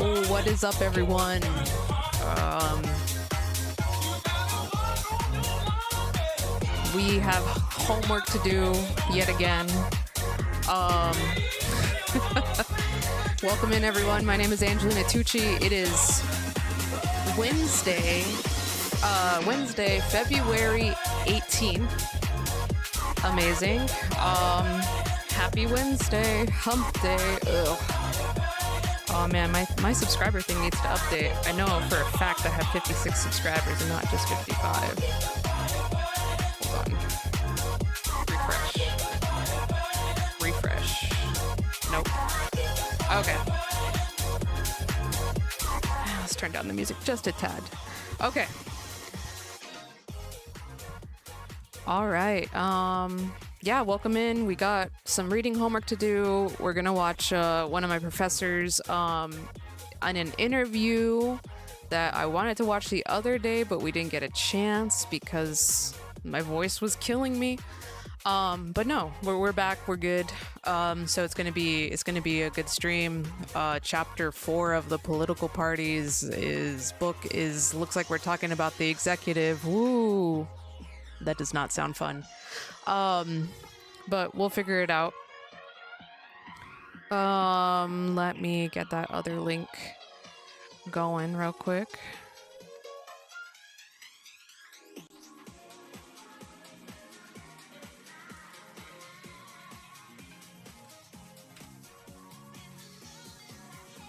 What is up, everyone? We have homework to do yet again. Welcome in, everyone. My name is Angelina Tucci. It is Wednesday, February 18th. Amazing. Happy Wednesday, hump day. Ugh. Oh man, my subscriber thing needs to update. I know for a fact I have 56 subscribers and not just 55. Hold on. Refresh. Nope. Okay. Let's turn down the music just a tad. Okay. All right. Yeah, welcome in. We got some reading homework to do. We're gonna watch one of my professors on an interview that I wanted to watch the other day, but we didn't get a chance because my voice was killing me. But no, we're back. We're good. So it's gonna be a good stream. Chapter 4 of the political parties looks like we're talking about the executive. Woo, that does not sound fun. But we'll figure it out. Let me get that other link going real quick.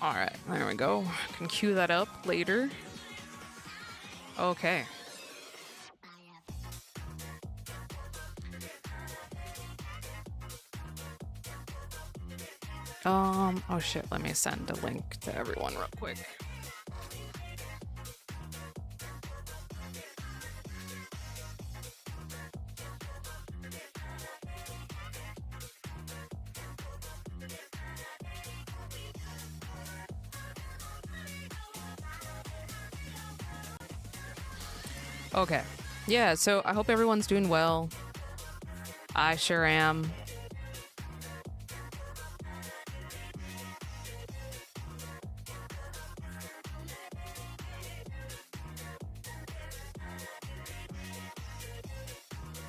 All right, there we go. I can cue that up later. Okay. Oh shit, let me send a link to everyone real quick. Okay. Yeah, so I hope everyone's doing well. I sure am.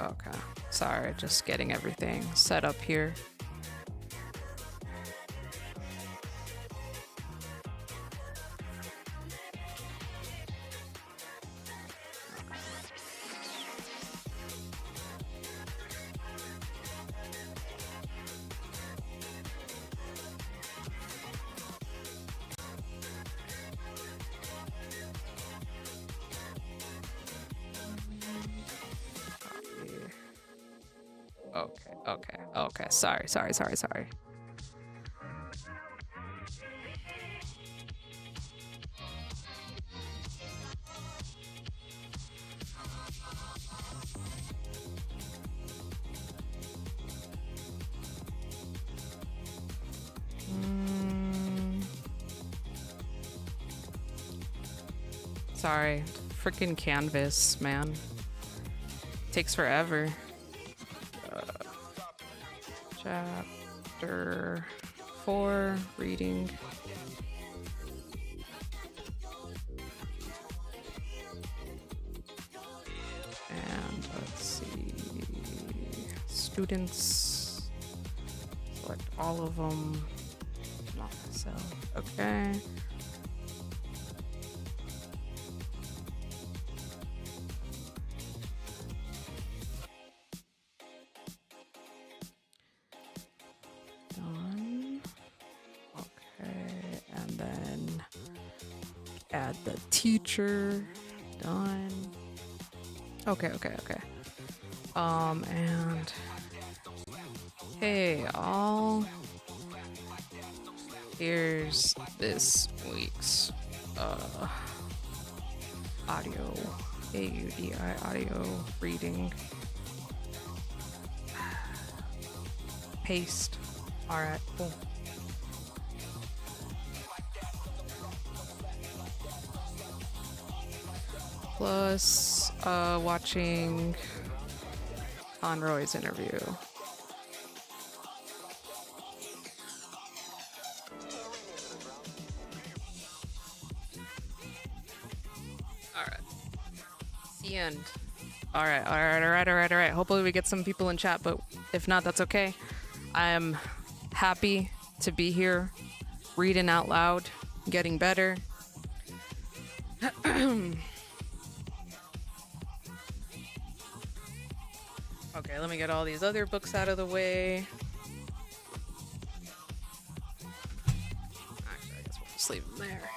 Okay, sorry, just getting everything set up here. Okay. Sorry. Sorry. Freaking Canvas, man. Takes forever. Chapter 4, reading. And let's see. Students. Select all of them. Not myself. Okay. Add the teacher. Done. Okay. And hey, all. Here's this week's audio, AUDI audio reading. Paste. All right, cool. Plus watching Conroy's interview. the end. All right. Hopefully we get some people in chat, but if not, that's okay. I'm happy to be here, reading out loud, getting better. Okay, let me get all these other books out of the way. Actually, I guess we'll just leave them there.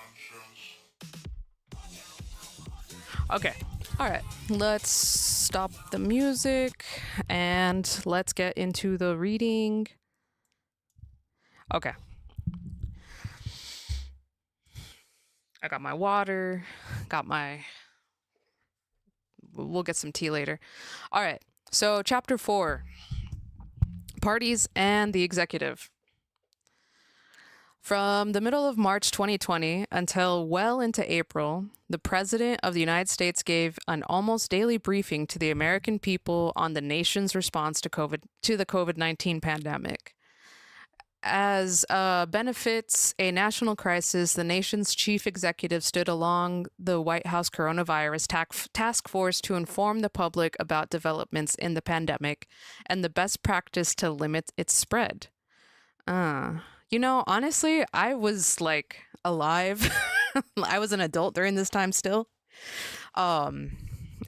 Okay, all right. Let's stop the music and let's get into the reading. Okay. I got my water, we'll get some tea later. All right. So, chapter 4, Parties and the Executive. From the middle of March 2020 until well into April, the President of the United States gave an almost daily briefing to the American people on the nation's response to the COVID-19 pandemic. As benefits a national crisis, the nation's chief executive stood along the White House coronavirus task force to inform the public about developments in the pandemic and the best practice to limit its spread. Honestly, I was like alive. I was an adult during this time still.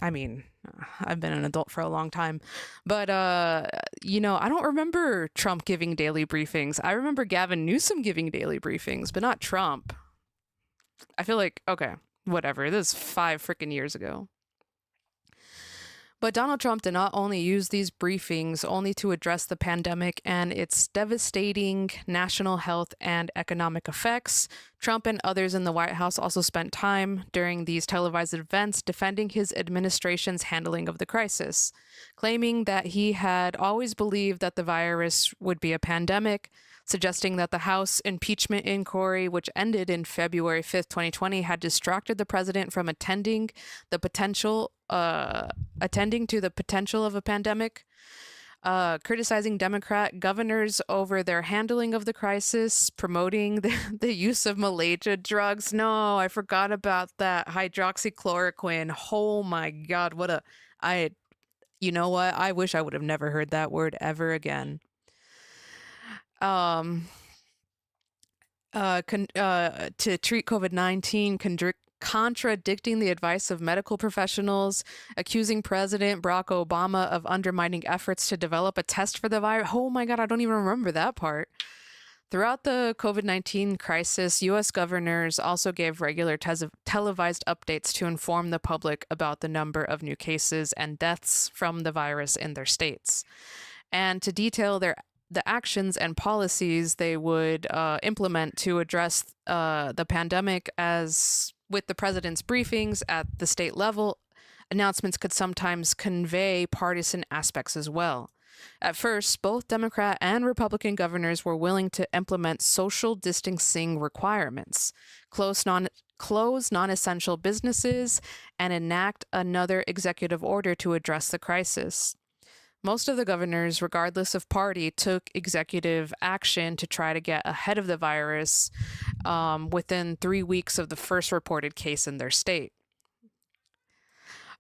I've been an adult for a long time, but I don't remember Trump giving daily briefings. I remember Gavin Newsom giving daily briefings, but not Trump. I feel like, okay, whatever. This is 5 freaking years ago. But Donald Trump did not only use these briefings only to address the pandemic and its devastating national health and economic effects. Trump and others in the White House also spent time during these televised events defending his administration's handling of the crisis, claiming that he had always believed that the virus would be a pandemic, suggesting that the House impeachment inquiry, which ended in February 5th, 2020, had distracted the president from attending to the potential of a pandemic, criticizing Democrat governors over their handling of the crisis, promoting the use of Malaysia drugs. No, I forgot about that. Hydroxychloroquine. Oh my God, you know what? I wish I would have never heard that word ever again. To treat COVID-19, contradicting the advice of medical professionals, accusing President Barack Obama of undermining efforts to develop a test for the virus. Oh my God, I don't even remember that part. Throughout the COVID-19 crisis, U.S. governors also gave regular televised updates to inform the public about the number of new cases and deaths from the virus in their states, and to detail the actions and policies they would implement to address the pandemic. As with the president's briefings at the state level, announcements could sometimes convey partisan aspects as well. At first, both Democrat and Republican governors were willing to implement social distancing requirements, close non-essential businesses, and enact another executive order to address the crisis. Most of the governors, regardless of party, took executive action to try to get ahead of the virus within 3 weeks of the first reported case in their state.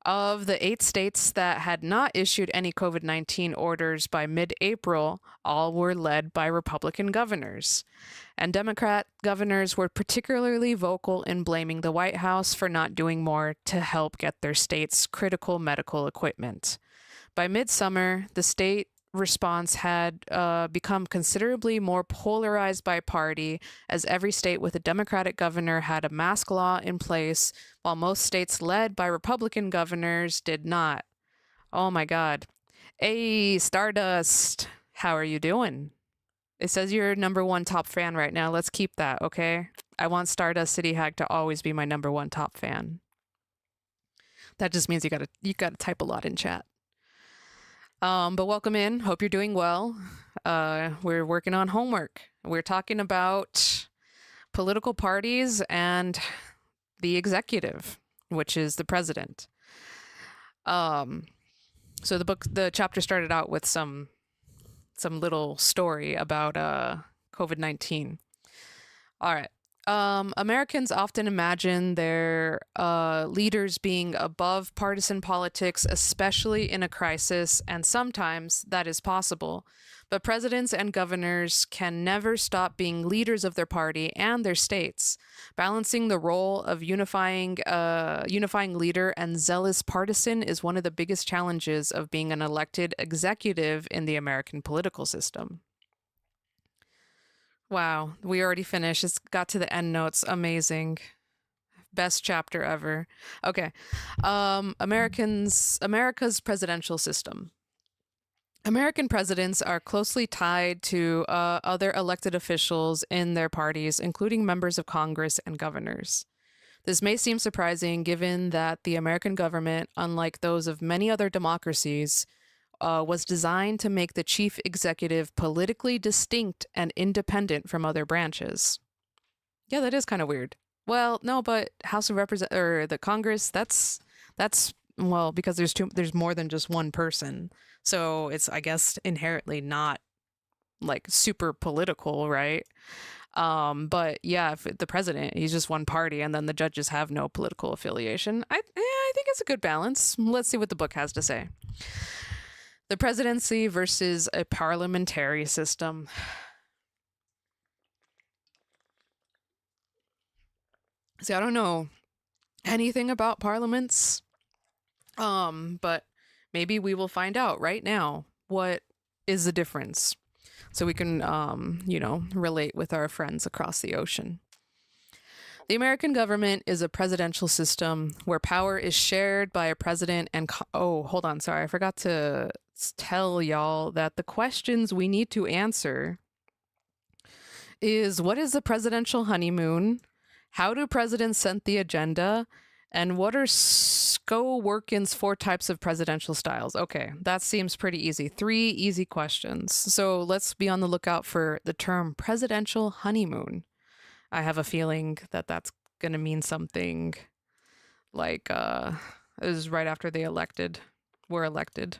Of the 8 states that had not issued any COVID-19 orders by mid-April, all were led by Republican governors. And Democrat governors were particularly vocal in blaming the White House for not doing more to help get their state's critical medical equipment. By midsummer, the state response had become considerably more polarized by party, as every state with a Democratic governor had a mask law in place, while most states led by Republican governors did not. Oh my God. Hey, Stardust, how are you doing? It says you're number 1 top fan right now. Let's keep that, okay? I want Stardust City Hack to always be my number 1 top fan. That just means you gotta type a lot in chat. But welcome in. Hope you're doing well. We're working on homework. We're talking about political parties and the executive, which is the president. So the chapter started out with some little story about COVID-19. All right. Americans often imagine their leaders being above partisan politics, especially in a crisis, and sometimes that is possible. But presidents and governors can never stop being leaders of their party and their states. Balancing the role of unifying leader and zealous partisan is one of the biggest challenges of being an elected executive in the American political system. Wow, we already finished. It's got to the end notes. Amazing. Best chapter ever. Okay. America's presidential system. American presidents are closely tied to other elected officials in their parties, including members of Congress and governors. This may seem surprising given that the American government, unlike those of many other democracies, was designed to make the chief executive politically distinct and independent from other branches. Yeah, that is kind of weird. Well, no, but House of Represent or the Congress, that's well, because there's more than just one person. So it's, I guess, inherently not like super political, right? But yeah, if the president, he's just one party, and then the judges have no political affiliation. I think it's a good balance. Let's see what the book has to say. The presidency versus a parliamentary system. See, I don't know anything about parliaments, but maybe we will find out right now what is the difference, so we can, relate with our friends across the ocean. The American government is a presidential system where power is shared by a president and oh, hold on, sorry, I forgot to tell y'all that the questions we need to answer is: what is the presidential honeymoon? How do presidents set the agenda? And what are Sko Workin's 4 types of presidential styles? Okay, that seems pretty easy. 3 easy questions. So let's be on the lookout for the term presidential honeymoon. I have a feeling that that's going to mean something like it was right after they were elected.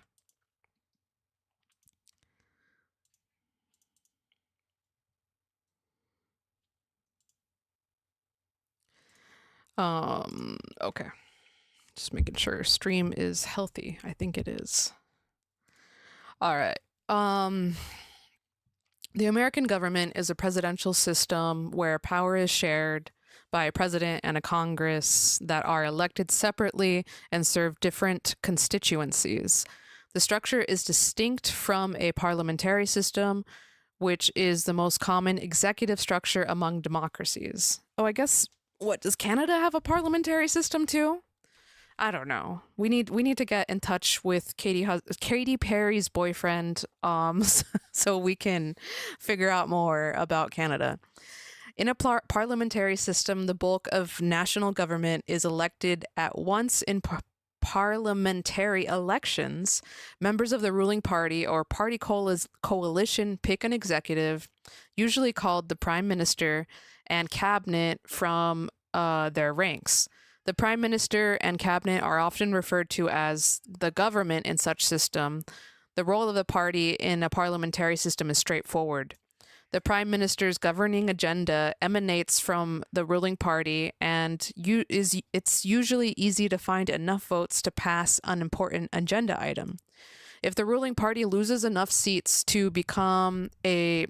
Okay. Just making sure stream is healthy. I think it is. All right. The American government is a presidential system where power is shared by a president and a Congress that are elected separately and serve different constituencies. The structure is distinct from a parliamentary system, which is the most common executive structure among democracies. Oh, I guess, what, does Canada have a parliamentary system too? I don't know. We need to get in touch with Katy Perry's boyfriend, so we can figure out more about Canada. In a parliamentary system, the bulk of national government is elected at once in parliamentary elections. Members of the ruling party or party coalition pick an executive, usually called the prime minister, and cabinet from their ranks. The prime minister and cabinet are often referred to as the government in such system. The role of the party in a parliamentary system is straightforward. The prime minister's governing agenda emanates from the ruling party, and it's usually easy to find enough votes to pass an important agenda item. If the ruling party loses enough seats to become a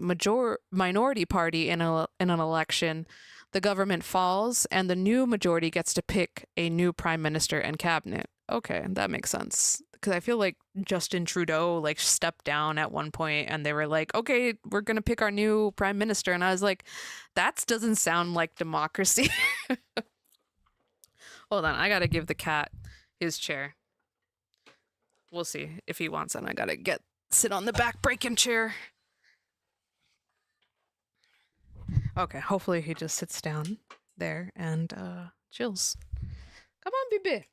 minority party in an election, the government falls, and the new majority gets to pick a new prime minister and cabinet. Okay, that makes sense. Because I feel like Justin Trudeau stepped down at one point, and they were like, okay, we're going to pick our new prime minister. And I was like, that doesn't sound like democracy. Hold on, I got to give the cat his chair. We'll see if he wants it. I got to sit on the back breaking chair. Okay, hopefully he just sits down there and chills. Come on, baby.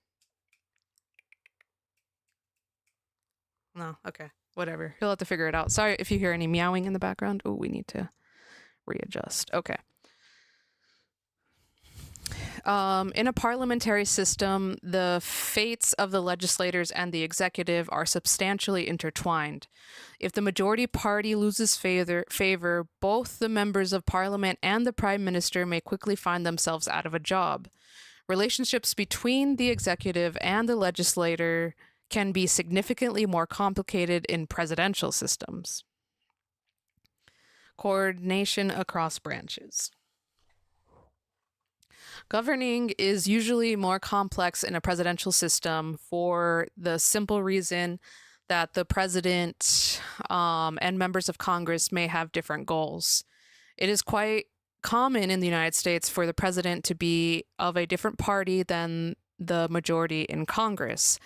No, okay, whatever. He'll have to figure it out. Sorry if you hear any meowing in the background. Oh, we need to readjust. Okay. In a parliamentary system, the fates of the legislators and the executive are substantially intertwined. If the majority party loses favor, both the members of parliament and the prime minister may quickly find themselves out of a job. Relationships between the executive and the legislator can be significantly more complicated in presidential systems. Coordination across branches. Governing is usually more complex in a presidential system for the simple reason that the president and members of Congress may have different goals. It is quite common in the United States for the president to be of a different party than the majority in Congress.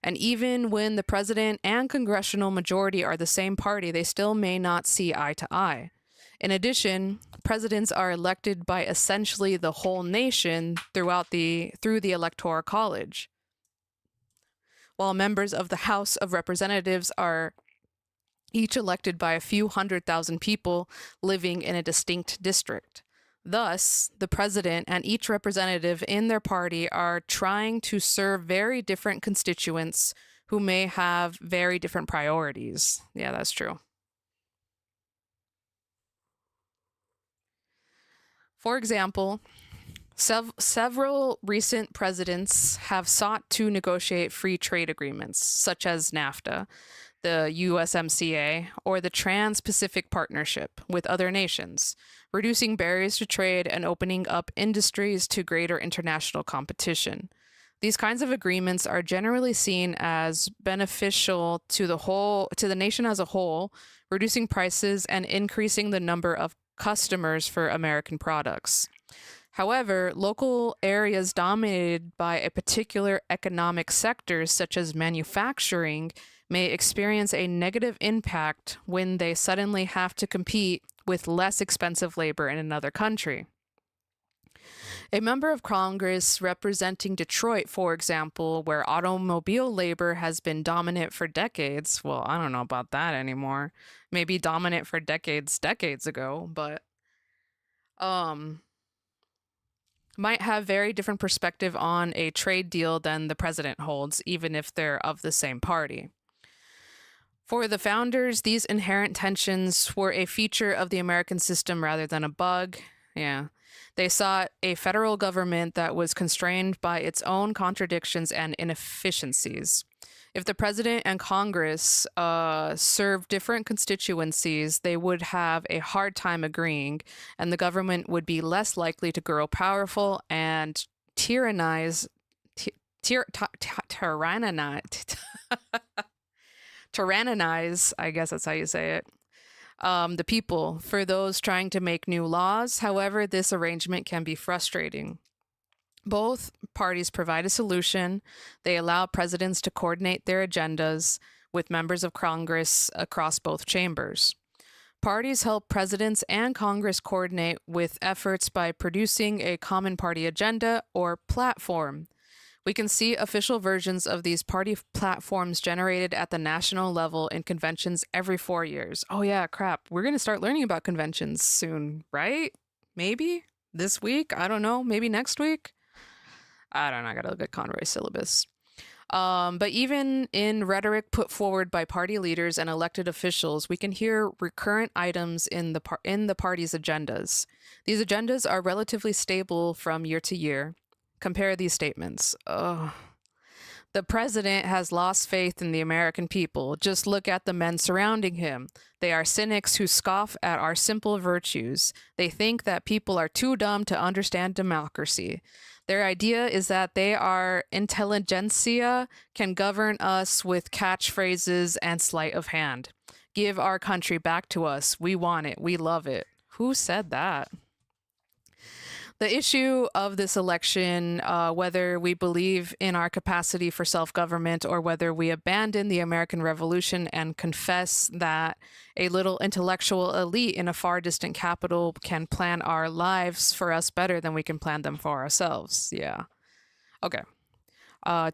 And even when the president and congressional majority are the same party, they still may not see eye to eye. In addition, presidents are elected by essentially the whole nation through the Electoral College, while members of the House of Representatives are each elected by a few 100,000 people living in a distinct district. Thus, the president and each representative in their party are trying to serve very different constituents who may have very different priorities. Yeah, that's true. For example, several recent presidents have sought to negotiate free trade agreements, such as NAFTA, the USMCA, or the Trans-Pacific Partnership with other nations, reducing barriers to trade and opening up industries to greater international competition. These kinds of agreements are generally seen as beneficial to the nation as a whole, reducing prices and increasing the number of customers for American products. However, local areas dominated by a particular economic sector, such as manufacturing, may experience a negative impact when they suddenly have to compete with less expensive labor in another country. A member of Congress representing Detroit, for example, where automobile labor has been dominant for decades, well, I don't know about that anymore. Maybe dominant for decades ago, but might have very different perspective on a trade deal than the president holds, even if they're of the same party. For the founders, these inherent tensions were a feature of the American system rather than a bug. Yeah. They sought a federal government that was constrained by its own contradictions and inefficiencies. If the president and Congress served different constituencies, they would have a hard time agreeing, and the government would be less likely to grow powerful and tyrannize, I guess that's how you say it, the people for those trying to make new laws. However, this arrangement can be frustrating. Both parties provide a solution. They allow presidents to coordinate their agendas with members of Congress across both chambers. Parties help presidents and Congress coordinate with efforts by producing a common party agenda or platform. We can see official versions of these party platforms generated at the national level in conventions every 4 years. Oh yeah, crap. We're going to start learning about conventions soon, right? Maybe this week? I don't know. Maybe next week? I don't know. I got to look at Conroy's syllabus. But even in rhetoric put forward by party leaders and elected officials, we can hear recurrent items in the party's agendas. These agendas are relatively stable from year to year. Compare these statements. The president has lost faith in the American people. Just look at the men surrounding him. They are cynics who scoff at our simple virtues. They think that people are too dumb to understand democracy. Their idea is that they are intelligentsia, can govern us with catchphrases and sleight of hand. Give our country back to us. We want it. We love it. Who said that? The issue of this election, whether we believe in our capacity for self-government or whether we abandon the American Revolution and confess that a little intellectual elite in a far distant capital can plan our lives for us better than we can plan them for ourselves. Yeah. Okay.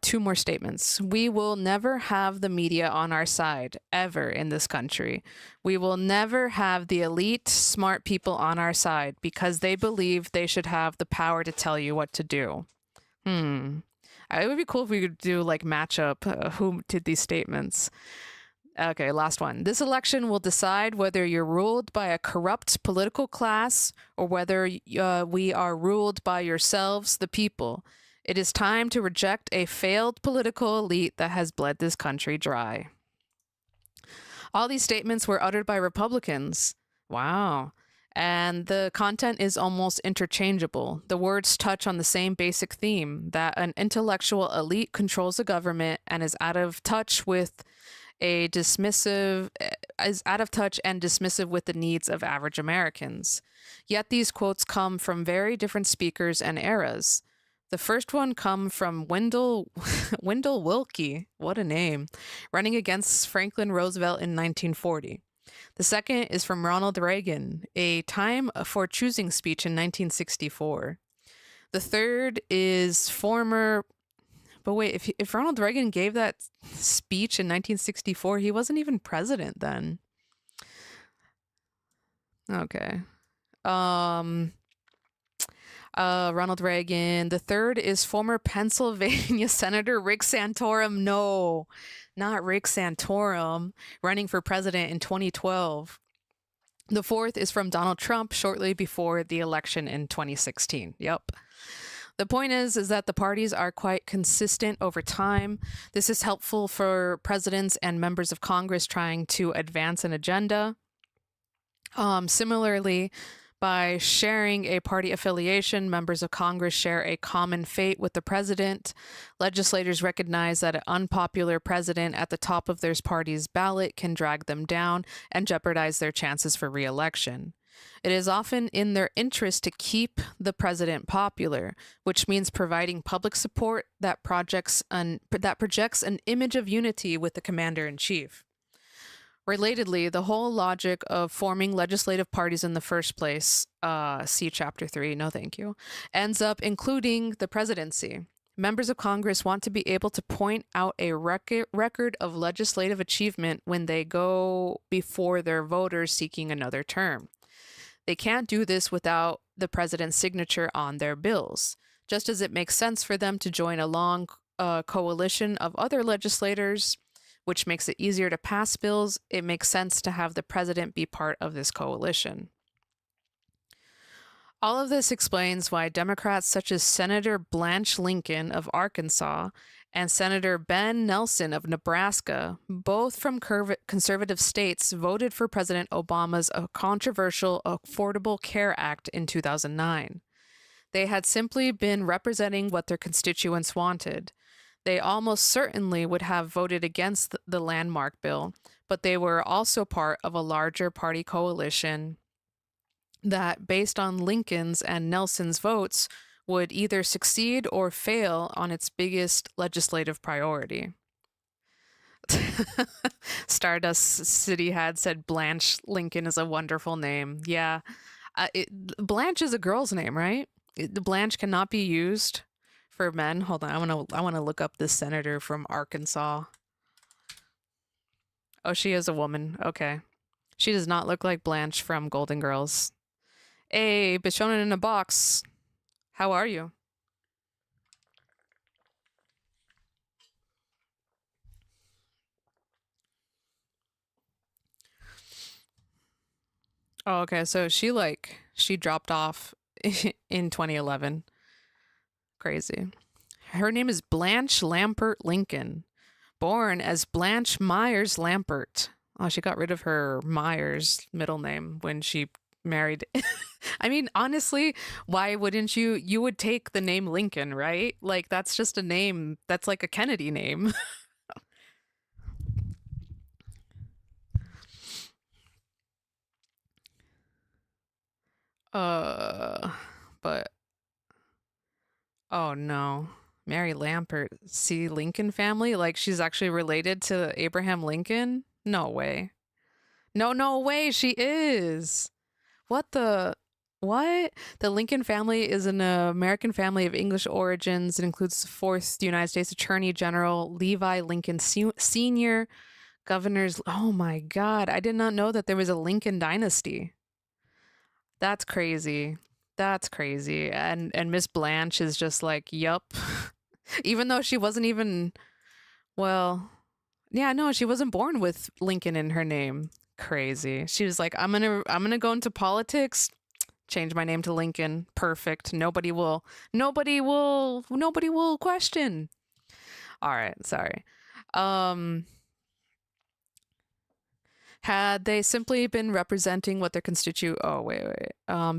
Two more statements. We will never have the media on our side, ever, in this country. We will never have the elite, smart people on our side because they believe they should have the power to tell you what to do. It would be cool if we could do like matchup who did these statements. Okay, last one. This election will decide whether you're ruled by a corrupt political class or whether we are ruled by yourselves, the people. It is time to reject a failed political elite that has bled this country dry. All these statements were uttered by Republicans. Wow. And the content is almost interchangeable. The words touch on the same basic theme that an intellectual elite controls the government and is out of touch with and dismissive with the needs of average Americans. Yet these quotes come from very different speakers and eras. The first one come from Wendell Willkie, what a name, running against Franklin Roosevelt in 1940. The second is from Ronald Reagan, a time for choosing speech in 1964. The third is but wait, if Ronald Reagan gave that speech in 1964, he wasn't even president then. Okay. Ronald Reagan. The third is former Pennsylvania Senator Rick Santorum. No, not Rick Santorum, running for president in 2012. The fourth is from Donald Trump shortly before the election in 2016. Yep. The point is that the parties are quite consistent over time. This is helpful for presidents and members of Congress trying to advance an agenda. Similarly, by sharing a party affiliation, members of Congress share a common fate with the president. Legislators recognize that an unpopular president at the top of their party's ballot can drag them down and jeopardize their chances for re-election. It is often in their interest to keep the president popular, which means providing public support that projects an image of unity with the commander-in-chief. Relatedly, the whole logic of forming legislative parties in the first place, see Chapter 3, no thank you, ends up including the presidency. Members of Congress want to be able to point out a record of legislative achievement when they go before their voters seeking another term. They can't do this without the president's signature on their bills. Just as it makes sense for them to join a long coalition of other legislators, which makes it easier to pass bills, it makes sense to have the president be part of this coalition. All of this explains why Democrats such as Senator Blanche Lincoln of Arkansas and Senator Ben Nelson of Nebraska, both from conservative states, voted for President Obama's controversial Affordable Care Act in 2009. They had simply been representing what their constituents wanted. They almost certainly would have voted against the landmark bill, but they were also part of a larger party coalition that, based on Lincoln's and Nelson's votes, would either succeed or fail on its biggest legislative priority. Stardust City had said Blanche Lincoln is a wonderful name. Yeah. Blanche is a girl's name, right? Blanche cannot be used for men. Hold on, I want to look up this senator from Arkansas. Oh, she is a woman. Okay. She does not look like Blanche from Golden Girls. Hey, Bishonen in a box. How are you? Oh, okay. So she dropped off in 2011. Crazy. Her name is Blanche Lampert Lincoln, born as Blanche Myers Lampert. Oh, she got rid of her Myers middle name when she married. I mean, honestly, why wouldn't you? You would take the name Lincoln, right? Like, that's just a name. That's like a Kennedy name. But oh no. Mary Lampert, see Lincoln family? Like, she's actually related to Abraham Lincoln? No way. No way, she is. What the? What? The Lincoln family is an American family of English origins. It includes the fourth United States Attorney General Levi Lincoln Sr., governors. Oh my God. I did not know that there was a Lincoln dynasty. That's crazy. That's crazy. And Miss Blanche is just like, yup. Even though she wasn't even, well, yeah, no, she wasn't born with Lincoln in her name. Crazy. She was like, I'm gonna go into politics, change my name to Lincoln. Perfect. Nobody will question. All right, sorry. Um had they simply been representing what their constituent, oh wait,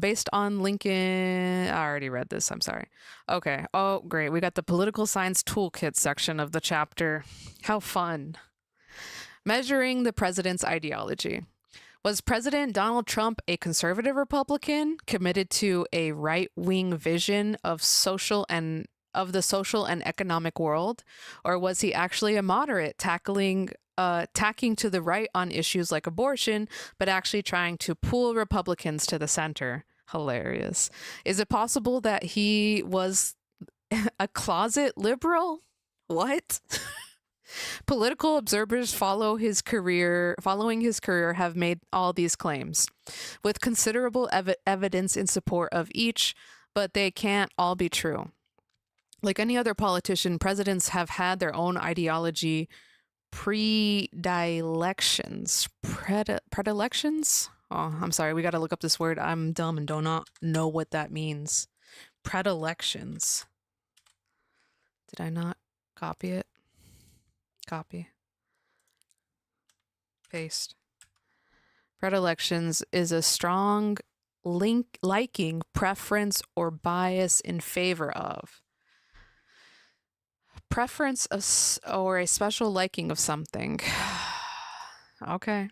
based on Lincoln, I already read this, I'm sorry. Okay. Oh, great. We got the political science toolkit section of the chapter. How fun. Measuring the president's ideology. Was President Donald Trump a conservative Republican committed to a right-wing vision of the social and economic world, or was he actually a moderate tacking to the right on issues like abortion, but actually trying to pull Republicans to the center? Hilarious. Is it possible that he was a closet liberal? What? Political observers following his career have made all these claims, with considerable evidence in support of each, but they can't all be true. Like any other politician, presidents have had their own ideology predilections. Predilections? Oh, I'm sorry. We got to look up this word. I'm dumb and do not know what that means. Predilections. Did I not copy it? Copy. Paste. Predilections is a strong liking, preference, or bias in favor of. Preference of or a special liking of something. Okay.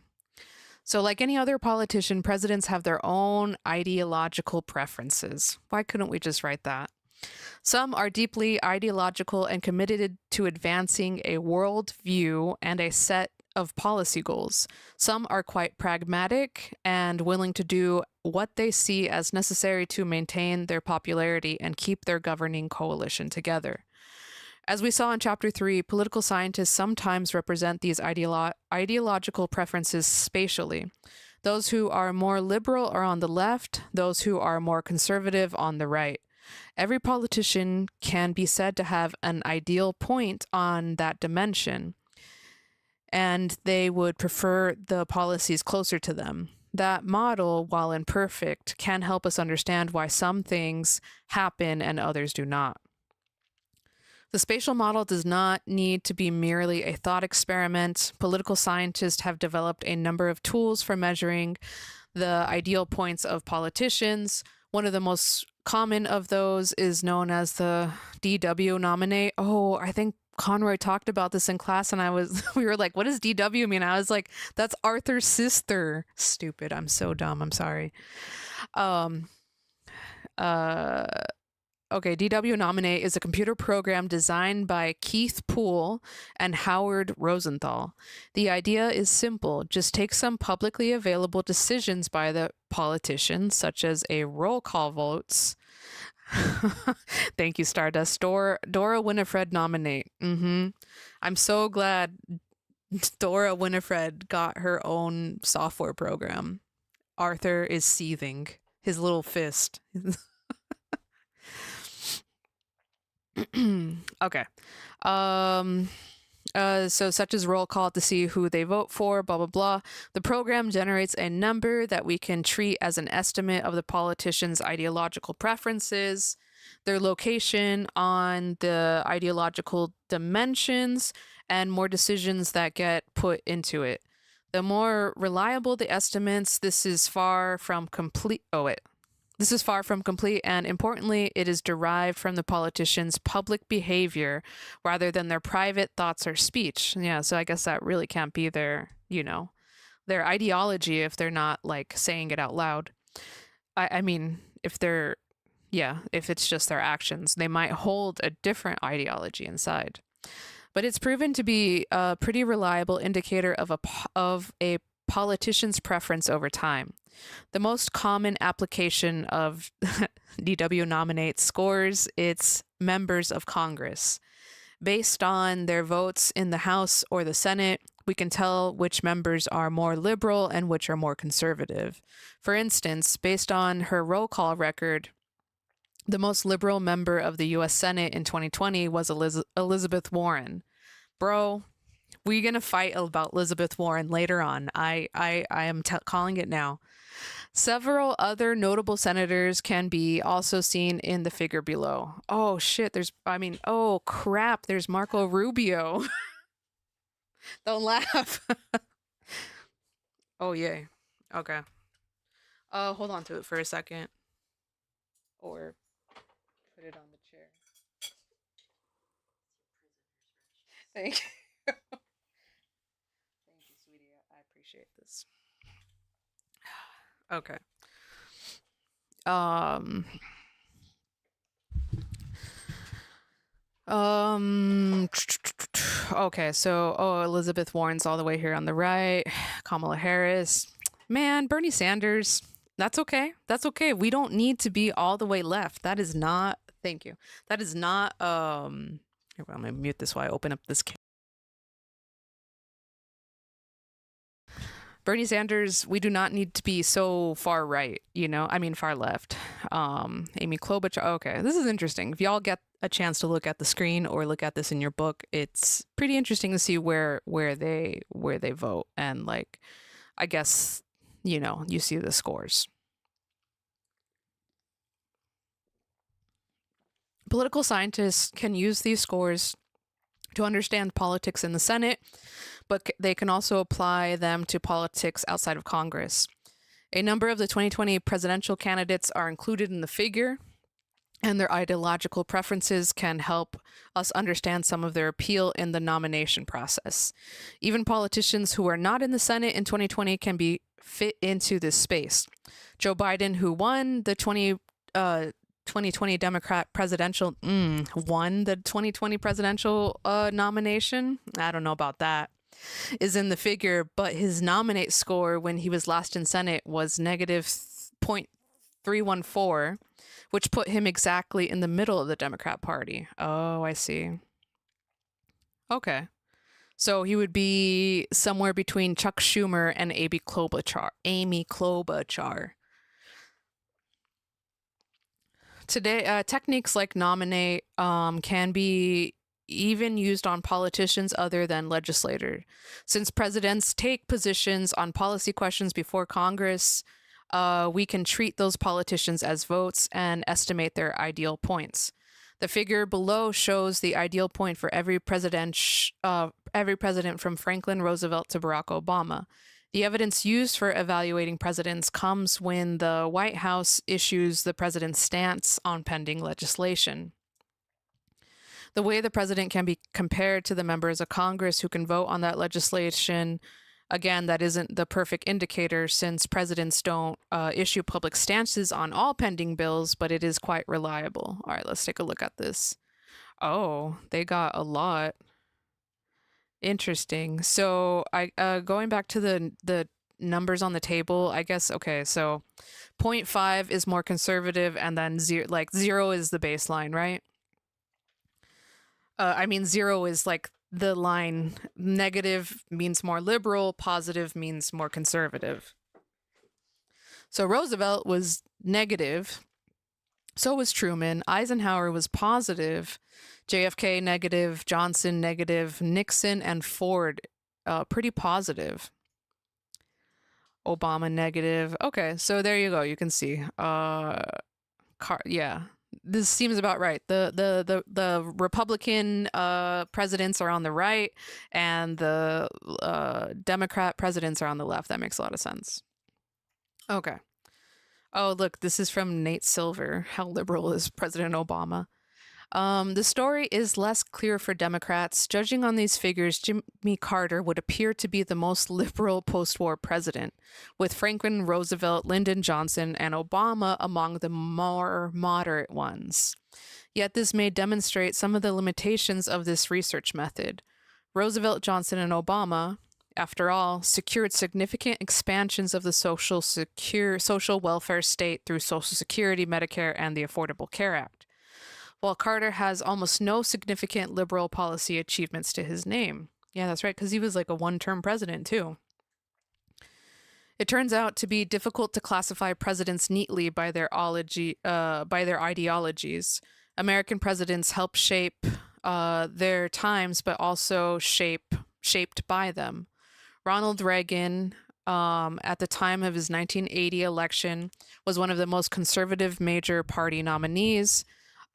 So, like any other politician, presidents have their own ideological preferences. Why couldn't we just write that? Some are deeply ideological and committed to advancing a world view and a set of policy goals. Some are quite pragmatic and willing to do what they see as necessary to maintain their popularity and keep their governing coalition together. As we saw in Chapter 3, political scientists sometimes represent these ideological preferences spatially. Those who are more liberal are on the left, those who are more conservative on the right. Every politician can be said to have an ideal point on that dimension, and they would prefer the policies closer to them. That model, while imperfect, can help us understand why some things happen and others do not. The spatial model does not need to be merely a thought experiment. Political scientists have developed a number of tools for measuring the ideal points of politicians. One of the most common of those is known as the DW nominate. Oh, I think Conroy talked about this in class, and we were like, what does DW mean? I was like, that's Arthur's sister. Stupid. I'm so dumb. I'm sorry. Okay, DW Nominate is a computer program designed by Keith Poole and Howard Rosenthal. The idea is simple. Just take some publicly available decisions by the politicians, such as a roll call votes. Thank you, Stardust. Dora Winifred Nominate. I'm so glad Dora Winifred got her own software program. Arthur is seething. His little fist. Okay. So such as roll call to see who they vote for, blah, blah, blah. The program generates a number that we can treat as an estimate of the politician's ideological preferences, their location on the ideological dimensions, and more decisions that get put into it. The more reliable the estimates, this is far from complete, and importantly, it is derived from the politicians' public behavior rather than their private thoughts or speech. Yeah, so I guess that really can't be their ideology if they're not like saying it out loud. I mean, if it's just their actions, they might hold a different ideology inside. But it's proven to be a pretty reliable indicator of a politician's preference over time. The most common application of DW nominates scores its members of Congress. Based on their votes in the House or the Senate, we can tell which members are more liberal and which are more conservative. For instance, based on her roll call record, the most liberal member of the U.S. Senate in 2020 was Elizabeth Warren. Bro, we're going to fight about Elizabeth Warren later on. I am calling it now. Several other notable senators can be also seen in the figure below. Oh shit, oh crap, there's Marco Rubio. Don't laugh. Oh yay. Okay. Hold on to it for a second. Or put it on the chair. Thank you. Thank you, sweetie. I appreciate this. Okay. Okay, so Elizabeth Warren's all the way here on the right. Kamala Harris. Man, Bernie Sanders. That's okay. That's okay. We don't need to be all the way left. That is not, thank you. That is not I'm gonna mute this while I open up this Bernie Sanders, we do not need to be so far right, far left. Amy Klobuchar. Okay, this is interesting. If y'all get a chance to look at the screen or look at this in your book, it's pretty interesting to see where they vote, and like, I guess, you see the scores. Political scientists can use these scores to understand politics in the Senate, but they can also apply them to politics outside of Congress. A number of the 2020 presidential candidates are included in the figure, and their ideological preferences can help us understand some of their appeal in the nomination process. Even politicians who are not in the Senate in 2020 can be fit into this space. Joe Biden, who won the 2020 Democrat presidential, won the 2020 presidential nomination. I don't know about that. Is in the figure, but his nominate score when he was last in Senate was negative 0.314, which put him exactly in the middle of the Democrat Party. Oh, I see. Okay. So he would be somewhere between Chuck Schumer and Amy Klobuchar. Today, techniques like nominate can be even used on politicians other than legislators. Since presidents take positions on policy questions before Congress, we can treat those politicians as votes and estimate their ideal points. The figure below shows the ideal point for every president from Franklin Roosevelt to Barack Obama. The evidence used for evaluating presidents comes when the White House issues the president's stance on pending legislation. The way the president can be compared to the members of Congress who can vote on that legislation, again, that isn't the perfect indicator since presidents don't issue public stances on all pending bills, but it is quite reliable. All right, let's take a look at this. Oh, they got a lot. Interesting. So going back to the numbers on the table, I guess, okay, so 0.5 is more conservative, and then 0 is the baseline, right? 0 is like the line. Negative means more liberal, positive means more conservative. So Roosevelt was negative. So was Truman. Eisenhower was positive. JFK negative. Johnson negative. Nixon and Ford pretty positive. Obama negative. Okay, so there you go. You can see. Yeah. This seems about right. The Republican presidents are on the right, and the Democrat presidents are on the left. That makes a lot of sense. Okay. Oh, look, this is from Nate Silver. How liberal is President Obama? The story is less clear for Democrats. Judging on these figures, Jimmy Carter would appear to be the most liberal post-war president, with Franklin Roosevelt, Lyndon Johnson, and Obama among the more moderate ones. Yet this may demonstrate some of the limitations of this research method. Roosevelt, Johnson, and Obama, after all, secured significant expansions of the social welfare state through Social Security, Medicare, and the Affordable Care Act, while Carter has almost no significant liberal policy achievements to his name. Yeah, that's right, because he was like a one-term president, too. It turns out to be difficult to classify presidents neatly by their ideologies. American presidents help shape their times, but also shaped by them. Ronald Reagan, at the time of his 1980 election, was one of the most conservative major party nominees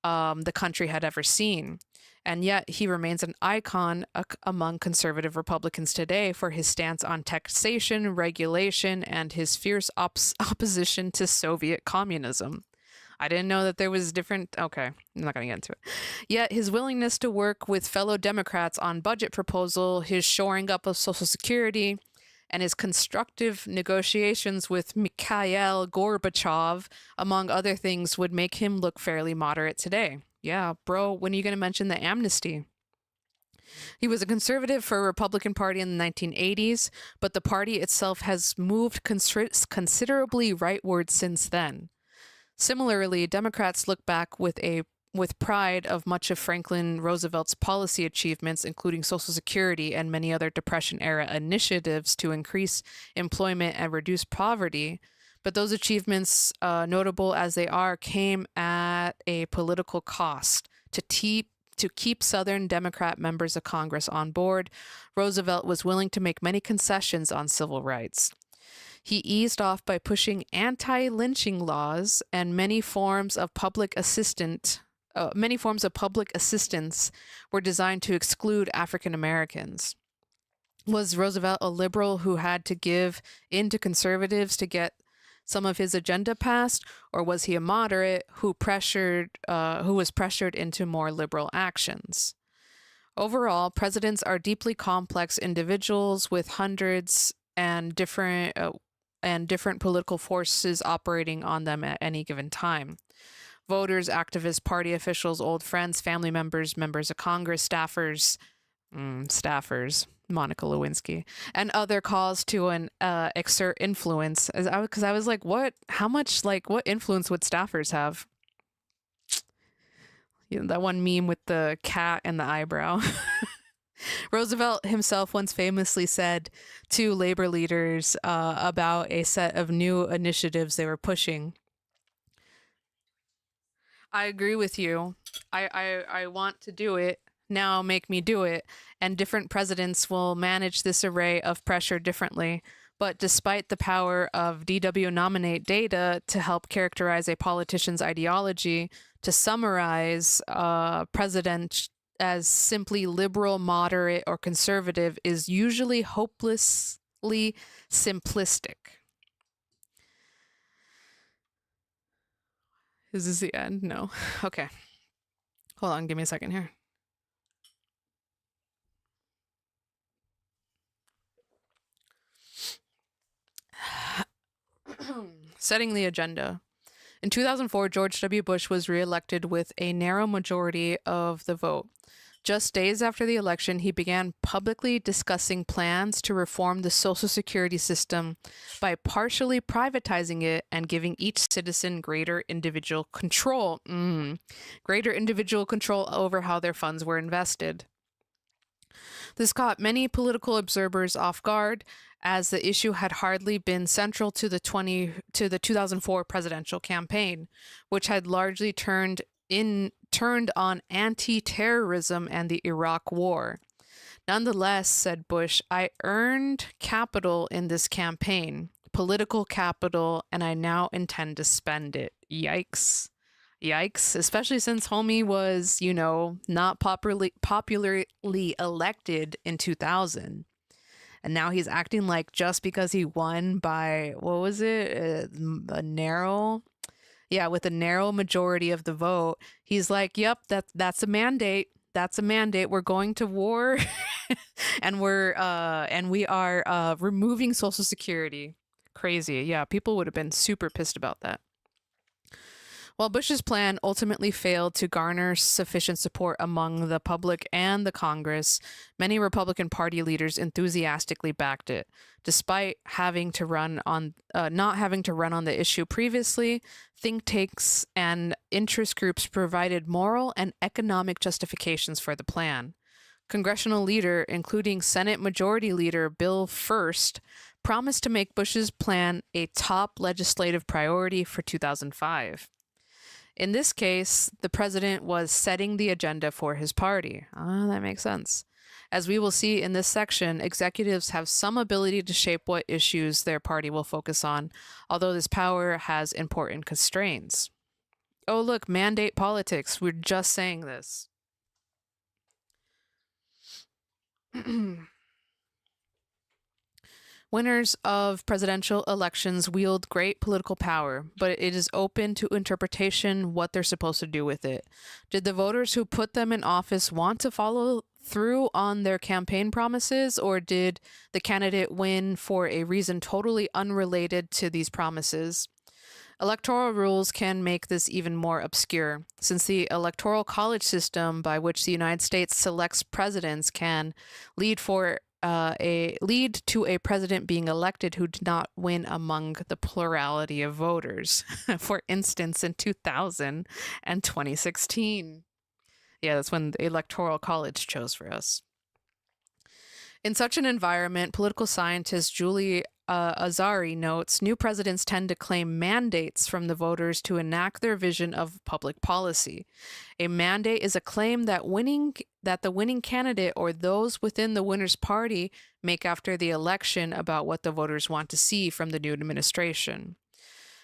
the country had ever seen. And yet he remains an icon among conservative Republicans today for his stance on taxation, regulation, and his fierce opposition to Soviet communism. I didn't know that there was different. Okay, I'm not going to get into it. Yet his willingness to work with fellow Democrats on budget proposal, his shoring up of Social Security, and his constructive negotiations with Mikhail Gorbachev, among other things, would make him look fairly moderate today. Yeah, bro, when are you going to mention the amnesty? He was a conservative for a Republican Party in the 1980s, but the party itself has moved considerably rightward since then. Similarly, Democrats look back with pride of much of Franklin Roosevelt's policy achievements, including Social Security and many other Depression-era initiatives to increase employment and reduce poverty. But those achievements, notable as they are, came at a political cost. To keep Southern Democrat members of Congress on board, Roosevelt was willing to make many concessions on civil rights. He eased off by pushing anti-lynching laws, and many forms of public assistance were designed to exclude African Americans. Was Roosevelt a liberal who had to give in to conservatives to get some of his agenda passed, or was he a moderate who was pressured into more liberal actions? Overall, presidents are deeply complex individuals with hundreds and different political forces operating on them at any given time. Voters, activists, party officials, old friends, family members, members of Congress, staffers, Monica Lewinsky, and other calls to exert influence. Because I was like, what influence would staffers have? You know, that one meme with the cat and the eyebrow. Roosevelt himself once famously said to labor leaders about a set of new initiatives they were pushing. I agree with you. I want to do it. Now make me do it. And different presidents will manage this array of pressure differently. But despite the power of DW nominate data to help characterize a politician's ideology, to summarize president as simply liberal, moderate, or conservative is usually hopelessly simplistic. Is this the end? No. Okay. Hold on, give me a second here. Setting the agenda. In 2004, George W. Bush was reelected with a narrow majority of the vote. Just days after the election, he began publicly discussing plans to reform the Social Security system by partially privatizing it and giving each citizen greater individual control. Greater individual control over how their funds were invested. This caught many political observers off guard, as the issue had hardly been central to the 2004 presidential campaign, which had largely turned on anti-terrorism and the Iraq War. Nonetheless, said Bush, I earned capital in this campaign, political capital, and I now intend to spend it. Yikes. Yikes, especially since homie was, not popularly elected in 2000. And now he's acting like just because he won by, what was it, a narrow... Yeah, with a narrow majority of the vote, he's like, yep, that's a mandate. That's a mandate. We're going to war and we are removing Social Security. Crazy. Yeah, people would have been super pissed about that. While Bush's plan ultimately failed to garner sufficient support among the public and the Congress, many Republican Party leaders enthusiastically backed it. Despite having to run on, not having to run on the issue previously, think tanks and interest groups provided moral and economic justifications for the plan. Congressional leader, including Senate Majority Leader Bill First, promised to make Bush's plan a top legislative priority for 2005. In this case, the president was setting the agenda for his party. That makes sense. As we will see in this section, executives have some ability to shape what issues their party will focus on, although this power has important constraints. Oh, look, mandate politics. We're just saying this. Winners of presidential elections wield great political power, but it is open to interpretation what they're supposed to do with it. Did the voters who put them in office want to follow through on their campaign promises, or did the candidate win for a reason totally unrelated to these promises? Electoral rules can make this even more obscure, since the electoral college system by which the United States selects presidents can lead to a president being elected who did not win among the plurality of voters. For instance, in 2000 and 2016. Yeah, that's when the Electoral College chose for us. In such an environment, political scientist Julie Azari notes new presidents tend to claim mandates from the voters to enact their vision of public policy. A mandate is a claim that the winning candidate or those within the winner's party make after the election about what the voters want to see from the new administration.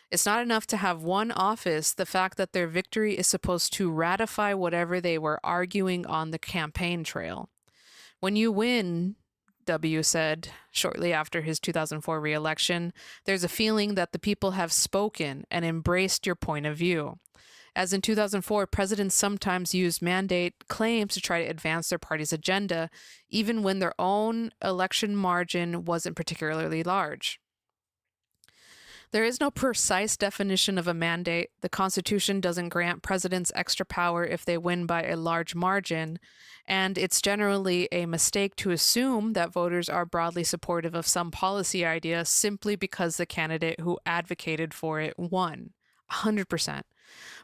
It's not enough to have one office. The fact that their victory is supposed to ratify whatever they were arguing on the campaign trail. When you win, W said shortly after his 2004 re-election, there's a feeling that the people have spoken and embraced your point of view. As in 2004, presidents sometimes use mandate claims to try to advance their party's agenda, even when their own election margin wasn't particularly large. There is no precise definition of a mandate. The Constitution doesn't grant presidents extra power if they win by a large margin, and it's generally a mistake to assume that voters are broadly supportive of some policy idea simply because the candidate who advocated for it won. 100%.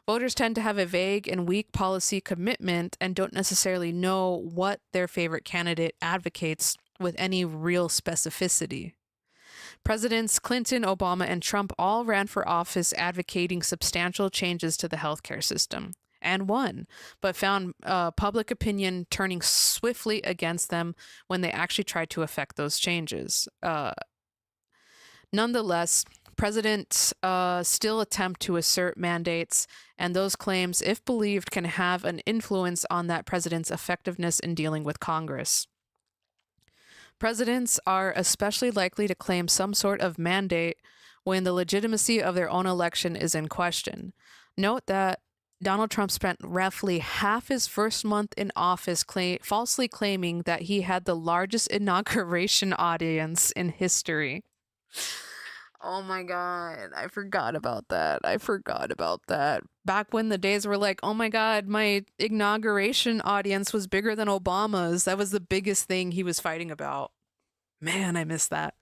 Voters tend to have a vague and weak policy commitment and don't necessarily know what their favorite candidate advocates with any real specificity. Presidents Clinton, Obama, and Trump all ran for office advocating substantial changes to the healthcare system and won, but found public opinion turning swiftly against them when they actually tried to effect those changes. Nonetheless, presidents still attempt to assert mandates, and those claims, if believed, can have an influence on that president's effectiveness in dealing with Congress. Presidents are especially likely to claim some sort of mandate when the legitimacy of their own election is in question. Note that Donald Trump spent roughly half his first month in office falsely claiming that he had the largest inauguration audience in history. Oh my God, I forgot about that. Back when the days were like, oh my God, my inauguration audience was bigger than Obama's. That was the biggest thing he was fighting about. Man, I miss that.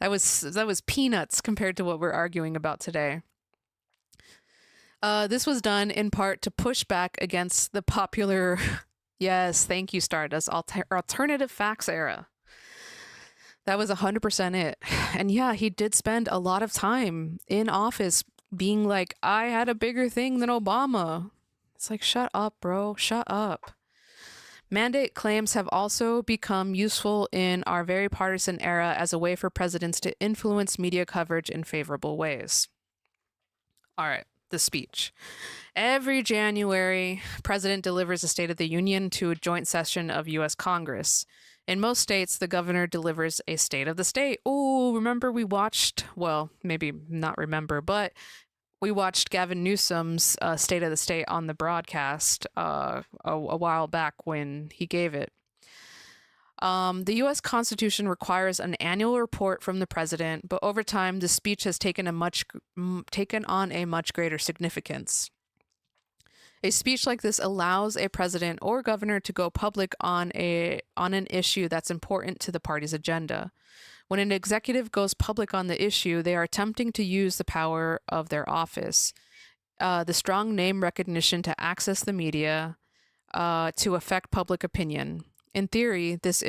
That was peanuts compared to what we're arguing about today. This was done in part to push back against the popular, yes, thank you, Stardust, alternative facts era. That was 100% it. And yeah, he did spend a lot of time in office being like, I had a bigger thing than Obama. It's like, shut up, bro. Shut up. Mandate claims have also become useful in our very partisan era as a way for presidents to influence media coverage in favorable ways. All right, the speech. Every January, President delivers a State of the Union to a joint session of U.S. Congress. In most states, the governor delivers a State of the State. Oh, remember we watched, well, maybe not remember, but we watched Gavin Newsom's State of the State on the broadcast a while back when he gave it. The U.S. Constitution requires an annual report from the president, but over time, the speech has taken on a much greater significance. A speech like this allows a president or governor to go public on an issue that's important to the party's agenda. When an executive goes public on the issue, they are attempting to use the power of their office, the strong name recognition to access the media, to affect public opinion. In theory, this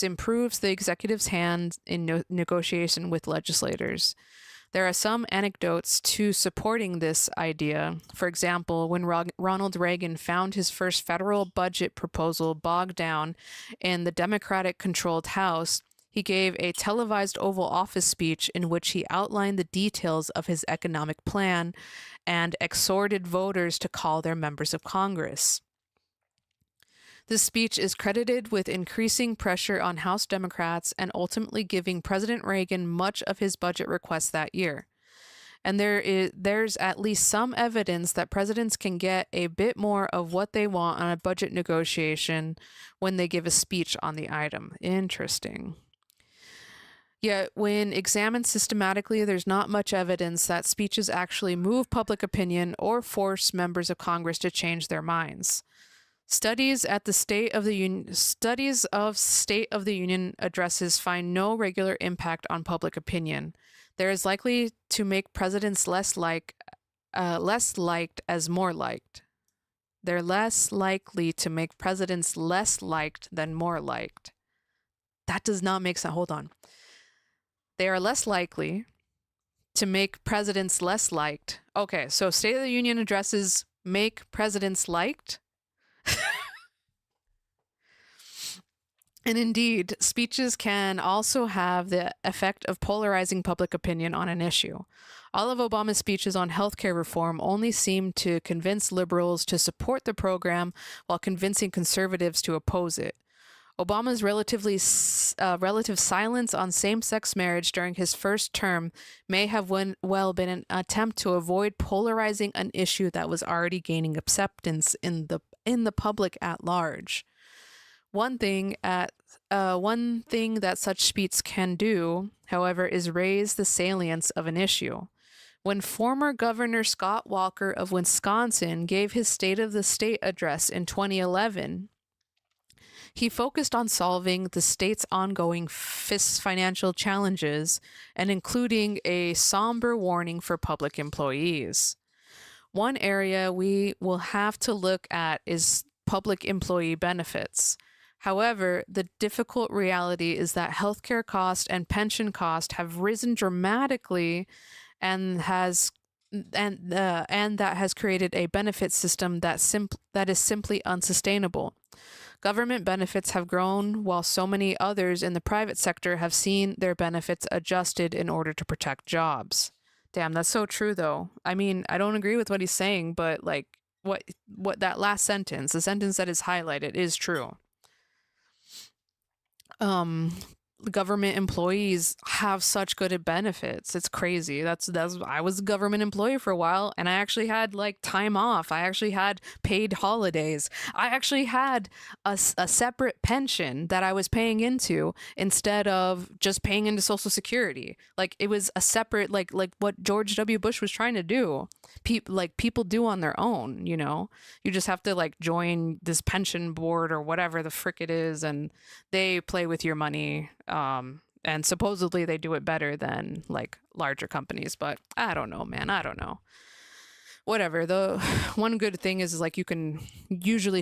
improves the executive's hand in negotiation with legislators. There are some anecdotes to supporting this idea. For example, when Ronald Reagan found his first federal budget proposal bogged down in the Democratic-controlled House, he gave a televised Oval Office speech in which he outlined the details of his economic plan and exhorted voters to call their members of Congress. This speech is credited with increasing pressure on House Democrats and ultimately giving President Reagan much of his budget requests that year. And there's at least some evidence that presidents can get a bit more of what they want on a budget negotiation when they give a speech on the item. Interesting. Yet, when examined systematically, there's not much evidence that speeches actually move public opinion or force members of Congress to change their minds. Studies of State of the Union addresses find no regular impact on public opinion. There is likely to make presidents less liked as more liked. They're less likely to make presidents less liked than more liked. That does not make sense. Hold on. They are less likely to make presidents less liked. Okay, so State of the Union addresses make presidents liked. And indeed, speeches can also have the effect of polarizing public opinion on an issue. All of Obama's speeches on healthcare reform only seemed to convince liberals to support the program while convincing conservatives to oppose it. Obama's relative silence on same-sex marriage during his first term may have been an attempt to avoid polarizing an issue that was already gaining acceptance in the public at large. One thing that such speeches can do, however, is raise the salience of an issue. When former Governor Scott Walker of Wisconsin gave his State of the State address in 2011, he focused on solving the state's ongoing financial challenges and including a somber warning for public employees. One area we will have to look at is public employee benefits. However, the difficult reality is that healthcare cost and pension cost have risen dramatically, and that has created a benefit system that is simply unsustainable. Government benefits have grown while so many others in the private sector have seen their benefits adjusted in order to protect jobs. Damn, that's so true though. I mean, I don't agree with what he's saying, but like what that last sentence, the sentence that is highlighted, is true. Government employees have such good benefits. It's crazy. That's I was a government employee for a while, and I actually had like time off. I actually had paid holidays. I actually had a separate pension that I was paying into instead of just paying into Social Security. Like it was a separate like what George W. Bush was trying to do. People do on their own, you know. You just have to like join this pension board or whatever the frick it is, and they play with your money. And supposedly they do it better than like larger companies, but I don't know, man. I don't know. Whatever. The one good thing is like you can usually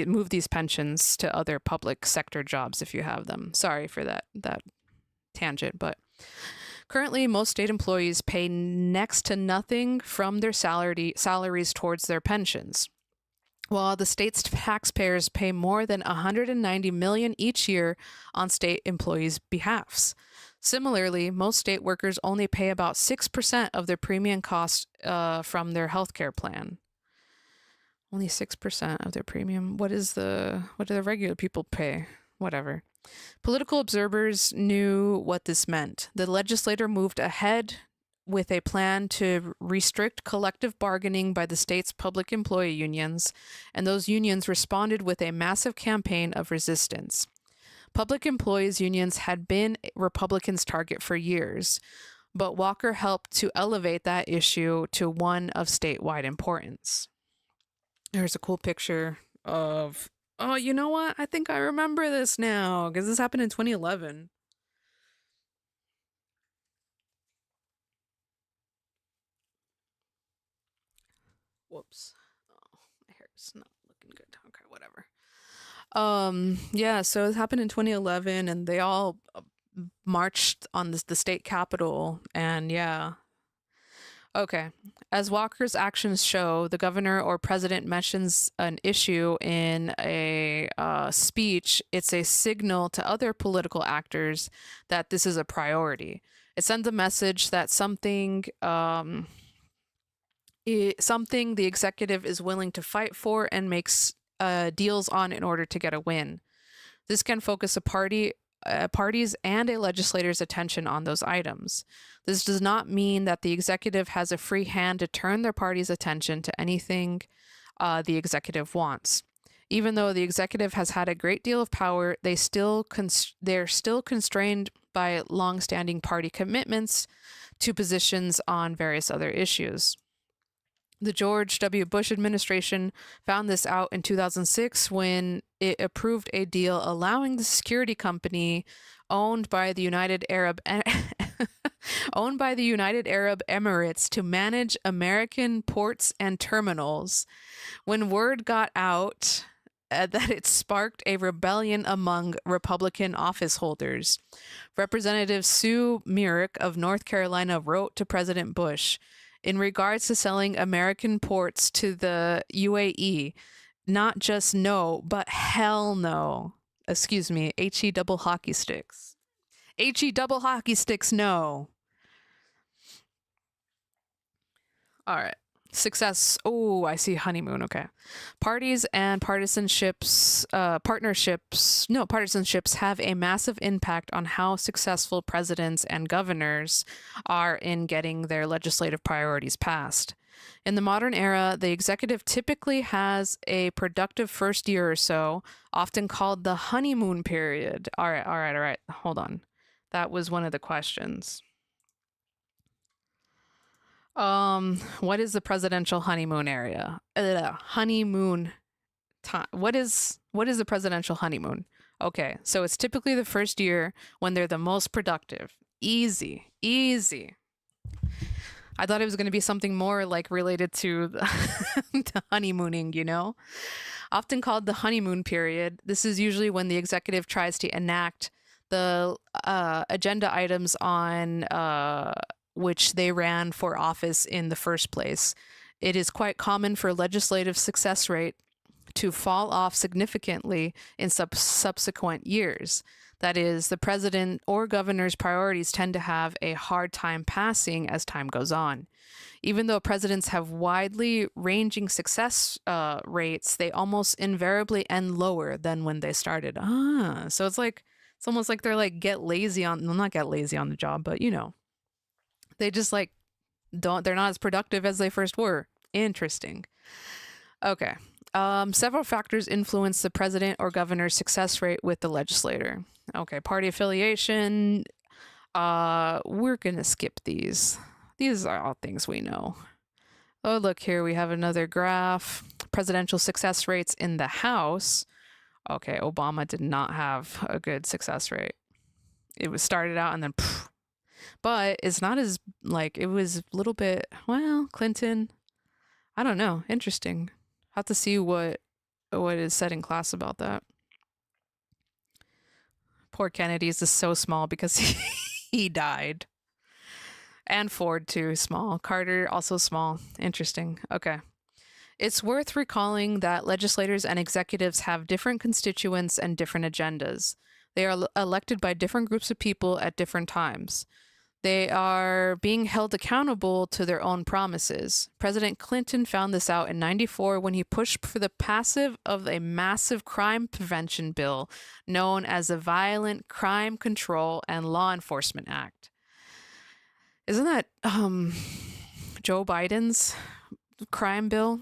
move these pensions to other public sector jobs if you have them. Sorry for that tangent, but currently most state employees pay next to nothing from their salaries towards their pensions, while the state's taxpayers pay more than $190 million each year on state employees' behalfs. Similarly, most state workers only pay about 6% of their premium cost from their healthcare plan. Only 6% of their premium. What do the regular people pay? Whatever. Political observers knew what this meant. The legislature moved ahead with a plan to restrict collective bargaining by the state's public employee unions, and those unions responded with a massive campaign of resistance. Public employees unions had been Republicans' target for years, but Walker helped to elevate that issue to one of statewide importance. There's a cool picture of, oh, you know what? I think I remember this now because this happened in 2011. Whoops. Oh, my hair's not looking good. Okay, whatever. Yeah, so it happened in 2011 and they all marched on the state capitol and yeah. Okay. As Walker's actions show, the governor or president mentions an issue in a speech. It's a signal to other political actors that this is a priority. It sends a message that something the executive is willing to fight for and makes deals on in order to get a win. This can focus parties and a legislator's attention on those items. This does not mean that the executive has a free hand to turn their party's attention to anything the executive wants. Even though the executive has had a great deal of power, they're still constrained by long-standing party commitments to positions on various other issues. The George W. Bush administration found this out in 2006 when it approved a deal allowing the security company owned by the United Arab Emirates to manage American ports and terminals. When word got out that it sparked a rebellion among Republican office holders, Representative Sue Myrick of North Carolina wrote to President Bush, in regards to selling American ports to the UAE, not just no, but hell no. Excuse me, HE double hockey sticks. HE double hockey sticks, no. All right. Success. Oh, I see honeymoon. Okay. Partners and partnerships have a massive impact on how successful presidents and governors are in getting their legislative priorities passed. In the modern era, the executive typically has a productive first year or so, often called the honeymoon period. All right. Hold on. That was one of the questions. What is the presidential honeymoon area? Honeymoon time. What is the presidential honeymoon? Okay, so it's typically the first year when they're the most productive. Easy. I thought it was going to be something more like related to the honeymooning, you know? Often called the honeymoon period, this is usually when the executive tries to enact the agenda items on which they ran for office in the first place. It is quite common for legislative success rate to fall off significantly in subsequent years. That is, the president or governor's priorities tend to have a hard time passing as time goes on. Even though presidents have widely ranging success rates, they almost invariably end lower than when they started. So it's almost like they're like not get lazy on the job, but you know, they just like they're not as productive as they first were. Interesting. Okay. Several factors influence the president or governor's success rate with the legislator. Okay, party affiliation. We're gonna skip these. These are all things we know. Oh, look here, we have another graph. Presidential success rates in the House. Okay, Obama did not have a good success rate. It was started out and then, but it's not as like it was a little bit. Well, Clinton. I don't know. Interesting. Have to see what is said in class about that. Poor Kennedy is just so small because he died. And Ford too, small. Carter also small. Interesting. Okay. It's worth recalling that legislators and executives have different constituents and different agendas. They are elected by different groups of people at different times. They are being held accountable to their own promises. President Clinton found this out in '94 when he pushed for the passage of a massive crime prevention bill known as the Violent Crime Control and Law Enforcement Act. Isn't that Joe Biden's crime bill?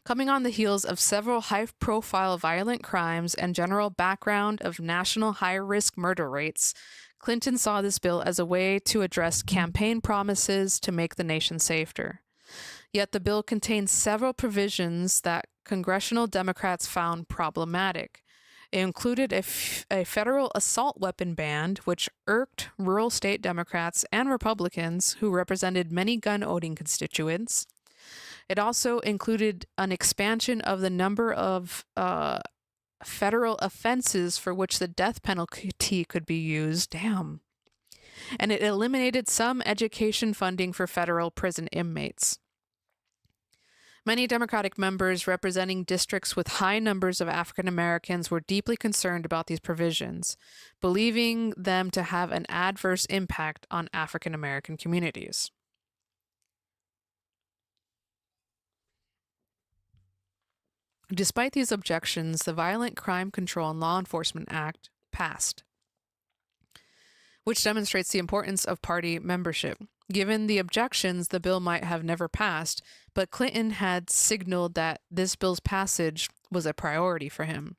Coming on the heels of several high-profile violent crimes and general background of national high-risk murder rates, Clinton saw this bill as a way to address campaign promises to make the nation safer. Yet the bill contained several provisions that congressional Democrats found problematic. It included a federal assault weapon ban, which irked rural state Democrats and Republicans who represented many gun-owning constituents. It also included an expansion of the number of federal offenses for which the death penalty could be used. Damn. And it eliminated some education funding for federal prison inmates. Many Democratic members representing districts with high numbers of African Americans were deeply concerned about these provisions, believing them to have an adverse impact on African American communities. Despite these objections, the Violent Crime Control and Law Enforcement Act passed, which demonstrates the importance of party membership. Given the objections, the bill might have never passed, but Clinton had signaled that this bill's passage was a priority for him.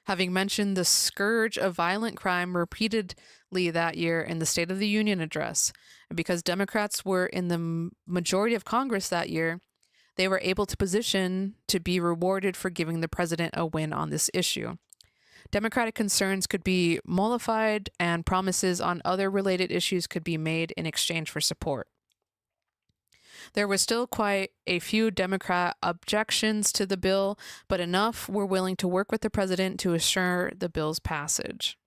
Having mentioned the scourge of violent crime repeatedly that year in the State of the Union address, and because Democrats were in the majority of Congress that year, they were able to position to be rewarded for giving the president a win on this issue. Democratic concerns could be mollified and promises on other related issues could be made in exchange for support. There were still quite a few Democrat objections to the bill, but enough were willing to work with the president to assure the bill's passage.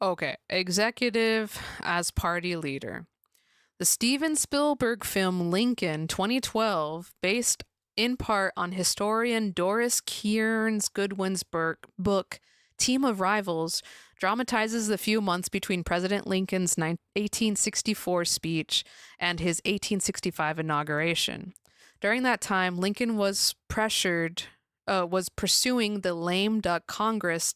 Okay, executive as party leader. The Steven Spielberg film Lincoln 2012, based in part on historian Doris Kearns Goodwin's book Team of Rivals, dramatizes the few months between President Lincoln's 1864 speech and his 1865 inauguration. During that time, Lincoln was pursuing the lame duck Congress.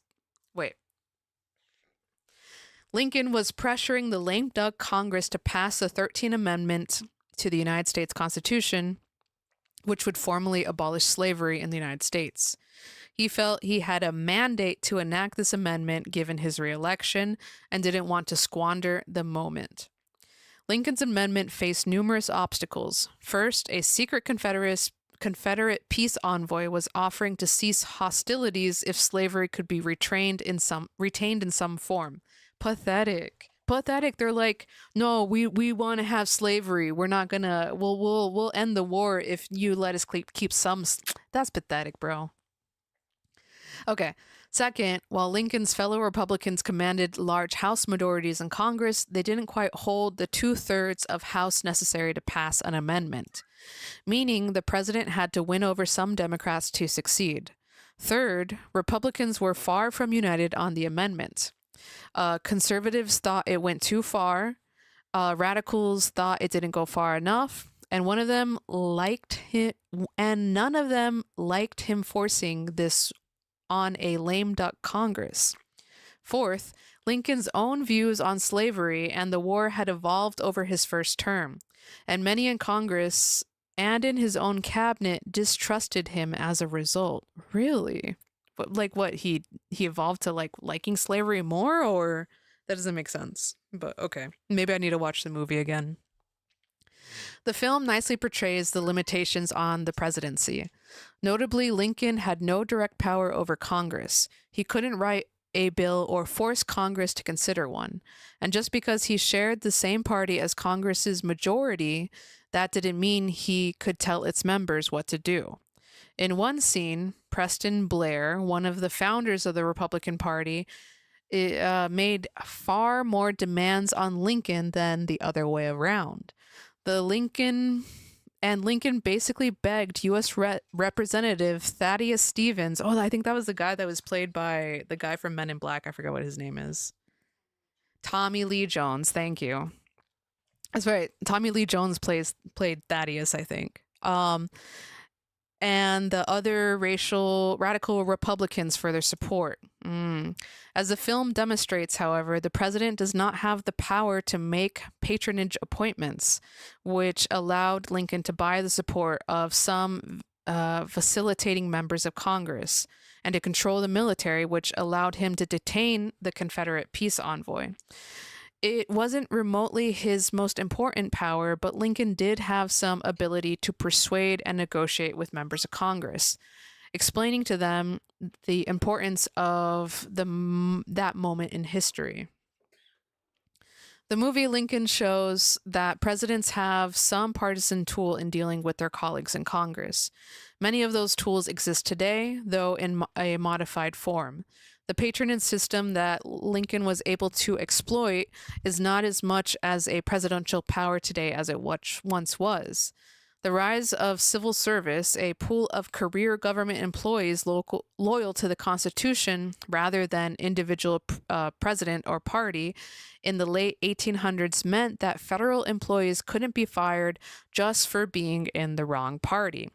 Lincoln was pressuring the lame duck Congress to pass the 13th Amendment to the United States Constitution, which would formally abolish slavery in the United States. He felt he had a mandate to enact this amendment given his reelection and didn't want to squander the moment. Lincoln's amendment faced numerous obstacles. First, a secret Confederate peace envoy was offering to cease hostilities if slavery could be retained in some form. Pathetic. They're like, no, we want to have slavery. We're not gonna. We'll end the war if you let us keep some. That's pathetic, bro. Okay. Second, while Lincoln's fellow Republicans commanded large House majorities in Congress, they didn't quite hold the 2/3 of House necessary to pass an amendment, meaning the president had to win over some Democrats to succeed. Third, Republicans were far from united on the amendment. Conservatives thought it went too far. Radicals thought it didn't go far enough. And none of them liked him forcing this on a lame duck Congress. Fourth, Lincoln's own views on slavery and the war had evolved over his first term, and many in Congress and in his own cabinet distrusted him as a result. Really? What he evolved to liking slavery more, or that doesn't make sense. But okay, maybe I need to watch the movie again. The film nicely portrays the limitations on the presidency. Notably, Lincoln had no direct power over Congress. He couldn't write a bill or force Congress to consider one. And just because he shared the same party as Congress's majority, that didn't mean he could tell its members what to do. In one scene, Preston Blair, one of the founders of the Republican Party, made far more demands on Lincoln than the other way around. Lincoln basically begged U.S. Representative Thaddeus Stevens. Oh, I think that was the guy that was played by the guy from Men in Black. I forget what his name is. Tommy Lee Jones. Thank you. That's right. Tommy Lee Jones played Thaddeus, I think. And the other radical Republicans for their support. As the film demonstrates, however, the president does not have the power to make patronage appointments, which allowed Lincoln to buy the support of some facilitating members of Congress and to control the military, which allowed him to detain the Confederate peace envoy. It wasn't remotely his most important power, but Lincoln did have some ability to persuade and negotiate with members of Congress, explaining to them the importance of that moment in history. The movie Lincoln shows that presidents have some partisan tool in dealing with their colleagues in Congress. Many of those tools exist today, though in a modified form. The patronage system that Lincoln was able to exploit is not as much as a presidential power today as it once was. The rise of civil service, a pool of career government employees loyal to the Constitution rather than individual president or party, in the late 1800s meant that federal employees couldn't be fired just for being in the wrong party.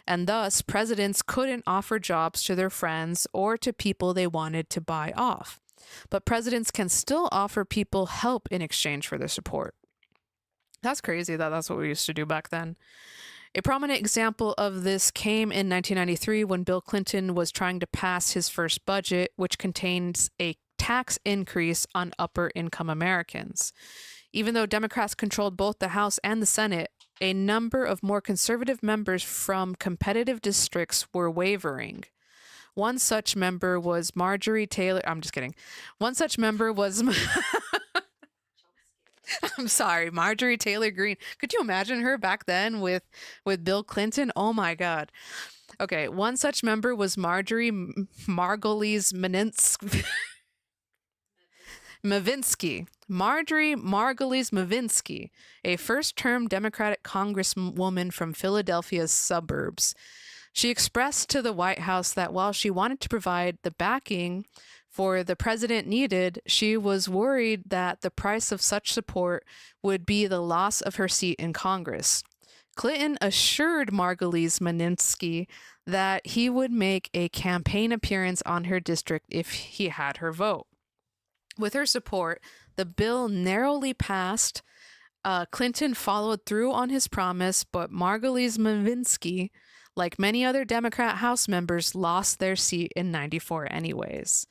And thus, presidents couldn't offer jobs to their friends or to people they wanted to buy off. But presidents can still offer people help in exchange for their support. That's crazy that that's what we used to do back then. A prominent example of this came in 1993 when Bill Clinton was trying to pass his first budget, which contains a tax increase on upper income Americans. Even though Democrats controlled both the House and the Senate, a number of more conservative members from competitive districts were wavering. One such member was Marjorie Taylor. I'm just kidding. One such member was I'm sorry, Marjorie Taylor Greene. Could you imagine her back then with Bill Clinton? Oh my God. Okay, one such member was Marjorie Margolyes Mavinsky. Marjorie Margolyes Mavinsky, a first-term Democratic congresswoman from Philadelphia's suburbs. She expressed to the White House that while she wanted to provide the backing for the president needed, she was worried that the price of such support would be the loss of her seat in Congress. Clinton assured Margolyes Mavinsky that he would make a campaign appearance on her district if he had her vote. With her support, the bill narrowly passed. Clinton followed through on his promise, but Margolyes Mavinsky, like many other Democrat House members, lost their seat in '94 anyways.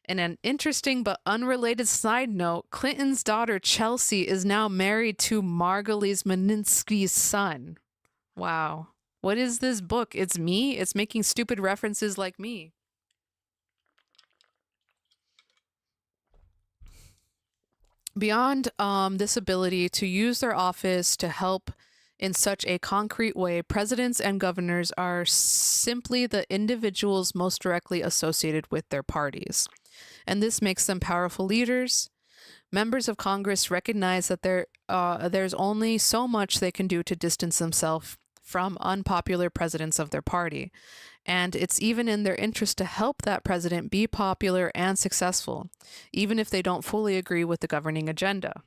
In an interesting but unrelated side note, Clinton's daughter Chelsea is now married to Margolyes Mavinsky's son. Wow. What is this book? It's me? It's making stupid references like me. Beyond this ability to use their office to help in such a concrete way, presidents and governors are simply the individuals most directly associated with their parties. And this makes them powerful leaders. Members of Congress recognize that there's only so much they can do to distance themselves from unpopular presidents of their party. And it's even in their interest to help that president be popular and successful, even if they don't fully agree with the governing agenda.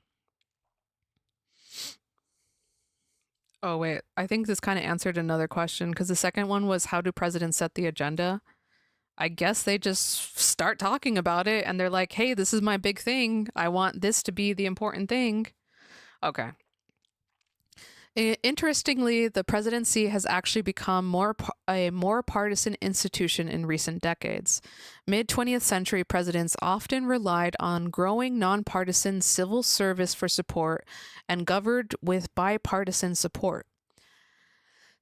Oh, wait, I think this kind of answered another question, because the second one was, how do presidents set the agenda? I guess they just start talking about it and they're like, hey, this is my big thing. I want this to be the important thing. Okay. Interestingly, the presidency has actually become a more partisan institution in recent decades. Mid-20th century presidents often relied on growing nonpartisan civil service for support and governed with bipartisan support.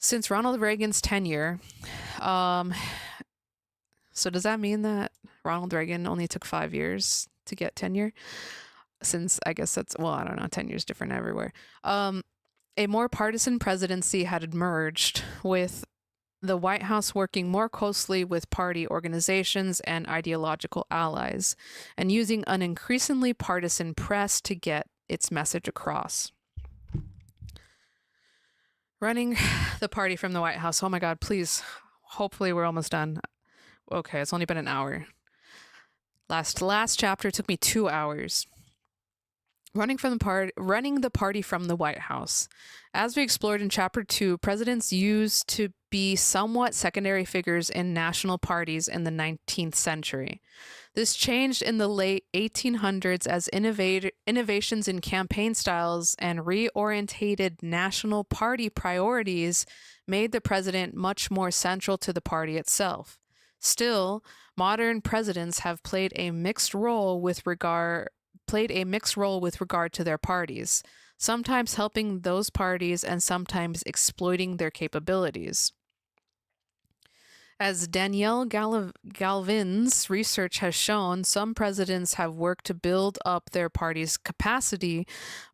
Since Ronald Reagan's tenure, so does that mean that Ronald Reagan only took 5 years to get tenure? Since I guess that's, well, I don't know, 10 years different everywhere. A more partisan presidency had emerged, with the White House working more closely with party organizations and ideological allies, and using an increasingly partisan press to get its message across. Running the party from the White House. Oh my God, please. Hopefully we're almost done. Okay, it's only been an hour. Last chapter took me 2 hours. Running the party from the White House. As we explored in chapter 2, presidents used to be somewhat secondary figures in national parties in the 19th century. This changed in the late 1800s as innovations in campaign styles and reorientated national party priorities made the president much more central to the party itself. Still, modern presidents have played a mixed role with regard to their parties, sometimes helping those parties and sometimes exploiting their capabilities. As Danielle Galvin's research has shown, some presidents have worked to build up their party's capacity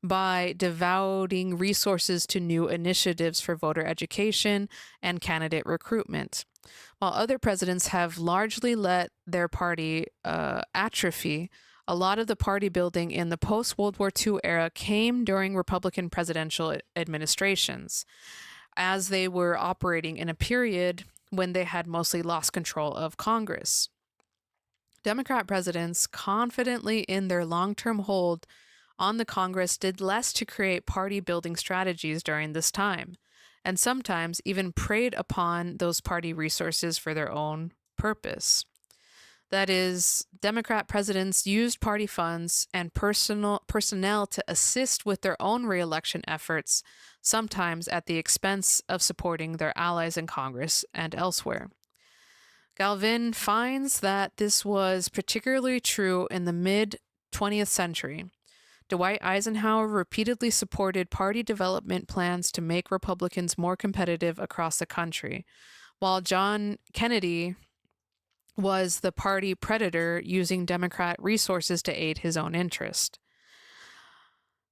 by devoting resources to new initiatives for voter education and candidate recruitment, while other presidents have largely let their party atrophy. A lot of the party building in the post-World War II era came during Republican presidential administrations, as they were operating in a period when they had mostly lost control of Congress. Democrat presidents, confidently in their long-term hold on the Congress, did less to create party-building strategies during this time, and sometimes even preyed upon those party resources for their own purpose. That is, Democrat presidents used party funds and personnel to assist with their own reelection efforts, sometimes at the expense of supporting their allies in Congress and elsewhere. Galvin finds that this was particularly true in the mid-20th century. Dwight Eisenhower repeatedly supported party development plans to make Republicans more competitive across the country, while John Kennedy was the party predator using Democrat resources to aid his own interest.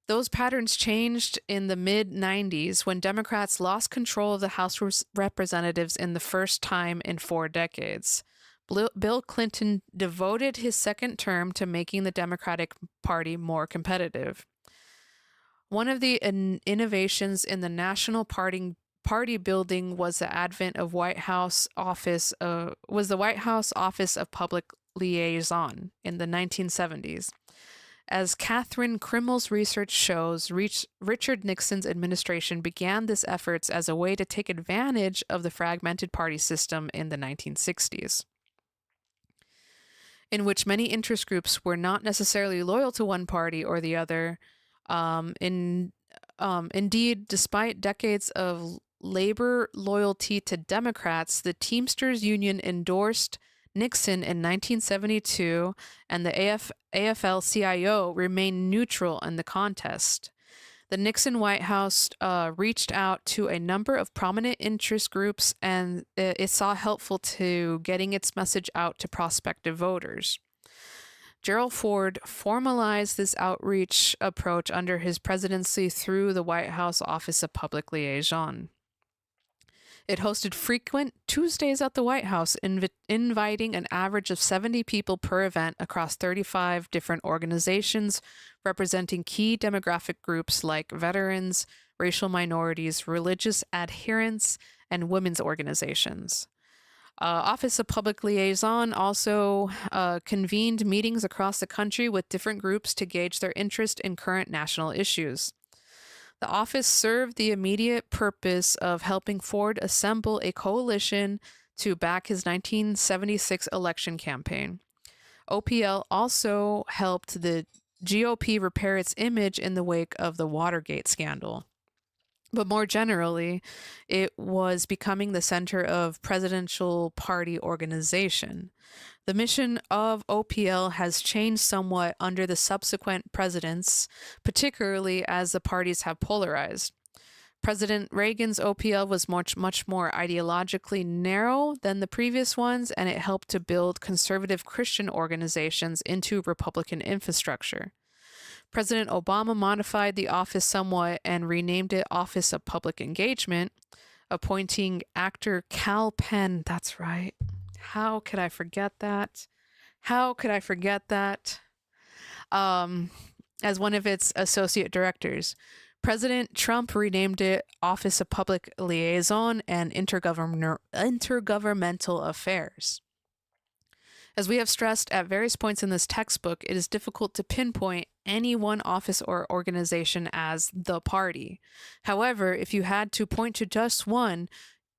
Those patterns changed in the mid-90s when Democrats lost control of the House of Representatives in the first time in 4 decades. Bill Clinton devoted his second term to making the Democratic Party more competitive. One of the innovations in the national party building was the advent of the White House Office of Public Liaison in the 1970s. As Catherine Krimmel's research shows, Richard Nixon's administration began this efforts as a way to take advantage of the fragmented party system in the 1960s, in which many interest groups were not necessarily loyal to one party or the other. Indeed, despite decades of labor loyalty to Democrats, the Teamsters Union endorsed Nixon in 1972, and the AFL-CIO remained neutral in the contest. The Nixon White House reached out to a number of prominent interest groups, and it saw helpful to getting its message out to prospective voters. Gerald Ford formalized this outreach approach under his presidency through the White House Office of Public Liaison. It hosted frequent Tuesdays at the White House, inviting an average of 70 people per event across 35 different organizations representing key demographic groups like veterans, racial minorities, religious adherents, and women's organizations. Office of Public Liaison also convened meetings across the country with different groups to gauge their interest in current national issues. The office served the immediate purpose of helping Ford assemble a coalition to back his 1976 election campaign. OPL also helped the GOP repair its image in the wake of the Watergate scandal. But more generally, it was becoming the center of presidential party organization. The mission of OPL has changed somewhat under the subsequent presidents, particularly as the parties have polarized. President Reagan's OPL was much more ideologically narrow than the previous ones, and it helped to build conservative Christian organizations into Republican infrastructure. President Obama modified the office somewhat and renamed it Office of Public Engagement, appointing actor Kal Penn. That's right. How could I forget that? As one of its associate directors. President Trump renamed it Office of Public Liaison and Intergovernmental Affairs. As we have stressed at various points in this textbook, it is difficult to pinpoint any one office or organization as the party. However, if you had to point to just one,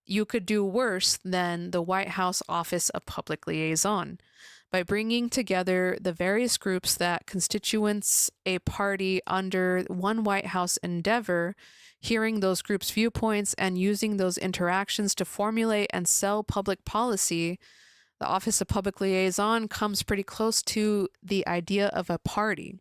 you could do worse than the White House Office of Public Liaison by bringing together the various groups that constituents a party under one White House endeavor, hearing those groups' viewpoints and using those interactions to formulate and sell public policy. The Office of Public Liaison comes pretty close to the idea of a party.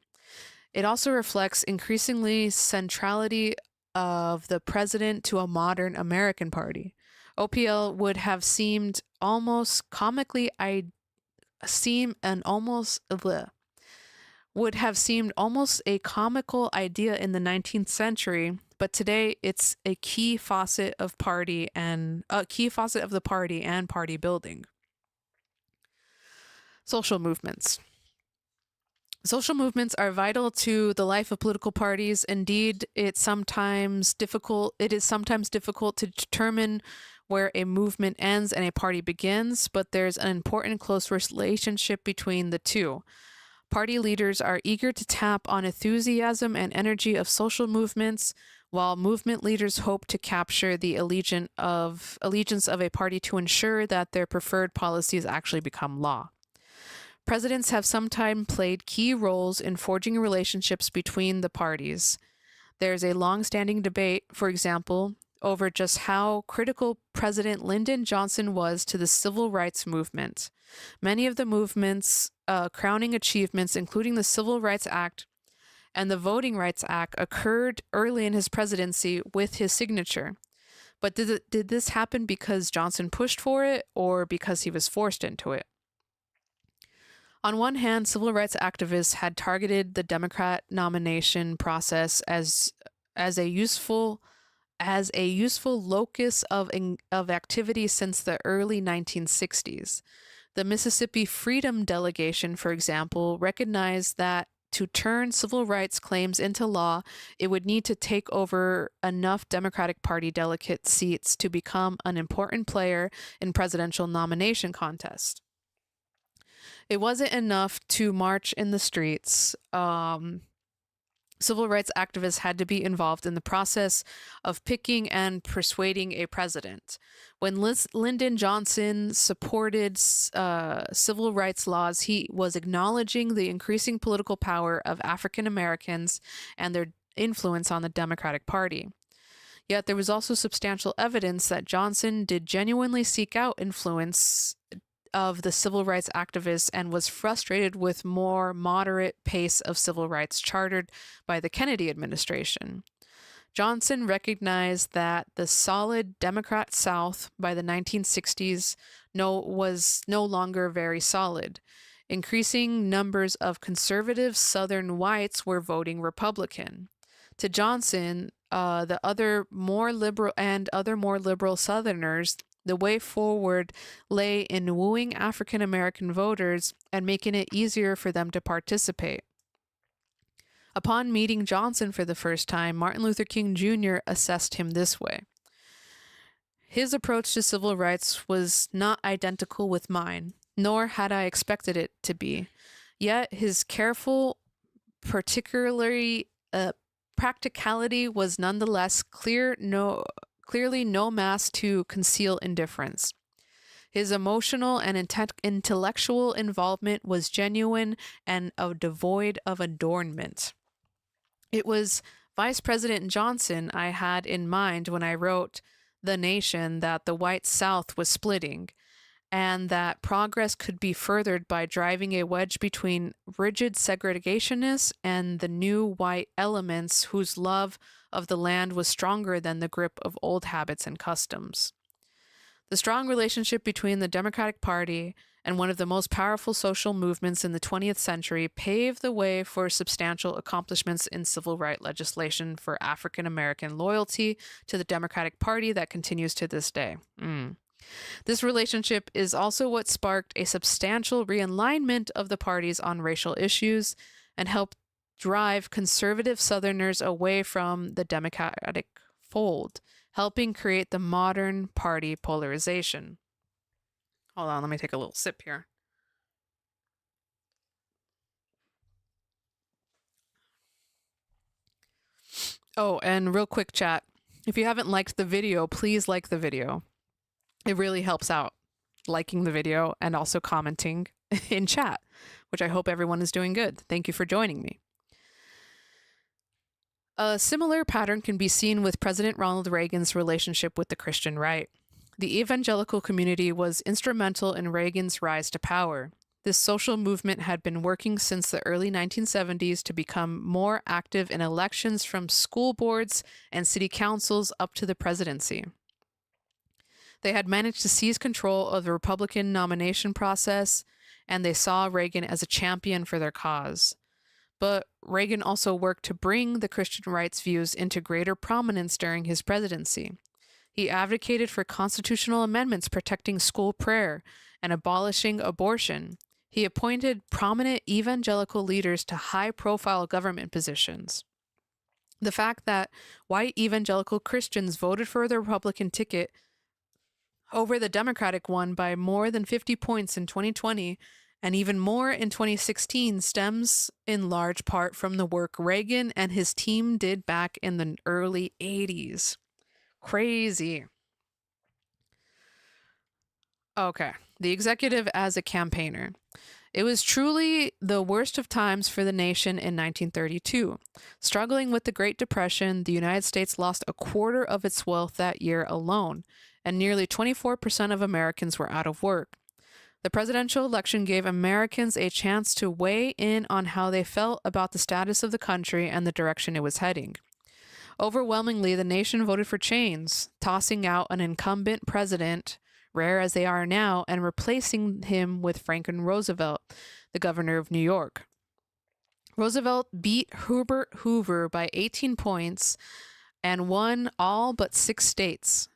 It also reflects increasingly centrality of the president to a modern American party. OPL would have seemed almost comically would have seemed almost a comical idea in the 19th century, but today it's a key facet of the party and party building. Social movements. Social movements are vital to the life of political parties. Indeed, it is sometimes difficult to determine where a movement ends and a party begins, but there's an important close relationship between the two. Party leaders are eager to tap on enthusiasm and energy of social movements, while movement leaders hope to capture the allegiance of a party to ensure that their preferred policies actually become law. Presidents have sometimes played key roles in forging relationships between the parties. There's a long-standing debate, for example, over just how critical President Lyndon Johnson was to the civil rights movement. Many of the movement's crowning achievements, including the Civil Rights Act and the Voting Rights Act, occurred early in his presidency with his signature. But did this happen because Johnson pushed for it or because he was forced into it? On one hand, civil rights activists had targeted the Democrat nomination process as a useful locus of activity since the early 1960s. The Mississippi Freedom Delegation, for example, recognized that to turn civil rights claims into law, it would need to take over enough Democratic Party delegate seats to become an important player in presidential nomination contests. It wasn't enough to march in the streets. Civil rights activists had to be involved in the process of picking and persuading a president. When Lyndon Johnson supported civil rights laws, he was acknowledging the increasing political power of African Americans and their influence on the Democratic Party. Yet there was also substantial evidence that Johnson did genuinely seek out influence of the civil rights activists and was frustrated with more moderate pace of civil rights chartered by the Kennedy administration. Johnson recognized that the solid Democrat South by the 1960s was no longer very solid. Increasing numbers of conservative Southern whites were voting Republican. To Johnson, the other more liberal Southerners, the way forward lay in wooing African American voters and making it easier for them to participate. Upon meeting Johnson for the first time, Martin Luther King Jr. assessed him this way. His approach to civil rights was not identical with mine, nor had I expected it to be. Yet his careful, practicality was nonetheless clearly no mask to conceal indifference. His emotional and intellectual involvement was genuine and devoid of adornment. It was Vice President Johnson I had in mind when I wrote The Nation that the white South was splitting, and that progress could be furthered by driving a wedge between rigid segregationists and the new white elements whose love of the land was stronger than the grip of old habits and customs. The strong relationship between the Democratic Party and one of the most powerful social movements in the 20th century paved the way for substantial accomplishments in civil rights legislation for African American loyalty to the Democratic Party that continues to this day. This relationship is also what sparked a substantial realignment of the parties on racial issues and helped drive conservative Southerners away from the Democratic fold, helping create the modern party polarization. Hold on, let me take a little sip here. Oh, and real quick chat. If you haven't liked the video, please like the video. It really helps out liking the video and also commenting in chat, which I hope everyone is doing good. Thank you for joining me. A similar pattern can be seen with President Ronald Reagan's relationship with the Christian right. The evangelical community was instrumental in Reagan's rise to power. This social movement had been working since the early 1970s to become more active in elections from school boards and city councils up to the presidency. They had managed to seize control of the Republican nomination process, and they saw Reagan as a champion for their cause. But Reagan also worked to bring the Christian rights views into greater prominence during his presidency. He advocated for constitutional amendments protecting school prayer and abolishing abortion. He appointed prominent evangelical leaders to high-profile government positions. The fact that white evangelical Christians voted for the Republican ticket over the Democratic one by more than 50 points in 2020 and even more in 2016 stems in large part from the work Reagan and his team did back in the early 80s. Crazy. Okay, the executive as a campaigner. It was truly the worst of times for the nation in 1932. Struggling with the Great Depression, the United States lost a quarter of its wealth that year alone, and nearly 24% of Americans were out of work. The presidential election gave Americans a chance to weigh in on how they felt about the status of the country and the direction it was heading. Overwhelmingly, the nation voted for change, tossing out an incumbent president, rare as they are now, and replacing him with Franklin Roosevelt, the governor of New York. Roosevelt beat Herbert Hoover by 18 points and won all but 6 states.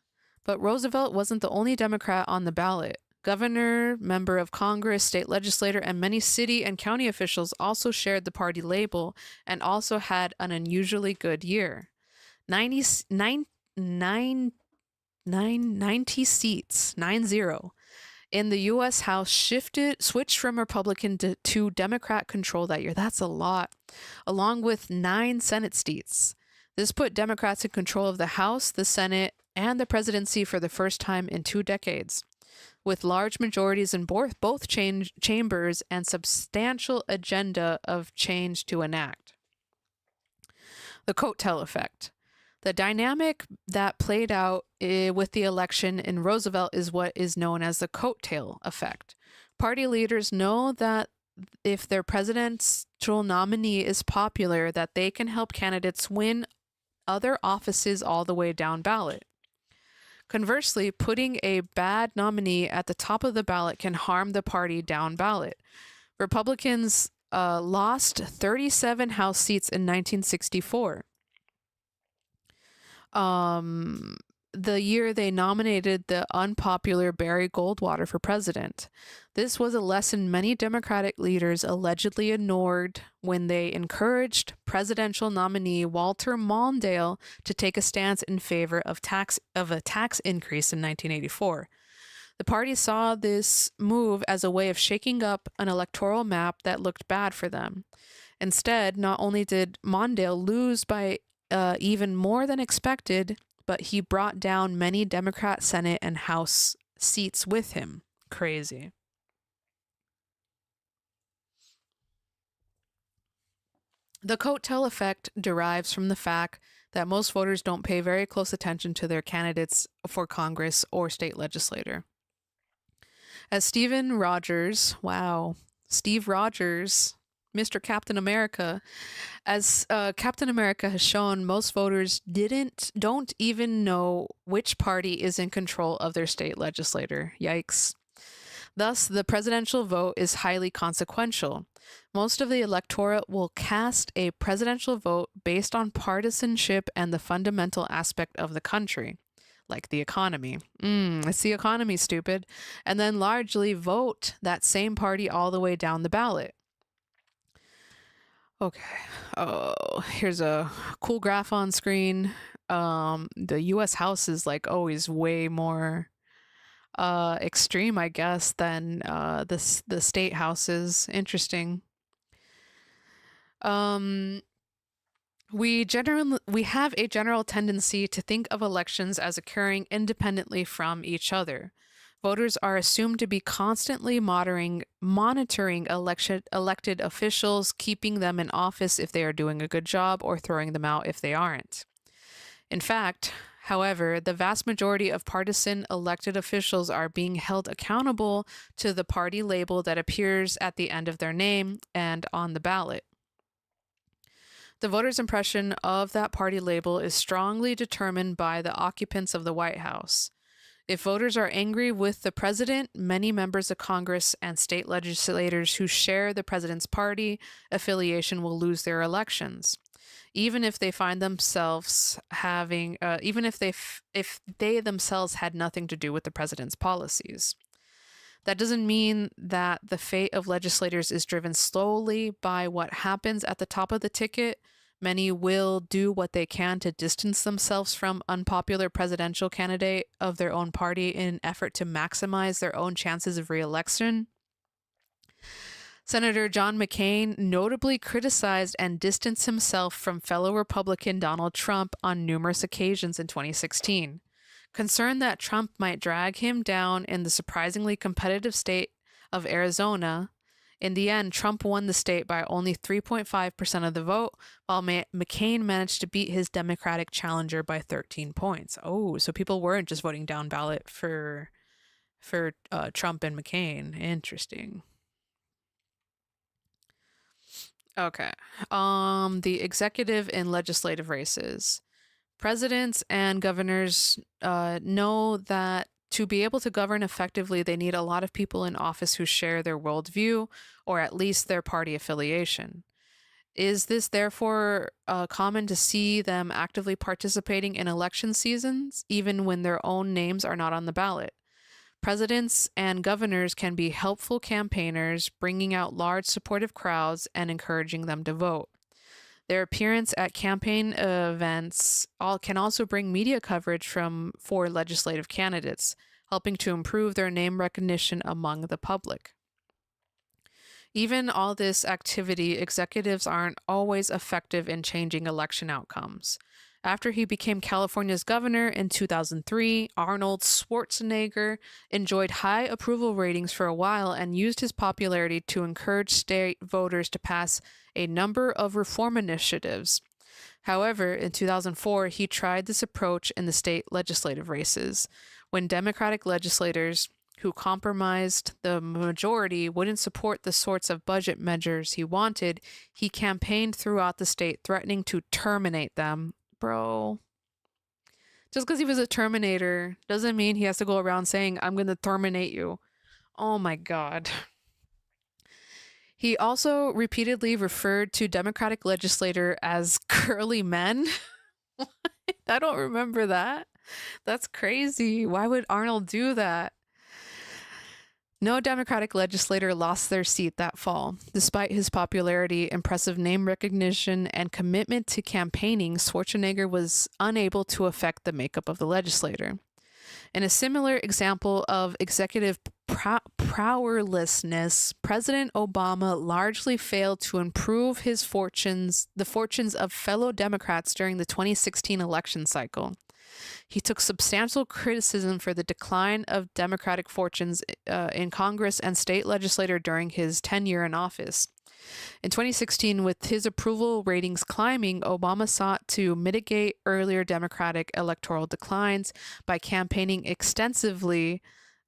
But Roosevelt wasn't the only Democrat on the ballot. Governor, member of Congress, state legislator, and many city and county officials also shared the party label and also had an unusually good year. 90 seats, 9-0, in the U.S. House switched from Republican to Democrat control that year. That's a lot, along with 9 Senate seats. This put Democrats in control of the House, the Senate, and the presidency for the first time in 2 decades, with large majorities in both chambers and substantial agenda of change to enact. The coattail effect. The dynamic that played out with the election in Roosevelt is what is known as the coattail effect. Party leaders know that if their presidential nominee is popular, that they can help candidates win other offices all the way down ballot. Conversely, putting a bad nominee at the top of the ballot can harm the party down ballot. Republicans lost 37 House seats in 1964. The year they nominated the unpopular Barry Goldwater for president. This was a lesson many Democratic leaders allegedly ignored when they encouraged presidential nominee Walter Mondale to take a stance in favor of a tax increase in 1984. The party saw this move as a way of shaking up an electoral map that looked bad for them. Instead, not only did Mondale lose by even more than expected, but he brought down many Democrat Senate and House seats with him. Crazy. The coattail effect derives from the fact that most voters don't pay very close attention to their candidates for Congress or state legislator. As Steve Rogers, Mr. Captain America, as Captain America has shown, most voters don't even know which party is in control of their state legislator. Yikes. Thus, the presidential vote is highly consequential. Most of the electorate will cast a presidential vote based on partisanship and the fundamental aspect of the country, like the economy. It's the economy, stupid. And then largely vote that same party all the way down the ballot. Okay. Oh, here's a cool graph on screen. The U.S. House is like always way more extreme, I guess, than the state houses. Interesting. We have a general tendency to think of elections as occurring independently from each other. Voters are assumed to be constantly monitoring elected officials, keeping them in office if they are doing a good job or throwing them out if they aren't. In fact, however, the vast majority of partisan elected officials are being held accountable to the party label that appears at the end of their name and on the ballot. The voter's impression of that party label is strongly determined by the occupants of the White House. If voters are angry with the president, many members of Congress and state legislators who share the president's party affiliation will lose their elections, even if they find themselves having, even if they themselves had nothing to do with the president's policies. That doesn't mean that the fate of legislators is driven solely by what happens at the top of the ticket. Many will do what they can to distance themselves from unpopular presidential candidate of their own party in an effort to maximize their own chances of re-election. Senator John McCain notably criticized and distanced himself from fellow Republican Donald Trump on numerous occasions in 2016. Concerned that Trump might drag him down in the surprisingly competitive state of Arizona, in the end, Trump won the state by only 3.5% of the vote, while McCain managed to beat his Democratic challenger by 13 points. Oh, so people weren't just voting down ballot for Trump and McCain. Interesting. Okay. The executive and legislative races. Presidents and governors know that to be able to govern effectively, they need a lot of people in office who share their worldview or at least their party affiliation. Is this therefore common to see them actively participating in election seasons, even when their own names are not on the ballot? Presidents and governors can be helpful campaigners, bringing out large supportive crowds and encouraging them to vote. Their appearance at campaign events can also bring media coverage for legislative candidates, helping to improve their name recognition among the public. Even all this activity, executives aren't always effective in changing election outcomes. After he became California's governor in 2003, Arnold Schwarzenegger enjoyed high approval ratings for a while and used his popularity to encourage state voters to pass a number of reform initiatives. However, in 2004, he tried this approach in the state legislative races, when Democratic legislators who compromised the majority wouldn't support the sorts of budget measures he wanted. He campaigned throughout the state, threatening to terminate them. Bro, just because he was a Terminator doesn't mean he has to go around saying, I'm going to terminate you. Oh my God. He also repeatedly referred to Democratic legislator as curly men. I don't remember that. That's crazy. Why would Arnold do that? No Democratic legislator lost their seat that fall. Despite his popularity, impressive name recognition, and commitment to campaigning, Schwarzenegger was unable to affect the makeup of the legislature. In a similar example of executive powerlessness, President Obama largely failed to improve the fortunes of fellow Democrats during the 2016 election cycle. He took substantial criticism for the decline of Democratic fortunes in Congress and state legislature during his tenure in office. In 2016, with his approval ratings climbing, Obama sought to mitigate earlier Democratic electoral declines by campaigning extensively,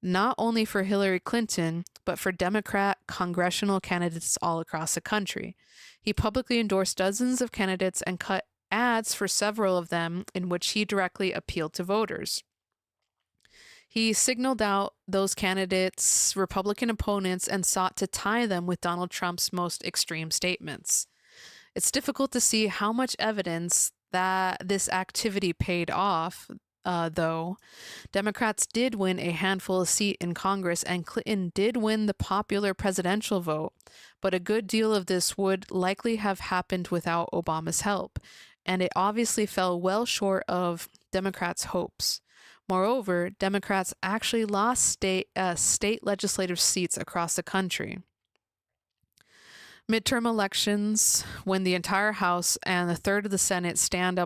not only for Hillary Clinton, but for Democrat congressional candidates all across the country. He publicly endorsed dozens of candidates and cut ads for several of them in which he directly appealed to voters. He signaled out those candidates' Republican opponents and sought to tie them with Donald Trump's most extreme statements. It's difficult to see how much evidence that this activity paid off, though. Democrats did win a handful of seats in Congress, and Clinton did win the popular presidential vote, but a good deal of this would likely have happened without Obama's help, and it obviously fell well short of Democrats' hopes. Moreover, Democrats actually lost state legislative seats across the country. Midterm elections, when the entire House and a third of the Senate stand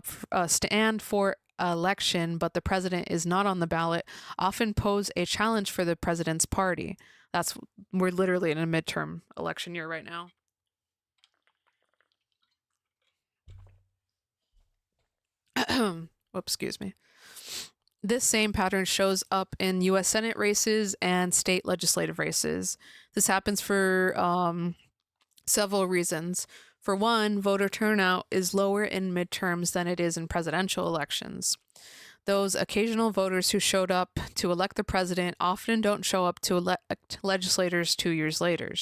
for election, but the president is not on the ballot, often pose a challenge for the president's party. We're literally in a midterm election year right now. Whoops, excuse me. This same pattern shows up in U.S. Senate races and state legislative races. This happens for several reasons. For one, voter turnout is lower in midterms than it is in presidential elections. Those occasional voters who showed up to elect the president often don't show up to elect legislators 2 years later.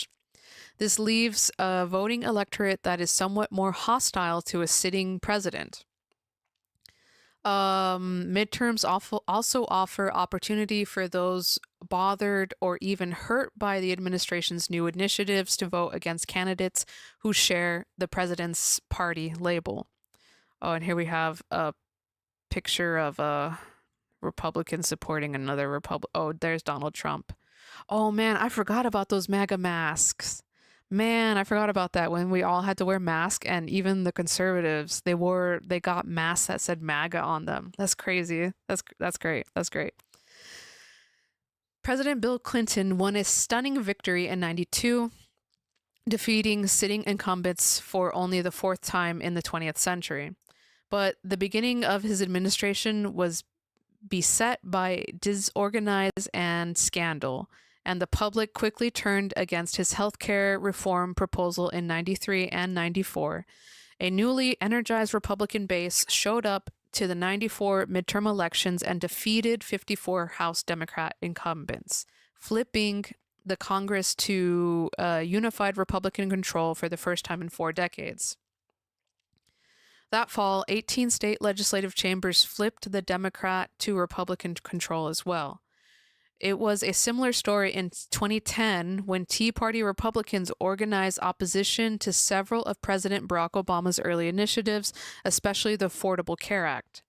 This leaves a voting electorate that is somewhat more hostile to a sitting president. Midterms also offer opportunity for those bothered or even hurt by the administration's new initiatives to vote against candidates who share the president's party label. Oh, and here we have a picture of a Republican supporting another Republican. Oh, there's Donald Trump. Oh man, I forgot about those MAGA masks. Man, I forgot about that when we all had to wear masks, and even the conservatives, they got masks that said MAGA on them. That's crazy. That's great. That's great. President Bill Clinton won a stunning victory in 92, defeating sitting incumbents for only the fourth time in the 20th century. But the beginning of his administration was beset by disorganized and scandal, and the public quickly turned against his healthcare reform proposal in 93 and 94. A newly energized Republican base showed up to the 94 midterm elections and defeated 54 House Democrat incumbents, flipping the Congress to unified Republican control for the first time in 4 decades. That fall, 18 state legislative chambers flipped the Democrat to Republican control as well. It was a similar story in 2010 when Tea Party Republicans organized opposition to several of President Barack Obama's early initiatives, especially the Affordable Care Act,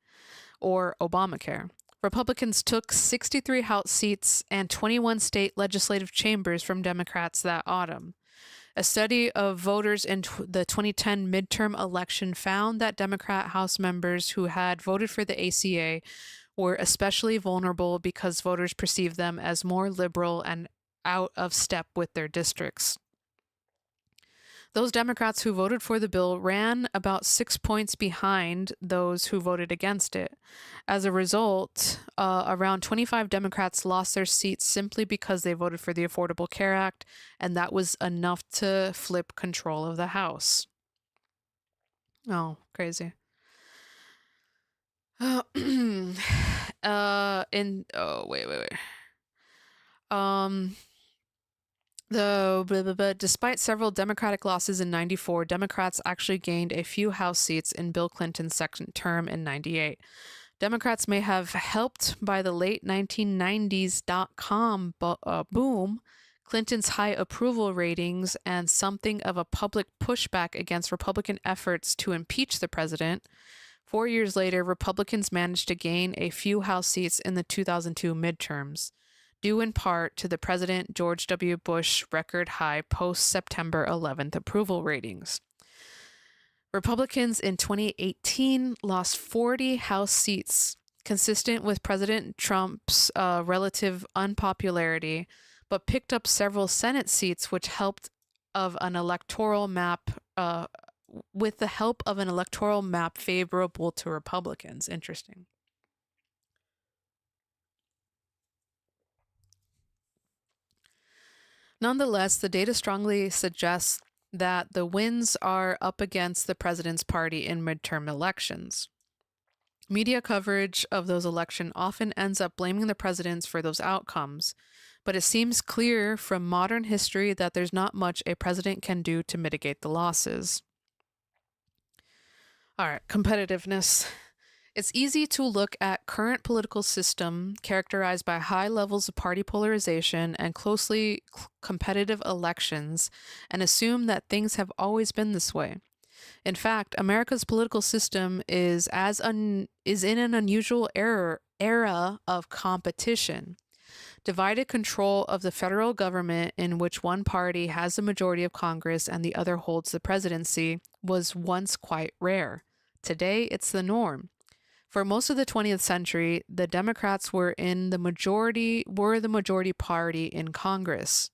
or Obamacare. Republicans took 63 House seats and 21 state legislative chambers from Democrats that autumn. A study of voters in the 2010 midterm election found that Democrat House members who had voted for the ACA were especially vulnerable because voters perceived them as more liberal and out of step with their districts. Those Democrats who voted for the bill ran about 6 points behind those who voted against it. As a result, around 25 Democrats lost their seats simply because they voted for the Affordable Care Act, and that was enough to flip control of the House. Oh, crazy. Despite several Democratic losses in 94, Democrats actually gained a few House seats in Bill Clinton's second term in 98. Democrats may have helped by the late 1990s .com boom, Clinton's high approval ratings, and something of a public pushback against Republican efforts to impeach the president. 4 years later, Republicans managed to gain a few House seats in the 2002 midterms, due in part to the President George W. Bush record high post-September 11th approval ratings. Republicans in 2018 lost 40 House seats, consistent with President Trump's relative unpopularity, but picked up several Senate seats, which helped of an electoral map with the help of an electoral map favorable to Republicans. Interesting. Nonetheless, the data strongly suggests that the wins are up against the president's party in midterm elections. Media coverage of those elections often ends up blaming the presidents for those outcomes, but it seems clear from modern history that there's not much a president can do to mitigate the losses. All right, competitiveness. It's easy to look at current political system characterized by high levels of party polarization and closely competitive elections and assume that things have always been this way. In fact, America's political system is in an unusual era of competition. Divided control of the federal government, in which one party has the majority of Congress and the other holds the presidency, was once quite rare. Today, it's the norm. For most of the 20th century, the Democrats were the majority party in Congress.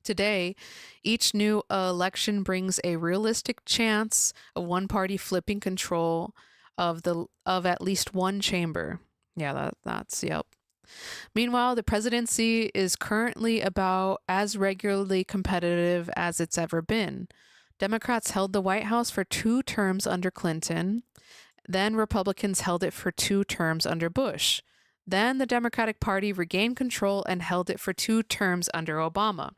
Today, each new election brings a realistic chance of one party flipping control of at least one chamber. Yeah, that's yep. Meanwhile, the presidency is currently about as regularly competitive as it's ever been. Democrats held the White House for 2 terms under Clinton. Then Republicans held it for 2 terms under Bush. Then the Democratic Party regained control and held it for 2 terms under Obama.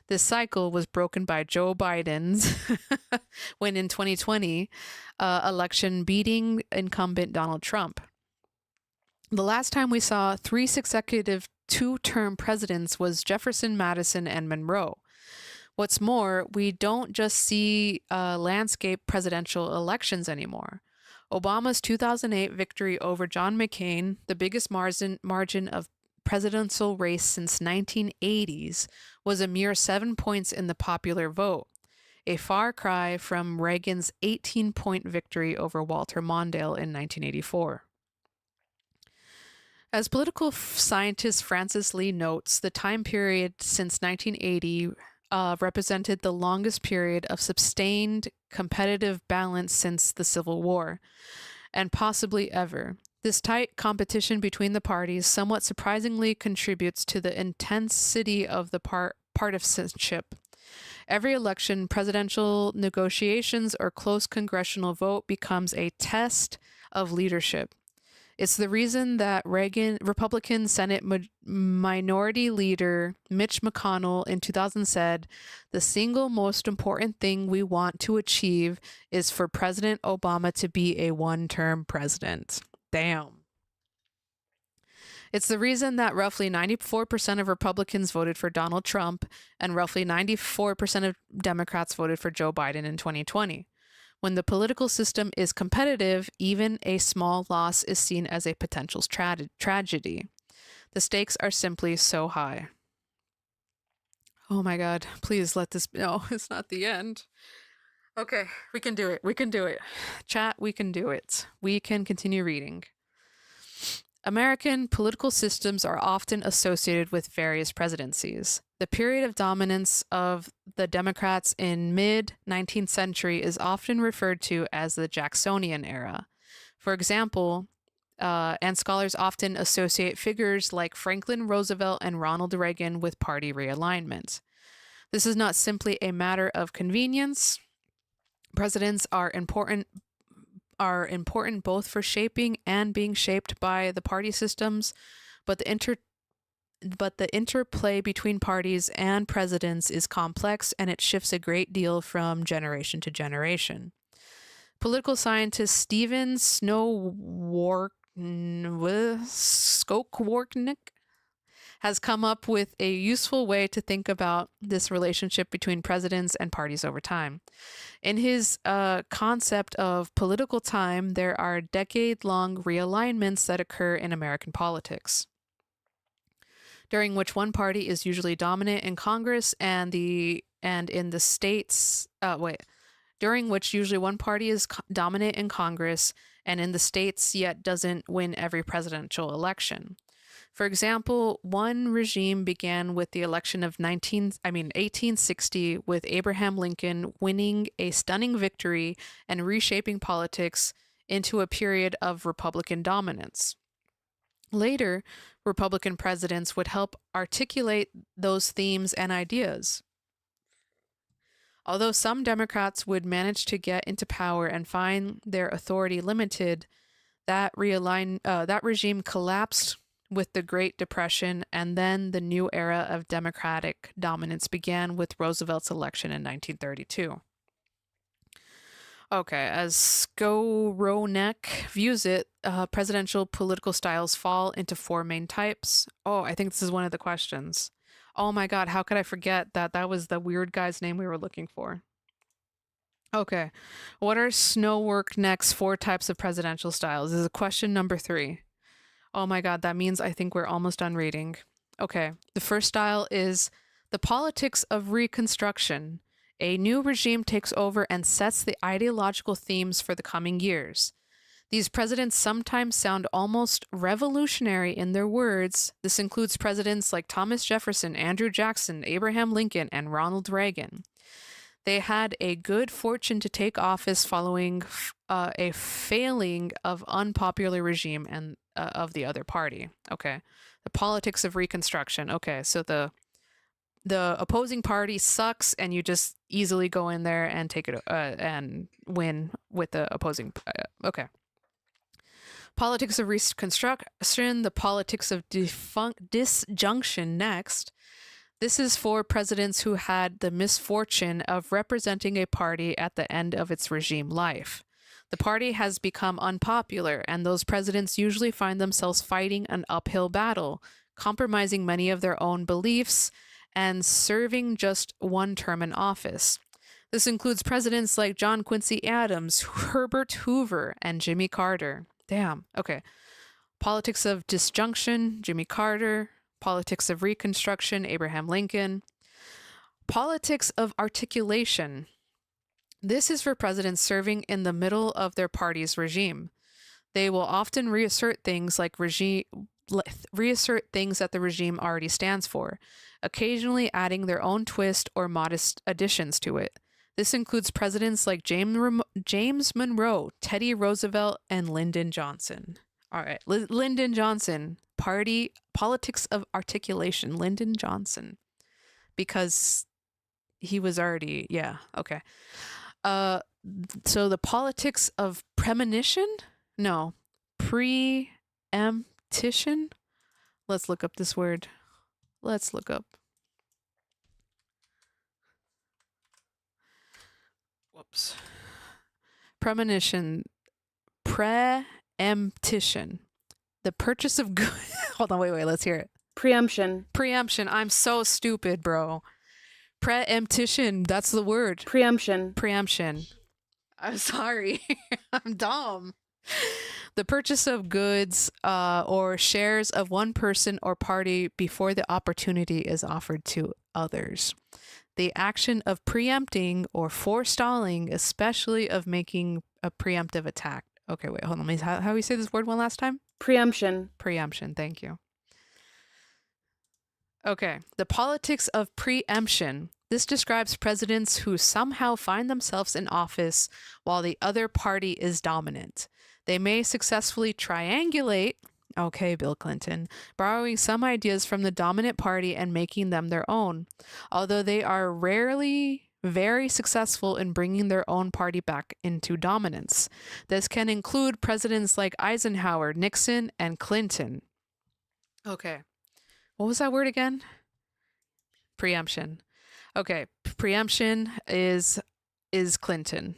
This cycle was broken by Joe Biden's when in 2020 election beating incumbent Donald Trump. The last time we saw 3 successive 2-term presidents was Jefferson, Madison, and Monroe. What's more, we don't just see landscape presidential elections anymore. Obama's 2008 victory over John McCain, the biggest margin of presidential race since 1980s, was a mere 7 points in the popular vote, a far cry from Reagan's 18-point victory over Walter Mondale in 1984. As political scientist Francis Lee notes, the time period since 1980 represented the longest period of sustained competitive balance since the Civil War, and possibly ever. This tight competition between the parties somewhat surprisingly contributes to the intensity of the partisanship. Every election, presidential negotiations, or close congressional vote becomes a test of leadership. It's the reason that Republican Senate Minority Leader Mitch McConnell in 2000 said, "The single most important thing we want to achieve is for President Obama to be a one-term president." Damn. It's the reason that roughly 94% of Republicans voted for Donald Trump and roughly 94% of Democrats voted for Joe Biden in 2020. When the political system is competitive, even a small loss is seen as a potential tragedy. The stakes are simply so high. Oh my God, please let this... No, it's not the end. Okay, we can do it. We can do it. Chat, we can do it. We can continue reading. American political systems are often associated with various presidencies. The period of dominance of the Democrats in mid-19th century is often referred to as the Jacksonian era. For example, and scholars often associate figures like Franklin Roosevelt and Ronald Reagan with party realignment. This is not simply a matter of convenience. Presidents are important both for shaping and being shaped by the party systems, but the interplay between parties and presidents is complex, and it shifts a great deal from generation to generation. Political scientist Stephen Skowronek has come up with a useful way to think about this relationship between presidents and parties over time. In his concept of political time, there are decade-long realignments that occur in American politics, during which one party is usually dominant in Congress during which usually one party is dominant in Congress and in the states, yet doesn't win every presidential election. For example, one regime began with the election of 1860, with Abraham Lincoln winning a stunning victory and reshaping politics into a period of Republican dominance. Later, Republican presidents would help articulate those themes and ideas. Although some Democrats would manage to get into power and find their authority limited, that regime collapsed with the Great Depression, and then the new era of Democratic dominance began with Roosevelt's election in 1932. Okay, as Skowronek views it, presidential political styles fall into 4 main types. Oh, I think this is one of the questions. Oh my God, how could I forget that that was the weird guy's name we were looking for? Okay, what are Skowronek's 4 types of presidential styles? This is question number 3. Oh my God, that means I think we're almost done reading. Okay. The first style is the politics of reconstruction. A new regime takes over and sets the ideological themes for the coming years. These presidents sometimes sound almost revolutionary in their words. This includes presidents like Thomas Jefferson, Andrew Jackson, Abraham Lincoln, and Ronald Reagan. They had a good fortune to take office following a failing of unpopular regime and of the other party. Okay, the politics of reconstruction. Okay, so the opposing party sucks, and you just easily go in there and take it and win with the opposing. Okay. Politics of reconstruction, the politics of disjunction next. This is for presidents who had the misfortune of representing a party at the end of its regime life. The party has become unpopular, and those presidents usually find themselves fighting an uphill battle, compromising many of their own beliefs, and serving just one term in office. This includes presidents like John Quincy Adams, Herbert Hoover, and Jimmy Carter. Damn. Okay. Politics of disjunction, Jimmy Carter. Politics of reconstruction, Abraham Lincoln. Politics of articulation. This is for presidents serving in the middle of their party's regime. They will often reassert things that the regime already stands for, occasionally adding their own twist or modest additions to it. This includes presidents like James Monroe, Teddy Roosevelt, and Lyndon Johnson. All right, Lyndon Johnson, politics of articulation, Lyndon Johnson, because he was already, yeah, okay. So the politics of premonition? No, preemption? Let's look up this word. Let's look up. Whoops. Premonition. Preemption. The purchase of goods. Hold on, wait, let's hear it. Preemption. Preemption. I'm so stupid, bro. Preemption. That's the word. Preemption. Preemption. I'm sorry. I'm dumb. The purchase of goods or shares of one person or party before the opportunity is offered to others. The action of preempting or forestalling, especially of making a preemptive attack. Okay, wait, hold on. How do we say this word one last time? Preemption. Preemption. Thank you. Okay. The politics of preemption. This describes presidents who somehow find themselves in office while the other party is dominant. They may successfully triangulate, okay, Bill Clinton, borrowing some ideas from the dominant party and making them their own, although they are rarely very successful in bringing their own party back into dominance. This can include presidents like Eisenhower, Nixon, and Clinton. Okay. What was that word again? Preemption. Okay, preemption is Clinton.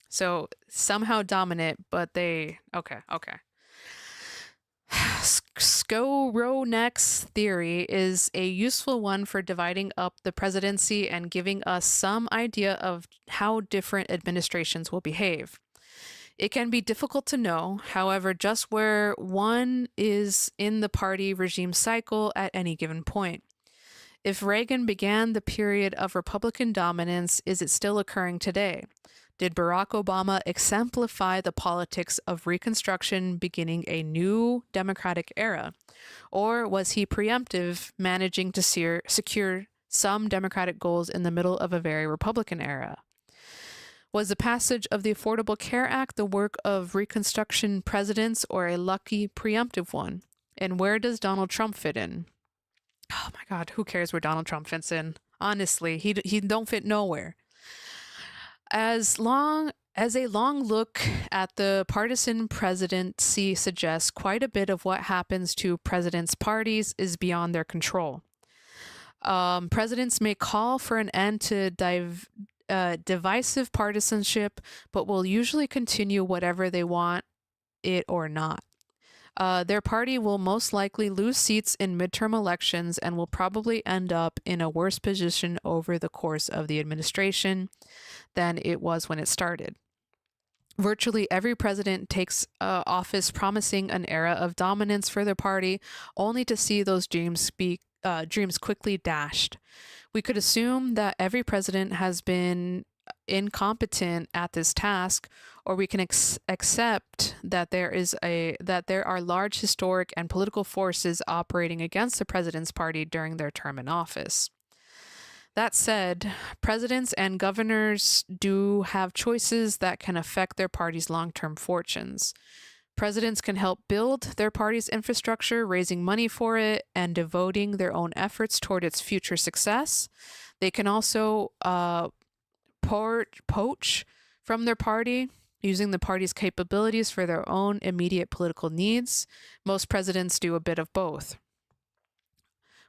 So somehow dominant, but they okay. Skowronek's theory is a useful one for dividing up the presidency and giving us some idea of how different administrations will behave. It can be difficult to know, however, just where one is in the party regime cycle at any given point. If Reagan began the period of Republican dominance, is it still occurring today? Did Barack Obama exemplify the politics of Reconstruction, beginning a new Democratic era? Or was he preemptive, managing to secure some Democratic goals in the middle of a very Republican era? Was the passage of the Affordable Care Act the work of Reconstruction presidents or a lucky preemptive one? And where does Donald Trump fit in? Oh my God, who cares where Donald Trump fits in? Honestly, he don't fit nowhere. As a long look at the partisan presidency suggests, quite a bit of what happens to presidents' parties is beyond their control. Presidents may call for an end to divisive partisanship, but will usually continue whatever they want it or not. Their party will most likely lose seats in midterm elections and will probably end up in a worse position over the course of the administration than it was when it started. Virtually every president takes office promising an era of dominance for their party, only to see those dreams quickly dashed. We could assume that every president has been incompetent at this task, or we can accept that there are large historic and political forces operating against the president's party during their term in office. That said, presidents and governors do have choices that can affect their party's long term fortunes. Presidents can help build their party's infrastructure, raising money for it and devoting their own efforts toward its future success. They can also poach from their party, using the party's capabilities for their own immediate political needs. Most presidents do a bit of both.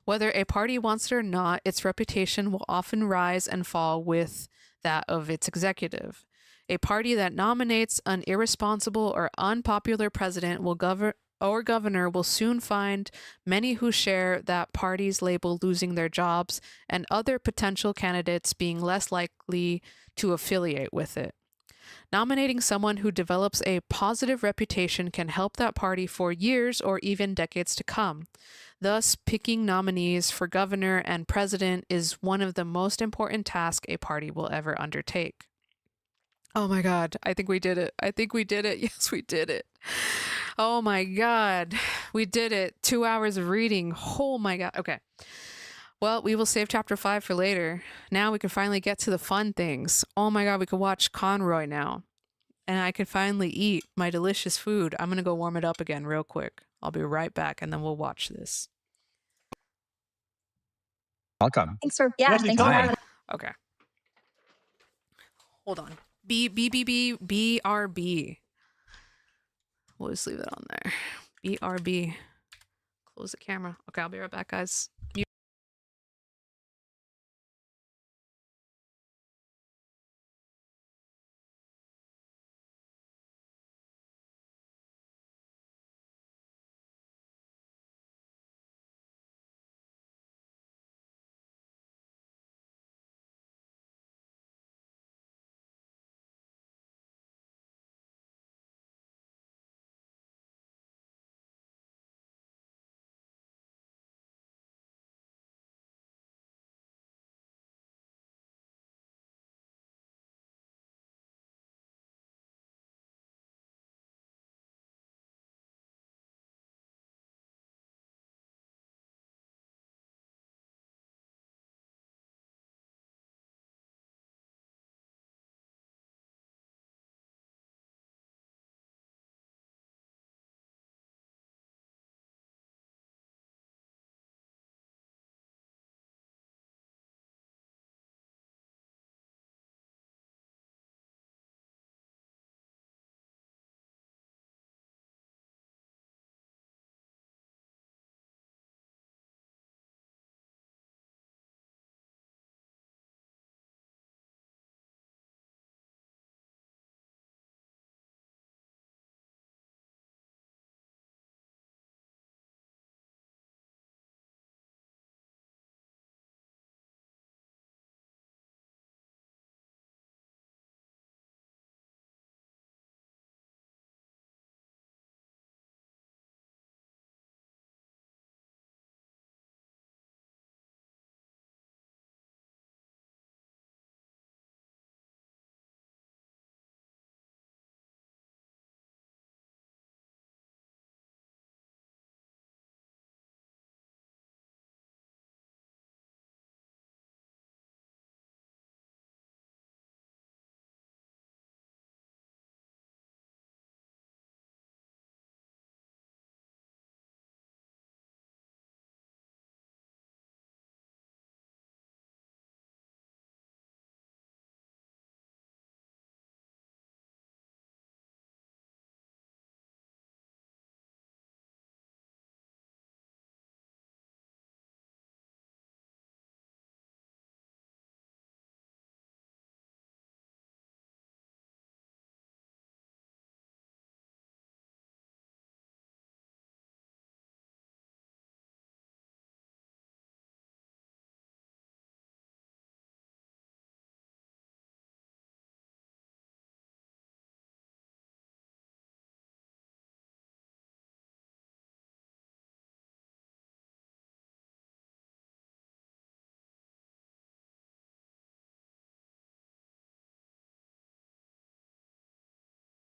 Whether a party wants it or not, its reputation will often rise and fall with that of its executive. A party that nominates an irresponsible or unpopular president governor will soon find many who share that party's label losing their jobs and other potential candidates being less likely to affiliate with it. Nominating someone who develops a positive reputation can help that party for years or even decades to come. Thus, picking nominees for governor and president is one of the most important tasks a party will ever undertake. Oh my God, I think we did it. I think we did it. Yes, we did it. Oh my God, we did it. 2 hours of reading. Oh my God. Okay. Well, we will save chapter 5 for later. Now we can finally get to the fun things. Oh my God, we can watch Conroy now. And I can finally eat my delicious food. I'm going to go warm it up again real quick. I'll be right back and then we'll watch this. Welcome. Thanks for having Hi. us. Okay. Hold on. BRB. We'll just leave it on there. BRB. Close the camera. Okay, I'll be right back, guys.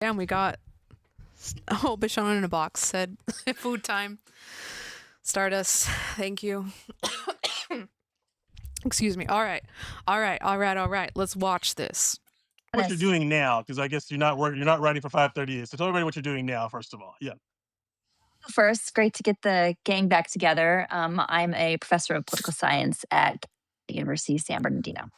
Damn, we got a whole bitch on in a box. Said food time. Stardust. Thank you. Excuse me. All right. Let's watch this. What you're doing now, because I guess you're not writing for 538. So tell everybody what you're doing now, first of all. Yeah. First, great to get the gang back together. I'm a professor of political science at the University of San Bernardino.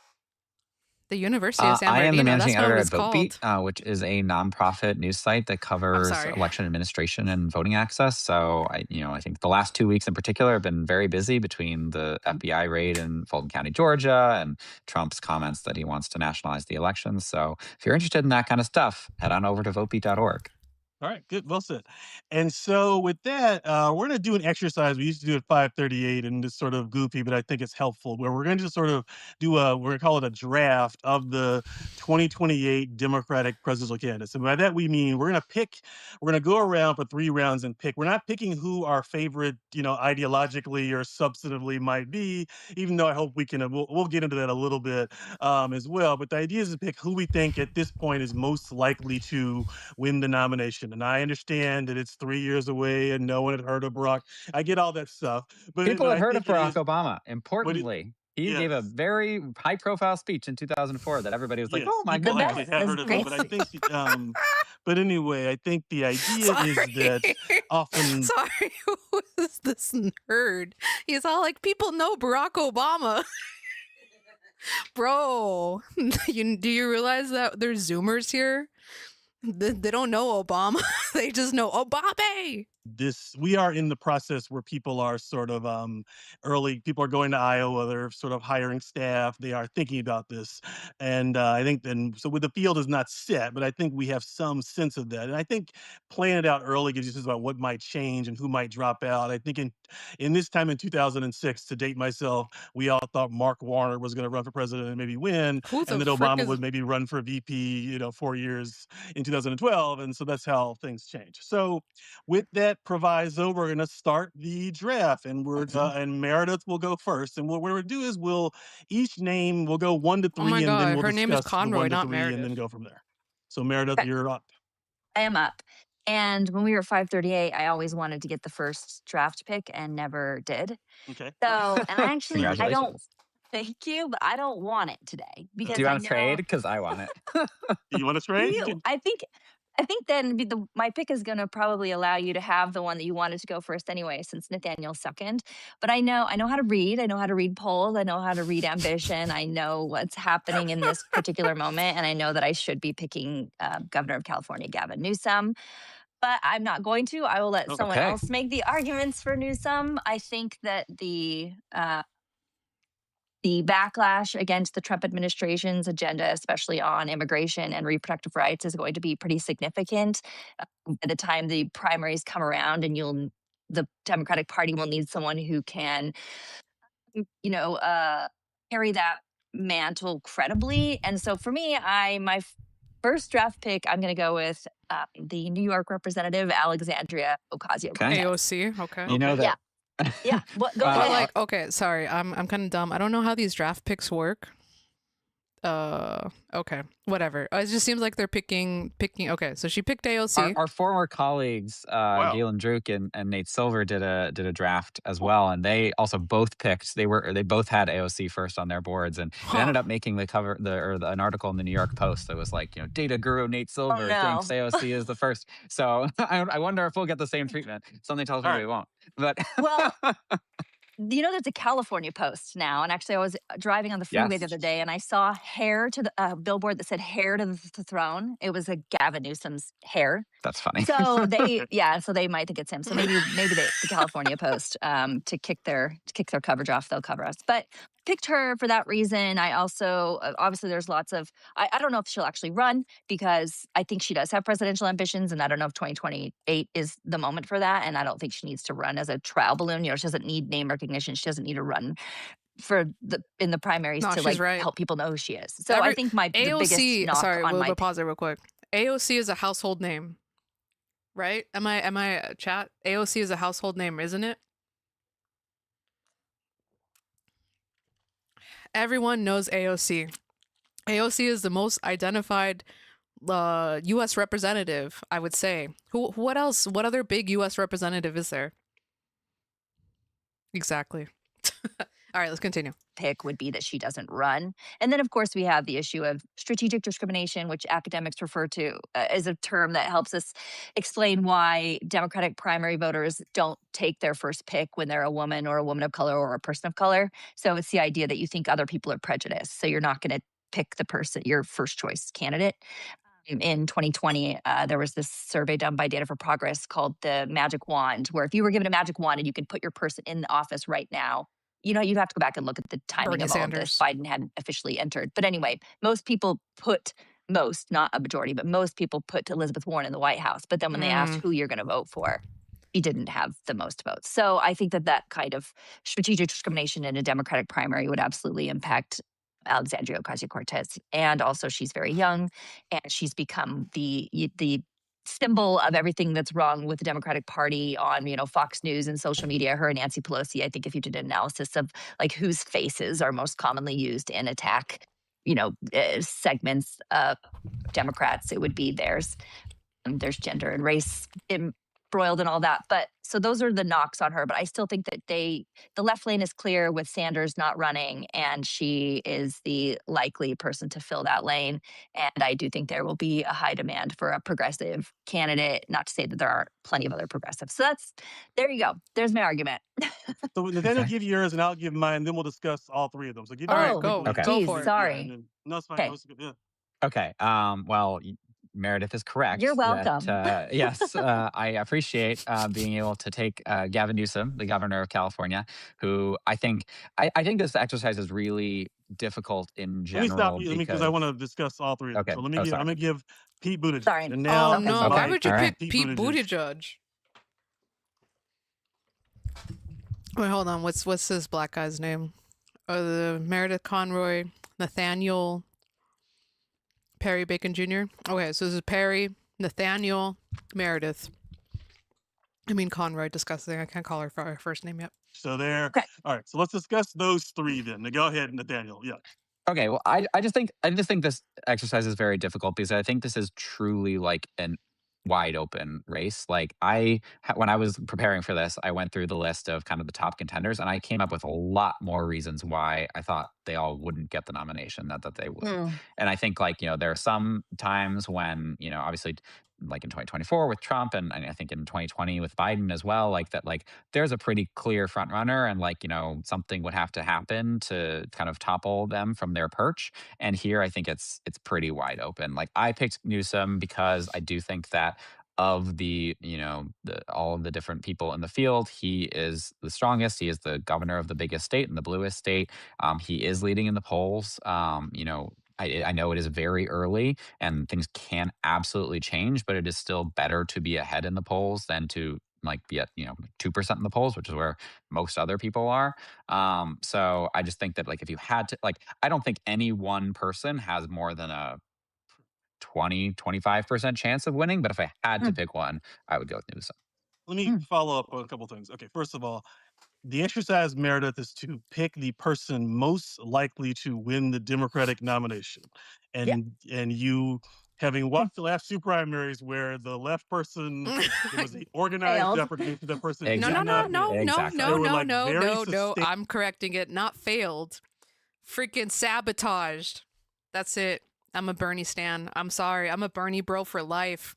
The University of San I am the Bernardino. managing That's what it editor was at called. VoteBeat, which is a nonprofit news site that covers sorry. election administration and voting access. So I think the last 2 weeks in particular have been very busy between the FBI raid in Fulton County, Georgia, and Trump's comments that he wants to nationalize the elections. So if you're interested in that kind of stuff, head on over to votebeat.org. All right, good. Well said. And so with that, we're going to do an exercise we used to do at 538, and it's sort of goofy, but I think it's helpful, where we're going to just sort of we're going to call it a draft of the 2028 Democratic presidential candidates. And by that, we mean we're going to go around for 3 rounds and pick. We're not picking who our favorite, ideologically or substantively might be, even though I hope we can, we'll get into that a little bit as well. But the idea is to pick who we think at this point is most likely to win the nomination. And I understand that it's 3 years away and no one had heard of Barack. I get all that stuff. But People had I heard of think Barack Obama. Importantly, he gave a yes. very high-profile speech in 2004 that everybody was like, Yes, "Oh my people goodness!" actually had heard of him. But I think, but anyway, I think the idea is that often. Sorry, who is this nerd? He's all like, people know Barack Obama. Bro, do you realize that there's Zoomers here? They don't know Obama. They just know Obama. We are in the process where people are sort of people are going to Iowa, they're sort of hiring staff, they are thinking about this. And I think then, so with the field is not set, but I think we have some sense of that. And I think playing it out early gives you a sense about what might change and who might drop out. I think in this time in 2006, to date myself, we all thought Mark Warner was going to run for president and maybe win, and that Obama would maybe run for VP, 4 years in 2012. And so that's how things change. So with that proviso, we're going to start the draft, and and Meredith will go first. And what we'll do is we'll go 1 to 3, oh my and God, then we'll her discuss name is Conroy, the 1 to not 3, Meredith. and then go from there. So Meredith, you're up. I am up. And when we were 538, I always wanted to get the first draft pick and never did. Okay. So, and I actually, I don't. Congratulations. Thank you, but I don't want it today because Do you want to trade? Because I want it. Do you want to trade? I think then my pick is going to probably allow you to have the one that you wanted to go first anyway, since Nathaniel's second. But I know how to read. I know how to read polls. I know how to read ambition. I know what's happening in this particular moment, and I know that I should be picking Governor of California, Gavin Newsom. But I'm not going to. I will let someone else make the arguments for Newsom. I think that the backlash against the Trump administration's agenda, especially on immigration and reproductive rights, is going to be pretty significant by the time the primaries come around, and the Democratic Party will need someone who can, carry that mantle credibly. And so for me, my first draft pick, I'm going to go with the New York Representative Alexandria Ocasio-Cortez. AOC, okay. You know that. Yeah. Yeah, go ahead. Okay, sorry, I'm kind of dumb. I don't know how these draft picks work. Okay, whatever. It just seems like they're picking. Okay, so she picked AOC. Our former colleagues, Galen Druk and Nate Silver, did a draft as well, and they also both picked. They both had AOC first on their boards, and it ended up making the cover an article in the New York Post that was like, data guru Nate Silver thinks AOC is the first. So I wonder if we'll get the same treatment. Something tells me we won't. But well. There's a California Post now. And actually, I was driving on the freeway the other day, and I saw hair to the billboard that said "hair to the throne." It was a Gavin Newsom's hair. That's funny. So they might think it's him. So maybe the California Post to kick their coverage off, they'll cover us. But picked her for that reason. I also obviously there's lots of I don't know if she'll actually run, because I think she does have presidential ambitions, and I don't know if 2028 is the moment for that. And I don't think she needs to run as a trial balloon. She doesn't need name recognition. She doesn't need to run in the primaries to help people know who she is. So I think the biggest knock on we'll pause it real quick. AOC is a household name, right? Am I chat? AOC is a household name, isn't it? Everyone knows AOC. AOC is the most identified U.S. representative, I would say. What else? What other big U.S. representative is there? Exactly. All right, let's continue. Pick would be that she doesn't run. And then, of course, we have the issue of strategic discrimination, which academics refer to as a term that helps us explain why Democratic primary voters don't take their first pick when they're a woman or a woman of color or a person of color. So it's the idea that you think other people are prejudiced. So you're not going to pick the person, your first choice candidate. In 2020, there was this survey done by Data for Progress called the Magic Wand, where if you were given a magic wand and you could put your person in the office right now, you'd have to go back and look at the timing Bernie of all of this. Sanders. Biden hadn't officially entered. But anyway, not a majority, but most people put Elizabeth Warren in the White House. But then when they asked who you're going to vote for, he didn't have the most votes. So I think that kind of strategic discrimination in a Democratic primary would absolutely impact Alexandria Ocasio-Cortez. And also she's very young and she's become the symbol of everything that's wrong with the Democratic Party on, Fox News and social media. Her and Nancy Pelosi, I think if you did an analysis of like whose faces are most commonly used in attack, segments of Democrats, it would be theirs. There's gender and race embroiled and all that. But so those are the knocks on her. But I still think that the left lane is clear with Sanders not running, and she is the likely person to fill that lane. And I do think there will be a high demand for a progressive candidate, not to say that there aren't plenty of other progressives. So there you go. There's my argument. So Nathaniel, give yours and I'll give mine, then we'll discuss all three of them. So give All yours right, go. quickly. Okay. Go Geez, for it. sorry. Yeah, no, it's fine. Okay. No, it's good. Yeah. Okay. Well, Meredith is correct. You're welcome. Yes, I appreciate being able to take Gavin Newsom, the governor of California, who I think this exercise is really difficult in Let me stop general you because I want to discuss all three of them. Okay. So I'm sorry. going to give Pete Buttigieg. Sorry. And now Oh Okay. no! Okay. Why would you All pick right. Pete Buttigieg? Wait, hold on. What's this black guy's name? The Meredith Conroy, Nathaniel Perry Bacon Jr. Okay, so this is Perry, Nathaniel, Meredith. I mean Conroy. Disgusting. I can't call her for her first name yet. So there. Okay. All right. So let's discuss those three then. Now go ahead, Nathaniel. Yeah. Okay, well, I just think this exercise is very difficult because I think this is truly like an wide open race. Like when I was preparing for this, I went through the list of kind of the top contenders, and I came up with a lot more reasons why I thought they all wouldn't get the nomination that they would. And I think there are some times when obviously like in 2024 with Trump, and I think in 2020 with Biden as well, there's a pretty clear front runner, and something would have to happen to kind of topple them from their perch. And here I think it's pretty wide open. Like I picked Newsom because I do think that of the all of the different people in the field, he is the strongest. He is the governor of the biggest state and the bluest state. He is leading in the polls. I know it is very early and things can absolutely change, but it is still better to be ahead in the polls than to be at 2% in the polls, which is where most other people are. So I just think that if you had to I don't think any one person has more than a 25% chance of winning, but if I had to pick one, I would go with Newsom. Let me follow up on a couple things. Okay, first of all, the exercise, Meredith, is to pick the person most likely to win the Democratic nomination. And you, having watched the last two primaries where the left person, it was an organized effort to get to the person. No. I'm correcting it. Not failed. Freaking sabotaged. That's it. I'm a Bernie stan. I'm sorry. I'm a Bernie bro for life.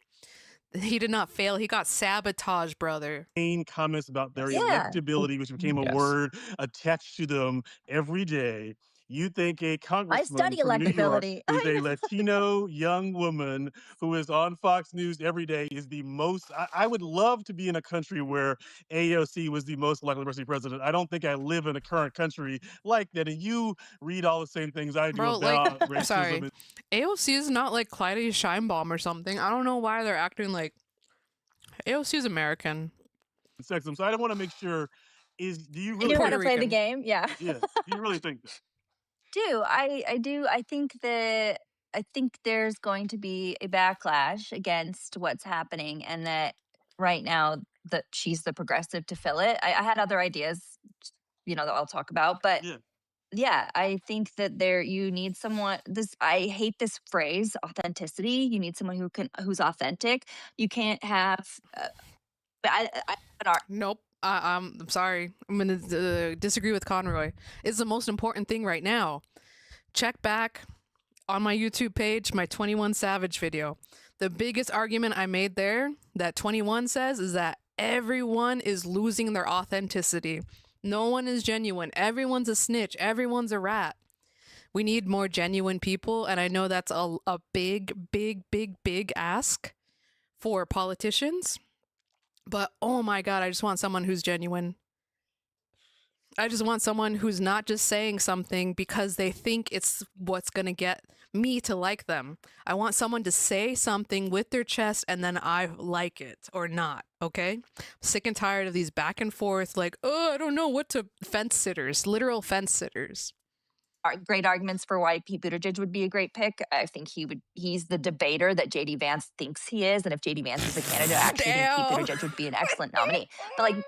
He did not fail. He got sabotaged, brother. Comments about their electability, which became a word attached to them every day. You think a congressman from New York who's a Latino young woman who is on Fox News every day is the most... I would love to be in a country where AOC was the most likely person to be president. I don't think I live in a current country like that. And you read all the same things I do about racism. Sorry. AOC is not like Clyde Scheinbaum or something. I don't know why they're acting like... AOC is American. Sexism. So I don't want to make sure... Do you really... You want to play the game? Yeah. Yeah. Do you really think that? I do. I think there's going to be a backlash against what's happening, and that right now that she's the progressive to fill it. I had other ideas, that I'll talk about, but yeah, I think that you need someone. This I hate this phrase, authenticity. You need someone who's authentic. You can't have. I Nope. I'm sorry. I'm going to disagree with Conroy. It's the most important thing right now. Check back on my YouTube page, my 21 Savage video. The biggest argument I made there that 21 says is that everyone is losing their authenticity. No one is genuine. Everyone's a snitch. Everyone's a rat. We need more genuine people. And I know that's a big ask for politicians. But oh my God, I just want someone who's genuine. I just want someone who's not just saying something because they think it's what's going to get me to like them. I want someone to say something with their chest and then I like it or not, okay? I'm sick and tired of these back and forth, like, oh, I don't know what to, fence sitters, literal fence sitters. Great arguments for why Pete Buttigieg would be a great pick. I think he's the debater that JD Vance thinks he is. And if JD Vance is a candidate, I actually think Pete Buttigieg would be an excellent nominee. But like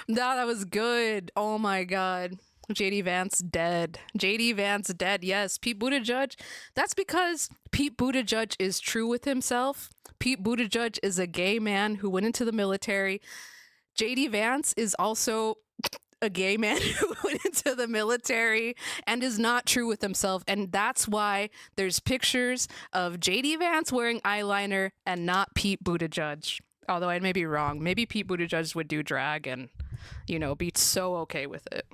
No, that was good. Oh my God. JD Vance dead. JD Vance dead. Yes. Pete Buttigieg. That's because Pete Buttigieg is true with himself. Pete Buttigieg is a gay man who went into the military. JD Vance is also a gay man who went into the military and is not true with himself. And that's why there's pictures of JD Vance wearing eyeliner and not Pete Buttigieg. Although I may be wrong. Maybe Pete Buttigieg would do drag and, be so okay with it.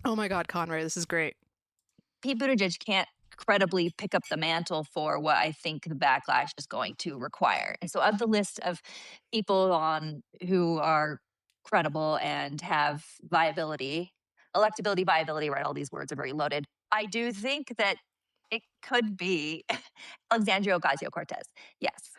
Oh my God, Conroy, this is great. Pete Buttigieg can't credibly pick up the mantle for what I think the backlash is going to require. And so of the list of people who are credible and have viability, electability, viability, right? All these words are very loaded. I do think that it could be Alexandria Ocasio-Cortez. Yes.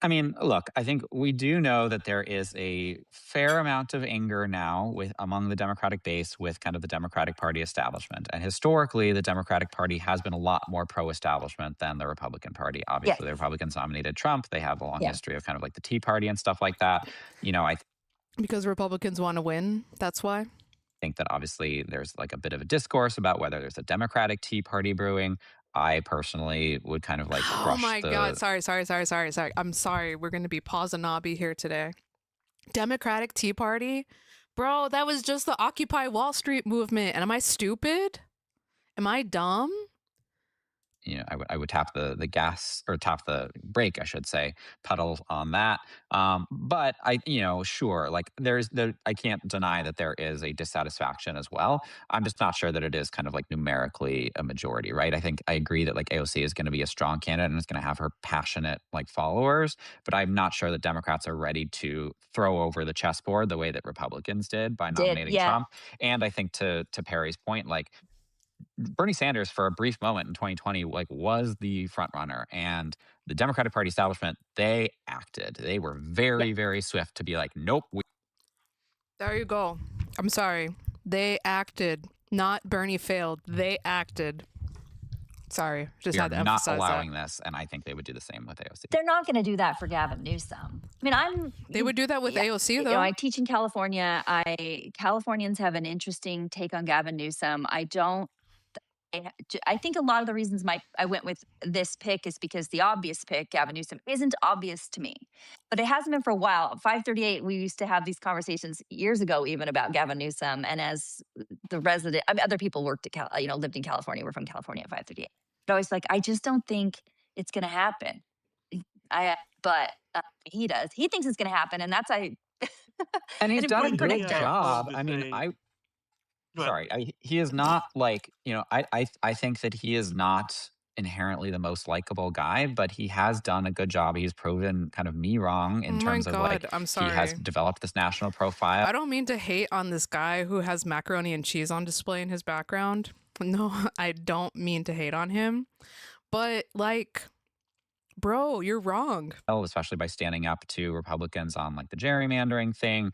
I mean, look, I think we do know that there is a fair amount of anger now among the Democratic base with kind of the Democratic Party establishment. And historically, the Democratic Party has been a lot more pro-establishment than the Republican Party. Obviously, Yes. the Republicans nominated Trump. They have a long Yeah. history of kind of like the Tea Party and stuff like that. Because Republicans want to win, that's why. Think that obviously there's like a bit of a discourse about whether there's a Democratic Tea Party brewing. I personally would kind of like Oh my God. Sorry. I'm sorry. We're going to be Pazanabi here today. Democratic Tea Party? Bro, that was just the Occupy Wall Street movement. And am I stupid? Am I dumb? I would tap the gas, or tap the brake, I should say, pedal on that. But sure, like I can't deny that there is a dissatisfaction as well. I'm just not sure that it is kind of like numerically a majority, right? I think I agree that like AOC is going to be a strong candidate and it's going to have her passionate like followers, but I'm not sure that Democrats are ready to throw over the chessboard the way that Republicans did by nominating Trump. And I think to Perry's point, like, Bernie Sanders for a brief moment in 2020 like was the front runner, and the Democratic Party establishment, they acted. They were very swift to be like, nope. There you go. I'm sorry. They acted. Not Bernie failed. They acted. Sorry, just had to emphasize not allowing this, and I think they would do the same with AOC. They're not going to do that for Gavin Newsom. I mean, they would do that with AOC though. I teach in California. Californians have an interesting take on Gavin Newsom. I think a lot of the reasons I went with this pick is because the obvious pick, Gavin Newsom, isn't obvious to me. But it hasn't been for a while. 538, we used to have these conversations years ago even about Gavin Newsom. And as the resident, other people lived in California, we're from California at 538. But I was like, I just don't think it's going to happen. But he does. He thinks it's going to happen. And that's and he's done a good job. Sorry, he is not like, I think that he is not inherently the most likable guy, but he has done a good job. He's proven kind of me wrong in terms of like, I'm sorry. He has developed this national profile. I don't mean to hate on this guy who has macaroni and cheese on display in his background. No, I don't mean to hate on him, but like, bro, you're wrong. Especially by standing up to Republicans on like the gerrymandering thing.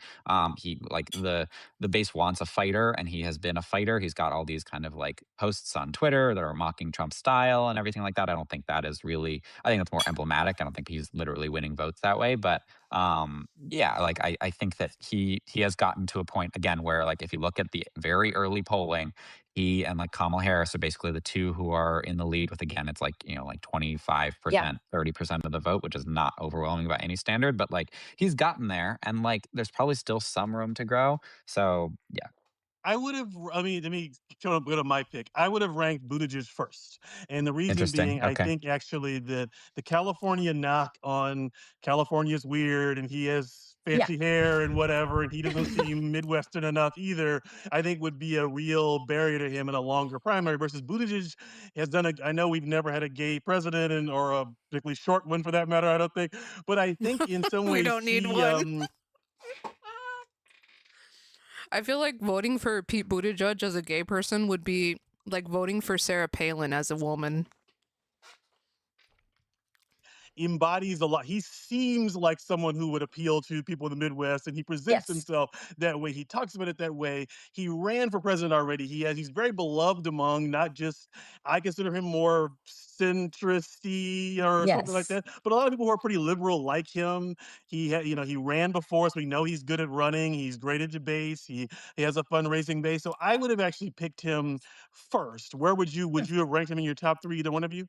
He like the base wants a fighter, and he has been a fighter. He's got all these kind of like posts on Twitter that are mocking Trump's style and everything like that. I don't think that is really, I think that's more emblematic. I don't think he's literally winning votes that way, but Yeah, like I think that he has gotten to a point again where like if you look at the very early polling, he and like Kamala Harris are basically the two who are in the lead with again, it's like, like Yeah. 25%, 30% of the vote, which is not overwhelming by any standard, but like he's gotten there and like there's probably still some room to grow. So yeah, I would have. I mean, let me go to my pick. I would have ranked Buttigieg first, and the reason interesting. being, I Okay. think actually that the California knock on California's weird, and he has Yeah. fancy hair and whatever, and he doesn't seem Midwestern enough either. I think would be a real barrier to him in a longer primary. Versus Buttigieg has done. I know we've never had a gay president, and or a particularly short one for that matter. I don't think, but I think in some We ways don't need he one. I feel like voting for Pete Buttigieg as a gay person would be like voting for Sarah Palin as a woman. embodies a lot. He seems like someone who would appeal to people in the Midwest, and he presents Yes. himself that way. He talks about it that way. He ran for president already. He's very beloved among not just, I consider him more centristy or something like Yes. that, but a lot of people who are pretty liberal like him. He ran before, so we know he's good at running. He's great at debates. He has a fundraising base. So I would have actually picked him first. Where would you have ranked him in your top three? Either one of you?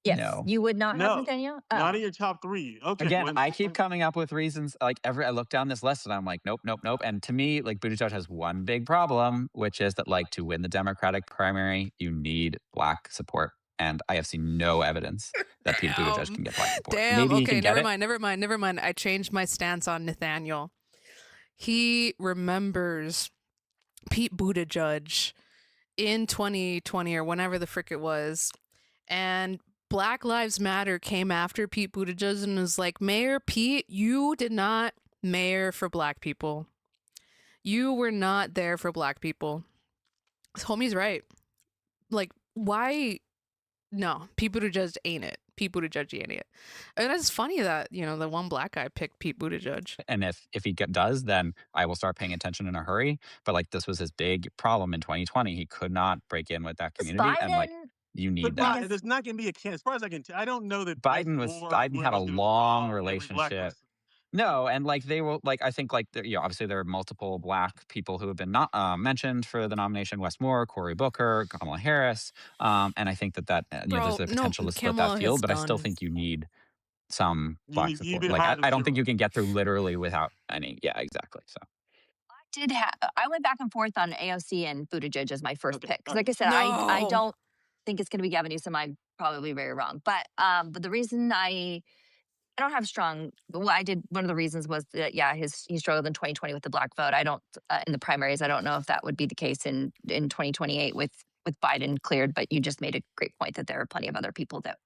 Yes. No. You would not have No, Nathaniel? not Oh. in your top three. Okay, Again, well, I keep coming up with reasons. Like I look down this list and I'm like, nope, nope, nope. And to me, like Buttigieg has one big problem, which is that like to win the Democratic primary, you need Black support. And I have seen no evidence that Pete Buttigieg can get Black support. Damn. Maybe he Okay, can get never it. mind, never mind, never mind. I changed my stance on Nathaniel. He remembers Pete Buttigieg in 2020 or whenever the frick it was, and Black Lives Matter came after Pete Buttigieg and was like, Mayor Pete, you did not mayor for Black people. You were not there for Black people. Homie's right. Like, why? No, Pete Buttigieg ain't it. Pete Buttigieg ain't it. And it's funny that, the one Black guy picked Pete Buttigieg. And if he does, then I will start paying attention in a hurry. But like this was his big problem in 2020. He could not break in with that Does community. And like Biden, you but need I that. guess, there's not going to be a can. As far as I can tell, I don't know that that's more Biden where had a he's going to long draw every black relationship. person. No, and like they will like I think like obviously there are multiple Black people who have been not mentioned for the nomination: Wes Moore, Cory Booker, Kamala Harris, and I think that there's Bro, a no, potential to split that Kamala has field, but I still done. think you need some Black You need support. to be Like higher than I don't think you zero. can get through literally without any. Yeah, exactly. So I went back and forth on AOC and Buttigieg as my first Okay, pick. all Because right. like I said, I No. don't think it's going to be Gavin Newsom. I'm probably very wrong. But the reason I don't have strong. Well, I did. One of the reasons was that he struggled in 2020 with the Black vote. I don't in the primaries. I don't know if that would be the case in 2028 with Biden cleared. But you just made a great point that there are plenty of other people that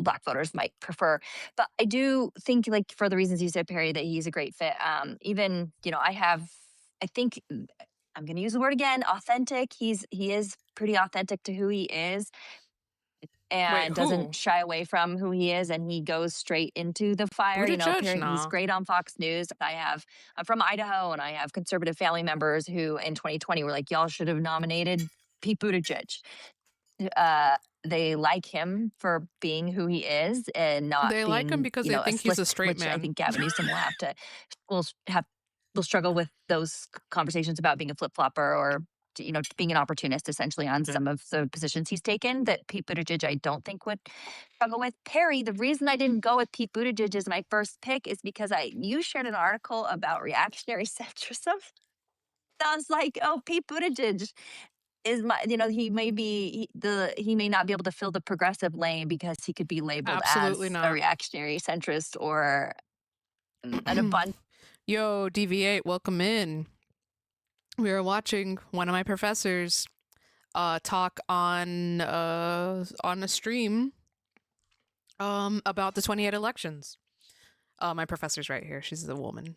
Black voters might prefer. But I do think, like for the reasons you said, Perry, that he's a great fit. Even I think I'm going to use the word again, authentic. He is pretty authentic to who he is Wait, and who? doesn't shy away from who he is, and he goes straight into the fire. Buttigieg? He's Nah. great on Fox News. I'm from Idaho, and I have conservative family members who in 2020 were like, y'all should have nominated Pete Buttigieg. They like him for being who he is and not They like him being, because they a think he's slick, a straight which I man. think Gavin Newsom will have will struggle with those conversations about being a flip flopper or being an opportunist essentially on Okay. some of the positions he's taken that Pete Buttigieg I don't think would struggle with. Perry, the reason I didn't go with Pete Buttigieg as my first pick is because you shared an article about reactionary centrism. I was like, oh, Pete Buttigieg is my, he may not be able to fill the progressive lane because he could be labeled Absolutely as a not. reactionary centrist or an abundant. Yo, DV8, welcome in. We were watching one of my professors talk on a stream about the 28 elections. My professor's right here. She's a woman.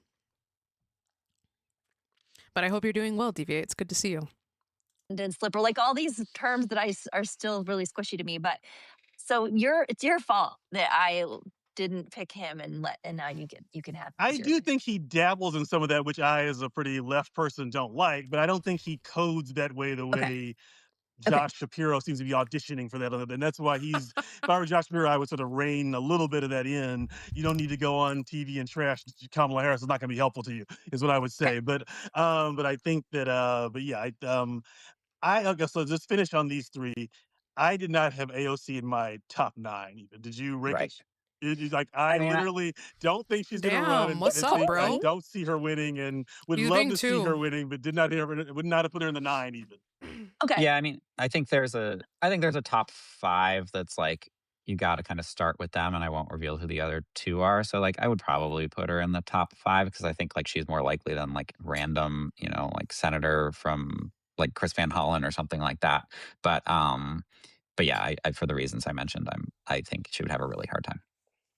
But I hope you're doing well, DV8. It's good to see you. And slipper, like all these terms that are still really squishy to me. But so it's your fault that I didn't pick him and now you can have. I do think he dabbles in some of that, which I, as a pretty left person, don't like. But I don't think he codes that way. The Okay. way Okay. Josh Shapiro seems to be auditioning for that, and that's why he's. If I were Josh Shapiro, I would sort of rein a little bit of that in. You don't need to go on TV and trash Kamala Harris. It's not going to be helpful to you, is what I would Okay. say. But I think that, but yeah, I guess so. Just finish on these three. I did not have AOC in my top nine. Even did you rank it? Right. Like I I mean, literally don't think she's going to run, Damn, what's and up, think I bro? Okay. don't see her winning, and would You love think to see too? her winning, but did not would not have put her in the nine even. Okay. yeah, I mean, I think there's a top 5 that's like you got to kind of start with them, and I won't reveal who the other 2 are. So like I would probably put her in the top 5 because I think like she's more likely than like random, like senator from like Chris Van Hollen or something like that. But yeah, I for the reasons I mentioned, I think she would have a really hard time.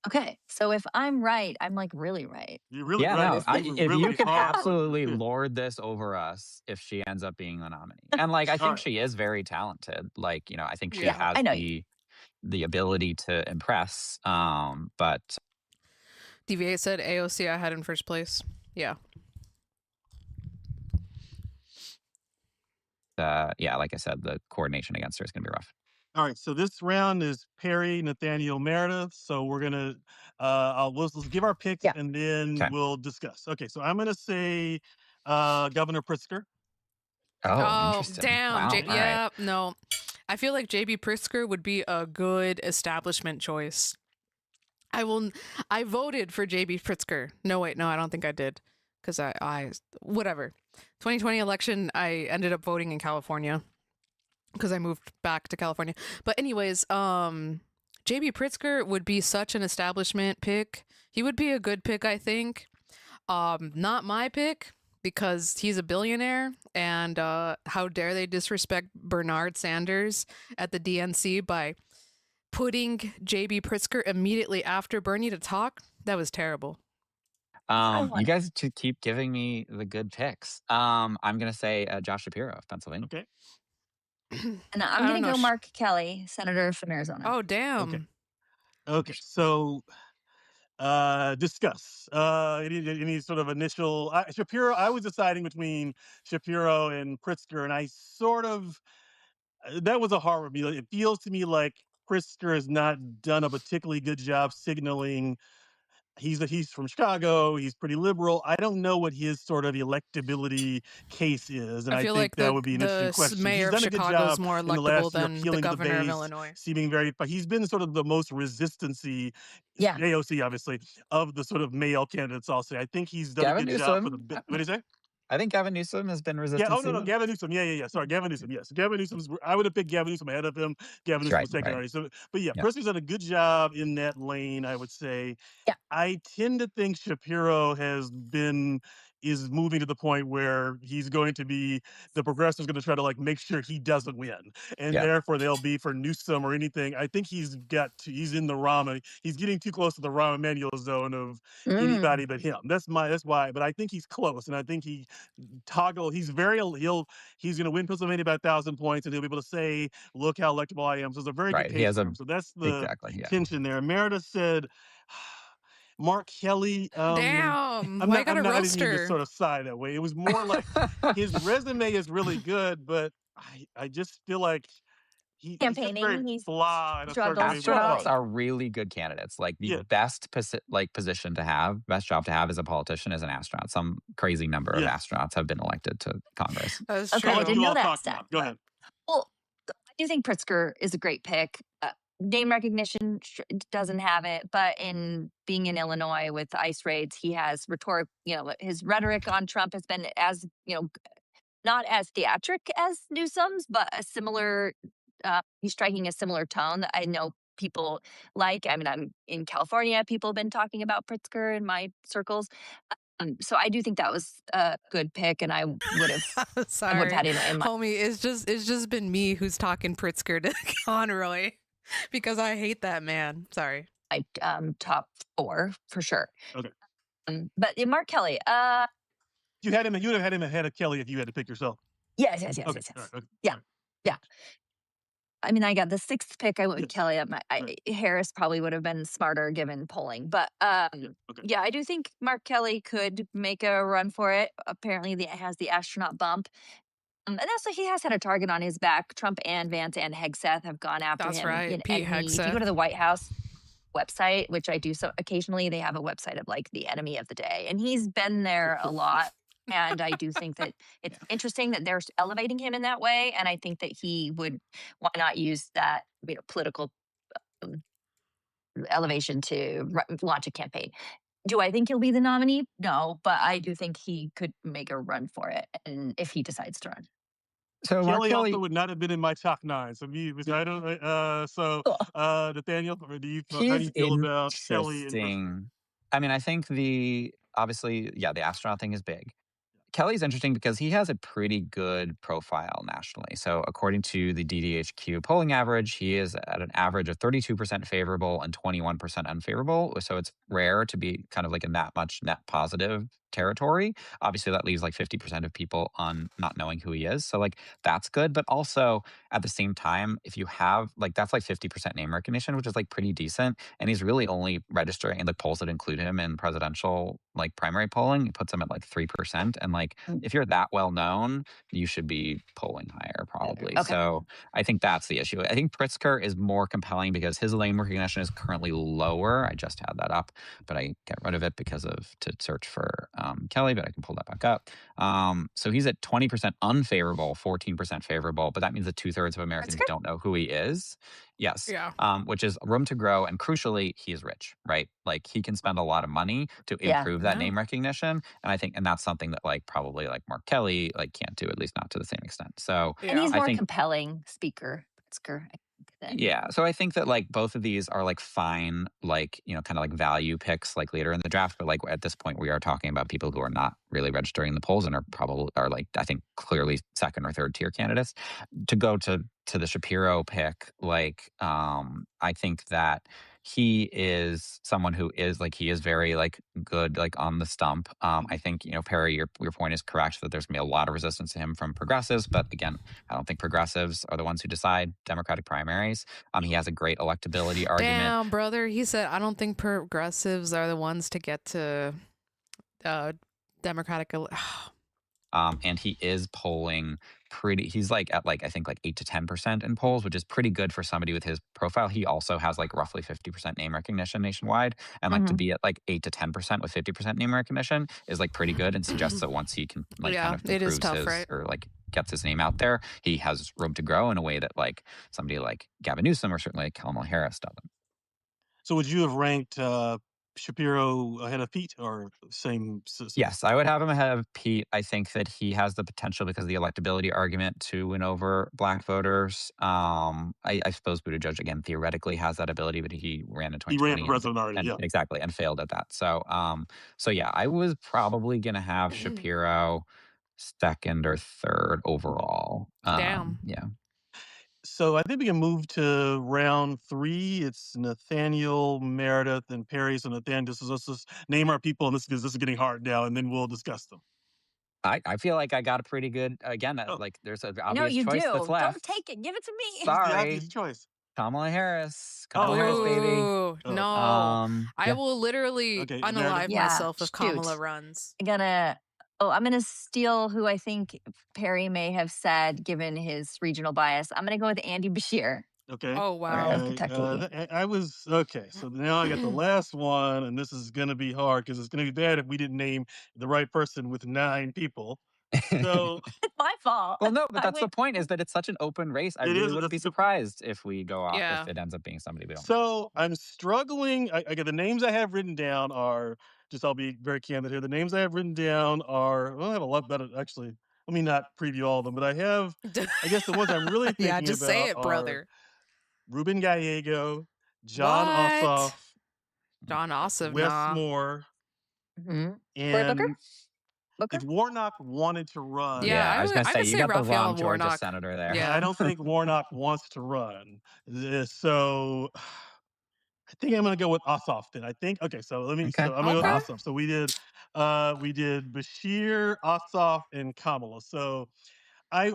Okay. So if I'm right, I'm like really right. You're really Yeah, right. no. This thing was If you really can hard. absolutely Yeah. lord this over us, if she ends up being the nominee, and like I All think right. she is very talented. Like I think she Yeah, Yeah. has I know you. the ability to impress. But DVA said AOC I had in first place. Yeah. yeah, like I said, the coordination against her is going to be rough. All right, so this round is Perry, Nathaniel, Meredith. So we're gonna, let's give our picks Yeah. and then Okay. we'll discuss. Okay, so I'm gonna say, Governor Pritzker. Oh, Oh, interesting. damn. Wow. All right. Yeah, no. I feel like JB Pritzker would be a good establishment choice. I voted for JB Pritzker. No, wait, no, I don't think I did. Because whatever. 2020 election, I ended up voting in California because I moved back to California. But anyways, JB Pritzker would be such an establishment pick. He would be a good pick, I think. Not my pick because he's a billionaire, and how dare they disrespect Bernard Sanders at the DNC by putting JB Pritzker immediately after Bernie to talk? That was terrible. I You want guys to keep giving me the good picks. I'm going to say Josh Shapiro of Pennsylvania. Okay. And I I'm don't gonna know. go Mark Kelly, Senator from Arizona. Oh, damn. Okay. Okay. So, discuss. Any sort of initial Shapiro? I was deciding between Shapiro and Pritzker, and I sort of that was a hard reveal. It feels to me like Pritzker has not done a particularly good job signaling he's from Chicago. He's pretty liberal. I don't know what his sort of electability case is, and I I feel think like that the would be an the interesting question. mayor He's of done a good Chicago is job more in the electable last year than the appealing to the governor of base, Illinois. seeming very. But he's been sort of the most resistancy, Yeah. AOC obviously, of the sort of male candidates. I'll say. I think he's done a Gavin good job for the. Newsom. What do you say? I think Gavin Newsom has been Yeah. Oh no, resistancy. no, Gavin Newsom. Yeah. Sorry, Gavin Newsom. Yes, Gavin Newsom's. I would have picked Gavin Newsom ahead of him. Gavin Newsom Right. was second Right. already. So, but yeah, Yeah. Pritzker's done a good job in that lane. I would say. Yeah. I tend to think Shapiro is moving to the point where he's going to be the progressives going to try to like make sure he doesn't win, and Yeah. therefore they'll be for Newsom or anything. I think he's in the Rahm. He's getting too close to the Rahm Emanuel zone of Mm. anybody but him. That's why. But I think he's close, and I think he's going to win Pennsylvania by 1,000 points, and he'll be able to say, "Look how electable I am." So it's a very good Right. He case has for a him. So that's the exactly. Yeah. tension there. Meredith said. Mark Kelly, Damn. Why you got a I didn't mean to roaster? sort of sigh that way. It was more like his resume is really good, but I just feel like he's just very Campaigning, he's blah in a certain way. struggling. Astronauts are really good candidates. Like the Yeah, best position to have, best job to have as a politician is an astronaut. Some crazy number of yes. astronauts have been elected to Congress. That's Okay, I'll I let true. didn't you know all that talk stat. now. Go ahead. Well, I do think Pritzker is a great pick. Name recognition doesn't have it, but in being in Illinois with the ICE raids, he has rhetoric. His rhetoric on Trump has been as not as theatric as Newsom's, but a similar. He's striking a similar tone that I know people like. I mean, I'm in California. People have been talking about Pritzker in my circles. So I do think that was a good pick, and I would have Sorry, had him in my homie. It's just been me who's talking Pritzker to Conroy because I hate that man. Sorry. top 4 for sure. Okay. But Mark Kelly, You would have had him ahead of Kelly if you had to pick yourself. yes. Okay. All right, okay. Yeah. All right. Yeah. I mean, I got the 6th pick. I went with Yes. Kelly. Right. Harris probably would have been smarter given polling, but Okay. yeah, I do think Mark Kelly could make a run for it. Apparently, it has the astronaut bump. And also, he has had a target on his back. Trump and Vance and Hegseth have gone after That's him. right. And Pete if you go Hegseth. to the White House website, which I do so occasionally, they have a website of like the enemy of the day. And he's been there a lot. And I do think that it's Yeah. interesting that they're elevating him in that way. And I think that he would, why not use that, political um, elevation to launch a campaign. Do I think he'll be the nominee? No, but I do think he could make a run for it, and if he decides to run. So Mark Kelly also Kelly, would not have been in my top 9. So me, which I don't. Cool. Nathaniel, or how do he's you feel about Kelly and Pritzker? interesting. I mean, I think the obviously, yeah, the astronaut thing is big. Kelly's interesting because he has a pretty good profile nationally. So, according to the DDHQ polling average, he is at an average of 32% favorable and 21% unfavorable. So, it's rare to be kind of like in that much net positive territory. Obviously, that leaves like 50% of people on not knowing who he is. So, like, that's good. But also, at the same time, if you have like that's like 50% name recognition, which is like pretty decent. And he's really only registering in the polls that include him in presidential like primary polling. It puts him at like 3%. And like Mm, if you're that well known, you should be polling higher probably. okay. So I think that's the issue. I think Pritzker is more compelling because his name recognition is currently lower. I just had that up, but I get rid of it because of to search for Kelly, but I can pull that back up. So he's at 20% unfavorable, 14% favorable, but that means that 2/3 of Americans Pritzker? don't know who he is. Yes, Yeah. which is room to grow. And crucially, he is rich, right? Like he can spend a lot of money to Yeah. improve that Yeah. name recognition. And I think, and that's something that like probably like Mark Kelly like can't do, at least not to the same extent. So And Yeah. he's I more think compelling speaker, Pritzker, I think, than yeah. So I think that like both of these are like fine, like, kind of like value picks like later in the draft. But like at this point, we are talking about people who are not really registering in the polls and are probably are like, I think clearly second or third tier candidates. To go to the Shapiro pick, like I think that he is someone who is like he is very like good like on the stump. I think Perry, your point is correct that there's gonna be a lot of resistance to him from progressives, but again, I don't think progressives are the ones who decide Democratic primaries. He has a great electability argument. Damn, brother. He said, I don't think progressives are the ones to get to uh, Democratic. And he is polling pretty. He's like at like I think like 8 to 10% in polls, which is pretty good for somebody with his profile. He also has like roughly 50% name recognition nationwide, and like to Mhm. be at like 8 to 10% with 50% name recognition is like pretty good, and suggests that once he can like kind Yeah, of it is improves tough, his right? or like gets his name out there, he has room to grow in a way that like somebody like Gavin Newsom or certainly like Kamala Harris doesn't. So would you have ranked Shapiro ahead of Pete, or same? Yes, I would have him ahead of Pete. I think that he has the potential because of the electability argument to win over black voters. I suppose Buttigieg again theoretically has that ability, but he ran in He ran 2020 for and president already. Yeah. exactly and failed at that. So yeah, I was probably gonna have Shapiro second or third overall. Damn. Yeah. So I think we can move to round 3. It's Nathaniel, Meredith, and Perry. So Nathaniel, let's just name our people, and this is getting hard now, and then we'll discuss them. I feel like I got a pretty good again. Oh, Like there's an I know obvious you choice that's do. Don't left. take it. Give it to me. who's the obvious Sorry, choice? Kamala Harris. Kamala Harris, Oh, baby. Ooh, oh, no. I Yeah. will literally okay, Meredith. unalive Yeah. myself if Kamala Shoot. runs. I'm gonna steal who I think Perry may have said, given his regional bias. I'm gonna go with Andy Bashir Okay, Oh, of wow. okay. Kentucky. I was okay. So now I got the last one, and this is going to be hard because it's going to be bad if we didn't name the right person with 9 people. So It's my fault. Well, no, but I that's the went. point is that it's such an open race. I it really is. wouldn't That's be a good. surprised if we go off, if Yeah. it ends up being somebody we don't know. So I'm struggling. I get the names I have written down are just. I'll be very candid here. The names I have written down are. Well, I have a lot better actually. Let me not preview all of them, but I have. I guess the ones I'm really Yeah, thinking just say about it, are brother. Ruben Gallego, John What? Ossoff, John Ossoff, Wes nah. Moore, Mhm. Cory Booker. and if Booker. Warnock wanted to Yeah, run, Yeah, I was gonna I say would you say got the Raphael wrong Georgia Warnock. senator there. I Yeah. don't think Warnock wants to run. So I think I'm gonna go with Ossoff then. I think okay, so let me Okay, so I'm gonna go with Okay. solid. Ossoff. So we did Bashir, Ossoff, and Kamala. So I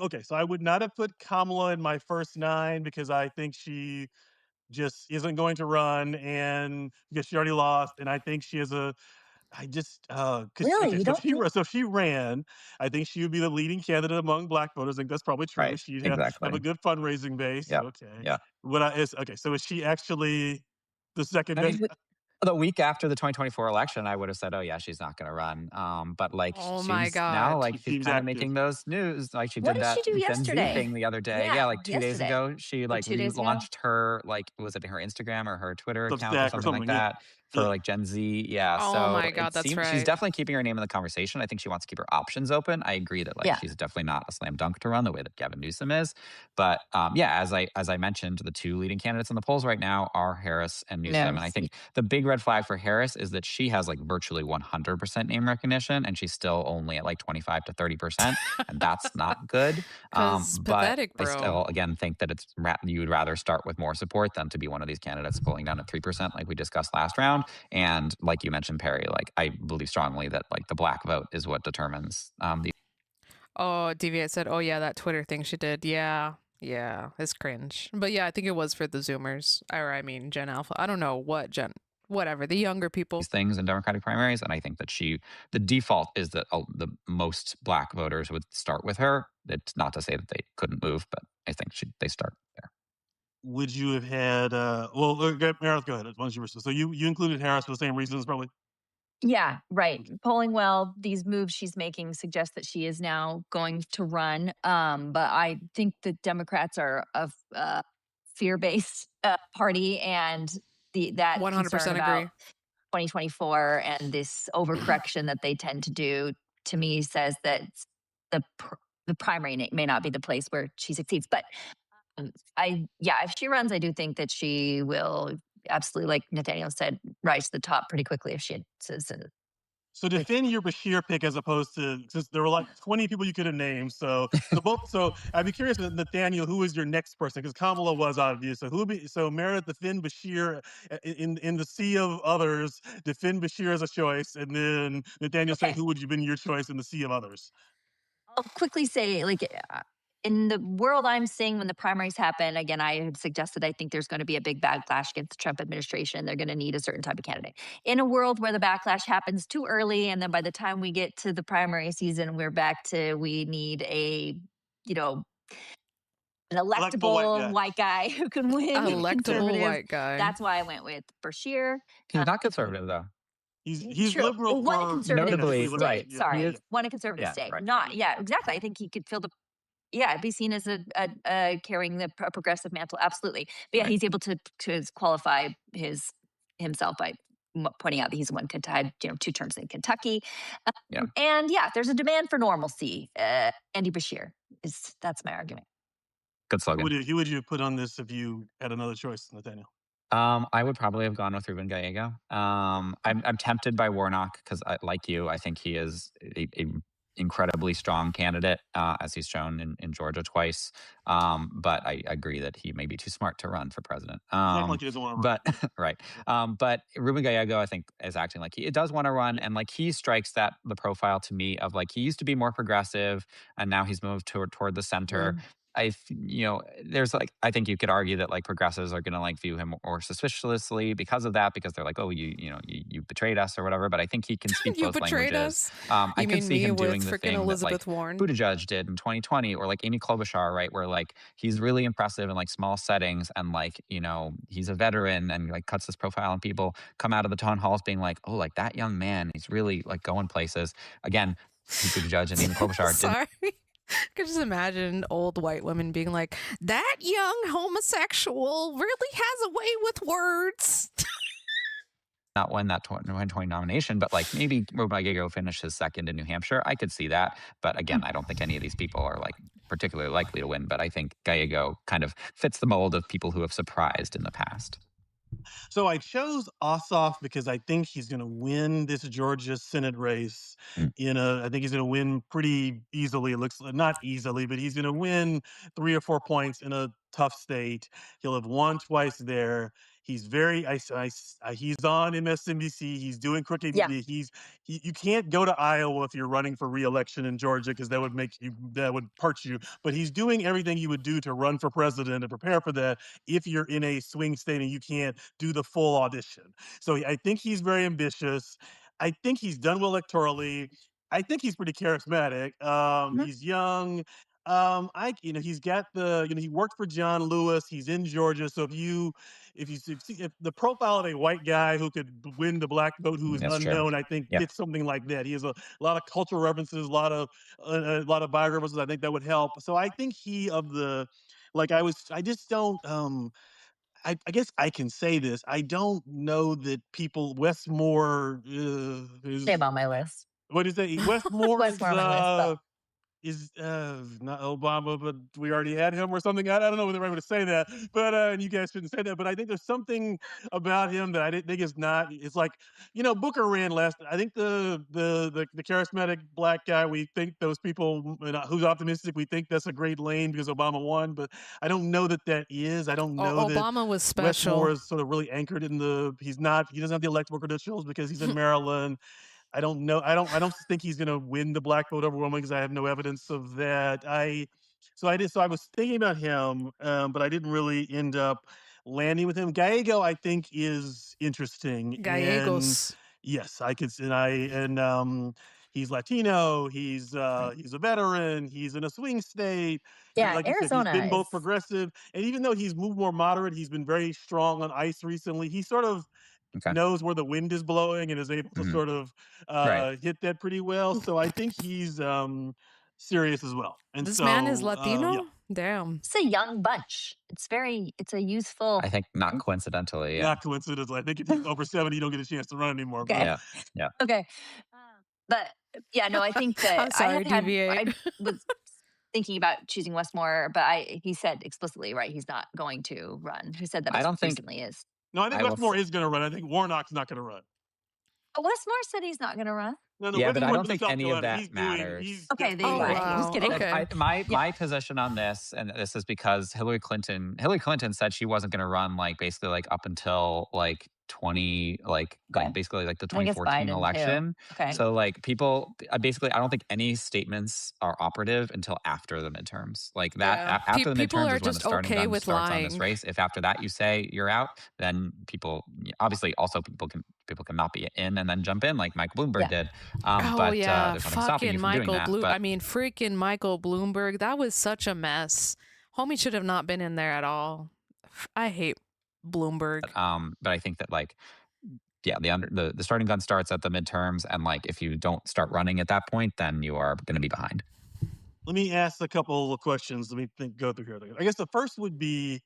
would not have put Kamala in my first 9 because I think she just isn't going to run, and because she already lost, and I think she has a I just, cause Really? okay, You don't think? so if she ran, I think she would be the leading candidate among Black voters. I think that's probably true. Right. She'd have a Exactly. good fundraising base. Yep. Okay. Yeah. Okay, so is she actually the second I mean, best? the week after the 2024 election, I would have said, "Oh yeah, she's not going to run." But like, Oh my she's now god. like She she's seems kind of active. making those news. Like she What did did she that do Gen Z yesterday? thing the other day. Yeah, Yeah, like 2 days yesterday ago, she or like 2 days ago. relaunched her like was it her Instagram or her Twitter account or Substack or something like something. Yeah. that for Yeah. like Gen Z. Yeah, Oh so my god, it that's seems she's right. definitely keeping her name in the conversation. I think she wants to keep her options open. I agree that like Yeah, she's definitely not a slam dunk to run the way that Gavin Newsom is. But yeah, as I mentioned, the two leading candidates in the polls right now are Harris and Newsom, and I knows. think the big red flag for Harris is that she has like virtually 100% name recognition, and she's still only at like 25 to 30%, and that's not good. Cause But pathetic, I bro. still, again, think that you would rather start with more support than to be one of these candidates pulling down at 3%, like we discussed last round. And like you mentioned, Perry, like I believe strongly that like the black vote is what determines the Oh, Deviate said, "Oh yeah, that Twitter thing she did. Yeah, yeah, it's cringe." But yeah, I think it was for the Zoomers, or I mean Gen Alpha. I don't know what Gen, whatever the younger people. these things in Democratic primaries. And I think that the default is that the most black voters would start with her. It's not to say that they couldn't move, but I think they start there. Would you have had, Meredith, go ahead. Why don't you, so you included Harris for the same reasons, probably? Yeah, right. Okay. Polling well, these moves she's making suggest that she is now going to run. But I think the Democrats are a fear-based party, and that concern 100% about agree. 2024 and this overcorrection that they tend to do, to me, says that the primary may not be the place where she succeeds. But if she runs, I do think that she will absolutely, like Nathaniel said, rise to the top pretty quickly if she had citizens. So defend your Bashir pick as opposed to, since there were like 20 people you could have named. So I'd be curious, Nathaniel, who is your next person? Because Kamala was obvious. So who would be, so Meredith, defend Bashir in the sea of others, defend Bashir as a choice, and then Nathaniel say Okay. who would have been your choice in the sea of others. I'll quickly say, like, in the world I'm seeing when the primaries happen, again, I had suggested I think there's going to be a big backlash against the Trump administration. They're going to need a certain type of candidate. In a world where the backlash happens too early, and then by the time we get to the primary season, we're back to we need you know, an Electable white electable guy. white guy who can win Yeah. Electable conservative. white guy. That's why I went with Bashir. He's not conservative though. He's True. liberal Well, one a for conservative technically Notably, liberal. state. right. Yeah. He Sorry, is. one a conservative Yeah, state. right. Not, yeah, exactly. I think he could fill the, yeah, be seen as a carrying the progressive mantle. Absolutely. But yeah, Right. he's able to qualify himself by pointing out that he's won had 2 terms in Kentucky. Yeah. And yeah, there's a demand for normalcy. Andy Bashir that's my argument. Good Who slogan. would you put on this if you had another choice, Nathaniel? I would probably have gone with Ruben Gallego. I'm tempted by Warnock because, like you, I think he is a incredibly strong candidate, as he's shown in Georgia twice. But I agree that he may be too smart to run for president. He's acting like he doesn't want to run. But right. But Ruben Gallego, I think, is acting like he does want to run, Yeah. and like he strikes the profile to me of like he used to be more progressive, and now he's moved toward the center. There's like I think you could argue that like progressives are going to like view him more suspiciously because of that, because they're like, oh, you betrayed us or whatever. But I think he can speak You both betrayed languages. us. I You could mean see me him with doing the freaking thing that like Elizabeth Warren? Buttigieg did in 2020, or like Amy Klobuchar, right, where like he's really impressive in like small settings, and like he's a veteran and like cuts this profile, and people come out of the town halls being like, oh, like that young man, he's really like going places. Again, Pete Buttigieg and Amy Klobuchar didn't. Sorry. I could just imagine old white women being like, that young homosexual really has a way with words. Not win that 2020 nomination, but like maybe Ruben Gallego finished his second in New Hampshire. I could see that. But again, I don't think any of these people are like particularly likely to win. But I think Gallego kind of fits the mold of people who have surprised in the past. So I chose Ossoff because I think he's going to win this Georgia Senate race. Mm. I think he's going to win pretty easily. It looks not easily, but he's going to win 3 or 4 points in a tough state. He'll have won twice there. He's very, he's on MSNBC. He's doing crooked Yeah. media. You can't go to Iowa if you're running for reelection in Georgia because that would hurt you. But he's doing everything you would do to run for president and prepare for that if you're in a swing state and you can't do the full audition. So I think he's very ambitious. I think he's done well electorally. I think he's pretty charismatic. Mhm. He's young. He's got he worked for John Lewis. He's in Georgia. So if the profile of a white guy who could win the black vote who is That's true. unknown, I think Yep. fits something like that. He has a lot of cultural references, a lot of biographies. I think that would help. So I think he of the, like I just don't. I guess I can say this. I don't know that Westmore Shame is on my list. what is that? Westmore Westmore on my list, but is not Obama, but we already had him or something. I don't know the right way to say that, but and you guys shouldn't say that. But I think there's something about him that I didn't think is not. It's like Booker ran last. I think the charismatic black guy. We think those people who's optimistic. We think that's a great lane because Obama won, but I don't know that that is. I don't know that Obama was Westmore special. is sort of really anchored in the. He's not. He doesn't have the electoral credentials because he's in Maryland. I don't know. I don't think he's going to win the black vote overwhelmingly because I have no evidence of that. So I was thinking about him, but I didn't really end up landing with him. Gallego, I think, is interesting, and Gallegos. yes, I could. He's Latino. right. He's a veteran. He's in a swing state. Yeah, Like you said, he's Arizona been both is progressive, and even though he's moved more moderate, he's been very strong on ice recently. He sort of Okay. knows where the wind is blowing and is able to Mhm. sort of Right. hit that pretty well. So I think he's serious as well. And This man is so yeah, Latino? Damn. it's a young bunch. It's a youthful. I think not coincidentally. Yeah. not coincidental. I think if you're over 70, you don't get a chance to run anymore. But Okay. Yeah. Yeah. Okay. But yeah, no, I think that I'm sorry, deviate. I was thinking about choosing Westmore, but he said explicitly, right, he's not going to run. Who said that I most don't think recently is no, I think I will. Westmore is going to run. I think Warnock's not going to run. Westmore said he's not going to run. No, Yeah, but Withers I went don't to think South any of Carolina. that matters. He's Okay, got they Oh, plenty of lied. support. Just wow. kidding. Okay. My Yeah. my position on this, and this is because Hillary Clinton said she wasn't going to run like basically like up until like 20 Okay. basically like the And I guess 2014 Biden too. election. Okay. So like people basically I don't think any statements are operative until after the midterms. Like that Yeah. after the People midterms are is when the just starting okay gun with starts on this lying. race. If after that you say you're out, then people obviously also people can not be in and then jump in like Mike Bloomberg Yeah. did. Oh But yeah, there's nothing stopping you from doing that. But freaking Michael Bloomberg. That was such a mess. Homie should have not been in there at all. I hate Bloomberg. but I think that like yeah, the starting gun starts at the midterms, and like if you don't start running at that point, then you are going to be behind. Let me ask a couple of questions. Let me go through here. I guess the first would be,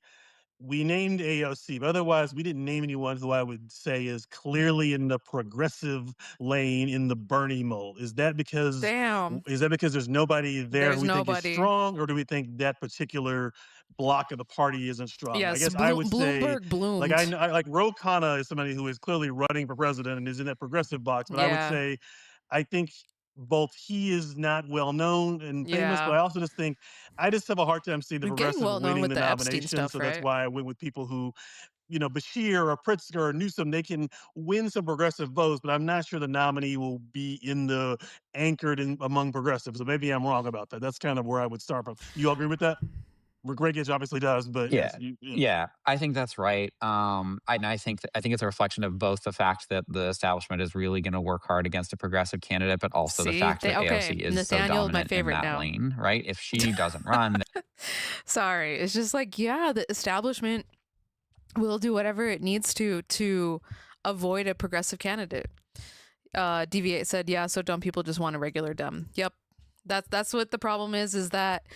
we named AOC, but otherwise we didn't name anyone who I would say is clearly in the progressive lane in the Bernie mold. Damn. Is that because there's nobody there who There's we think is nobody. strong, or do we think that particular block of the party isn't strong? I Yes, guess I would say, Bloomberg bloomed. like Ro Khanna is somebody who is clearly running for president and is in that progressive box, but I would Yeah. say I think both he is not well known and famous, but Yeah. I also just think I just have a hard time seeing the Getting progressive well known winning with the the Epstein nomination. stuff, So that's right? why I went with people who, Bashir or Pritzker or Newsom, they can win some progressive votes, but I'm not sure the nominee will be anchored in among progressives. So maybe I'm wrong about that. That's kind of where I would start from. You all agree with that? Regragich obviously does, but yes, Yeah. Yeah, I think that's right. I think it's a reflection of both the fact that the establishment is really going to work hard against a progressive candidate, but also the See? fact that Okay, AOC is so Nathaniel, my dominant in favorite that now. lane, right? If she doesn't run, Sorry. It's just like, yeah, the establishment will do whatever it needs to avoid a progressive candidate. Deviate said, yeah, so dumb people just want a regular dumb. Yep. That's what the problem is that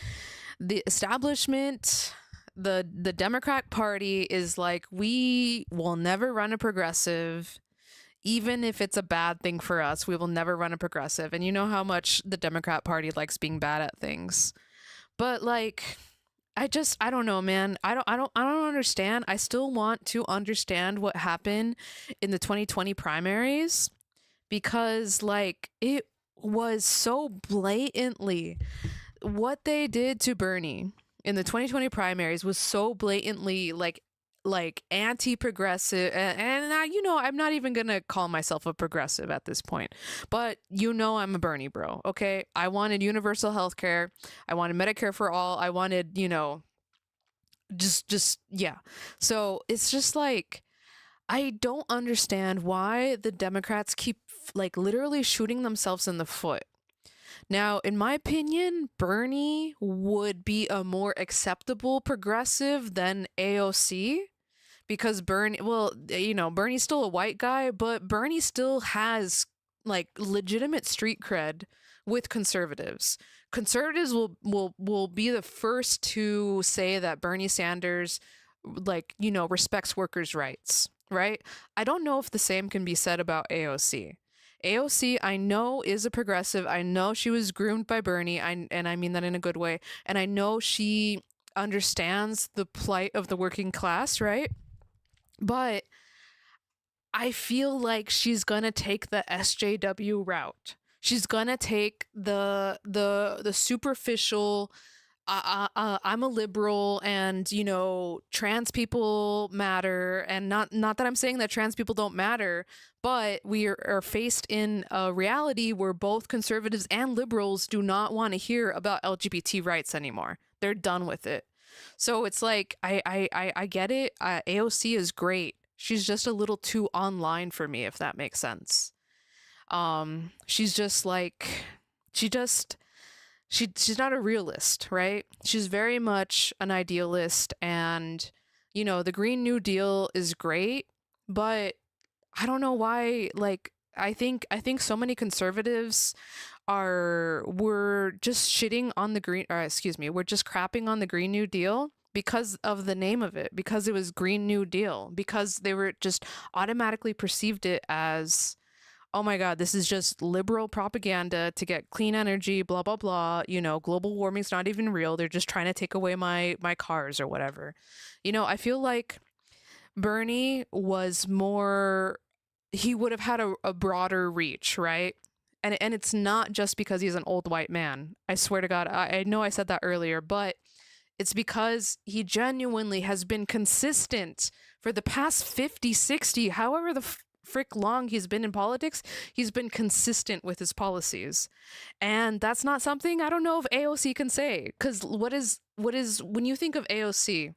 the establishment, the Democrat Party is like, we will never run a progressive, even if it's a bad thing for us. We will never run a progressive. And you know how much the Democrat Party likes being bad at things. But like, I don't know, man. I don't understand. I still want to understand what happened in the 2020 primaries, because like it was so blatantly, what they did to Bernie in the 2020 primaries was so blatantly like anti-progressive, and now, I'm not even gonna call myself a progressive at this point, but I'm a Bernie bro. Okay, I wanted universal health care, I wanted Medicare for all, I wanted, just yeah. So it's just like, I don't understand why the Democrats keep like literally shooting themselves in the foot. Now, in my opinion, Bernie would be a more acceptable progressive than AOC because Bernie, well, Bernie's still a white guy, but Bernie still has like legitimate street cred with conservatives. Conservatives will be the first to say that Bernie Sanders respects workers' rights, right? I don't know if the same can be said about AOC. AOC, I know, is a progressive. I know she was groomed by Bernie, and I mean that in a good way. And I know she understands the plight of the working class, right? But I feel like she's gonna take the SJW route. She's gonna take the superficial. I'm a liberal, and trans people matter, and not that I'm saying that trans people don't matter, but we are faced in a reality where both conservatives and liberals do not want to hear about LGBT rights anymore. They're done with it. So it's like I get it. AOC is great. She's just a little too online for me, if that makes sense. She's just like she's not a realist, right? She's very much an idealist, and the Green New Deal is great, but I don't know why. Like, I think so many conservatives we're just shitting on the green, or excuse me, we're just crapping on the Green New Deal because of the name of it, because it was Green New Deal, because they were just automatically perceived it as, oh my God, this is just liberal propaganda to get clean energy, blah, blah, blah. Global warming's not even real. They're just trying to take away my cars or whatever. I feel like Bernie was more, he would have had a broader reach, right? And it's not just because he's an old white man. I swear to God, I know I said that earlier, but it's because he genuinely has been consistent for the past 50, 60, however the frick long he's been in politics. He's been consistent with his policies. And that's not something I don't know if AOC can say. Because what is, when you think of AOC,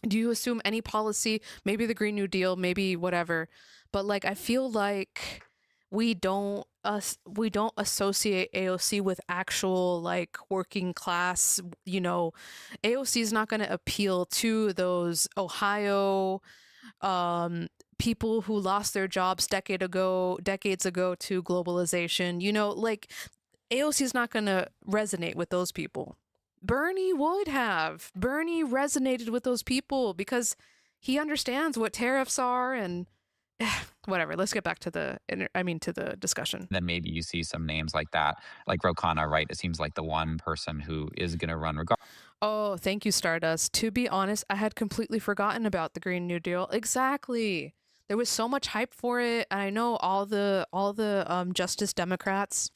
do you assume any policy, maybe the Green New Deal, maybe whatever, but like I feel like we don't associate AOC with actual like working class. AOC is not going to appeal to those Ohio people who lost their jobs decades ago to globalization. Like AOC is not going to resonate with those people. Bernie would have. Bernie resonated with those people because he understands what tariffs are and whatever. Let's get back to the discussion. Then maybe you see some names like that, like Ro Khanna, right? It seems like the one person who is going to run regardless. Oh, thank you, Stardust. To be honest, I had completely forgotten about the Green New Deal. Exactly. There was so much hype for it, and I know all the Justice Democrats.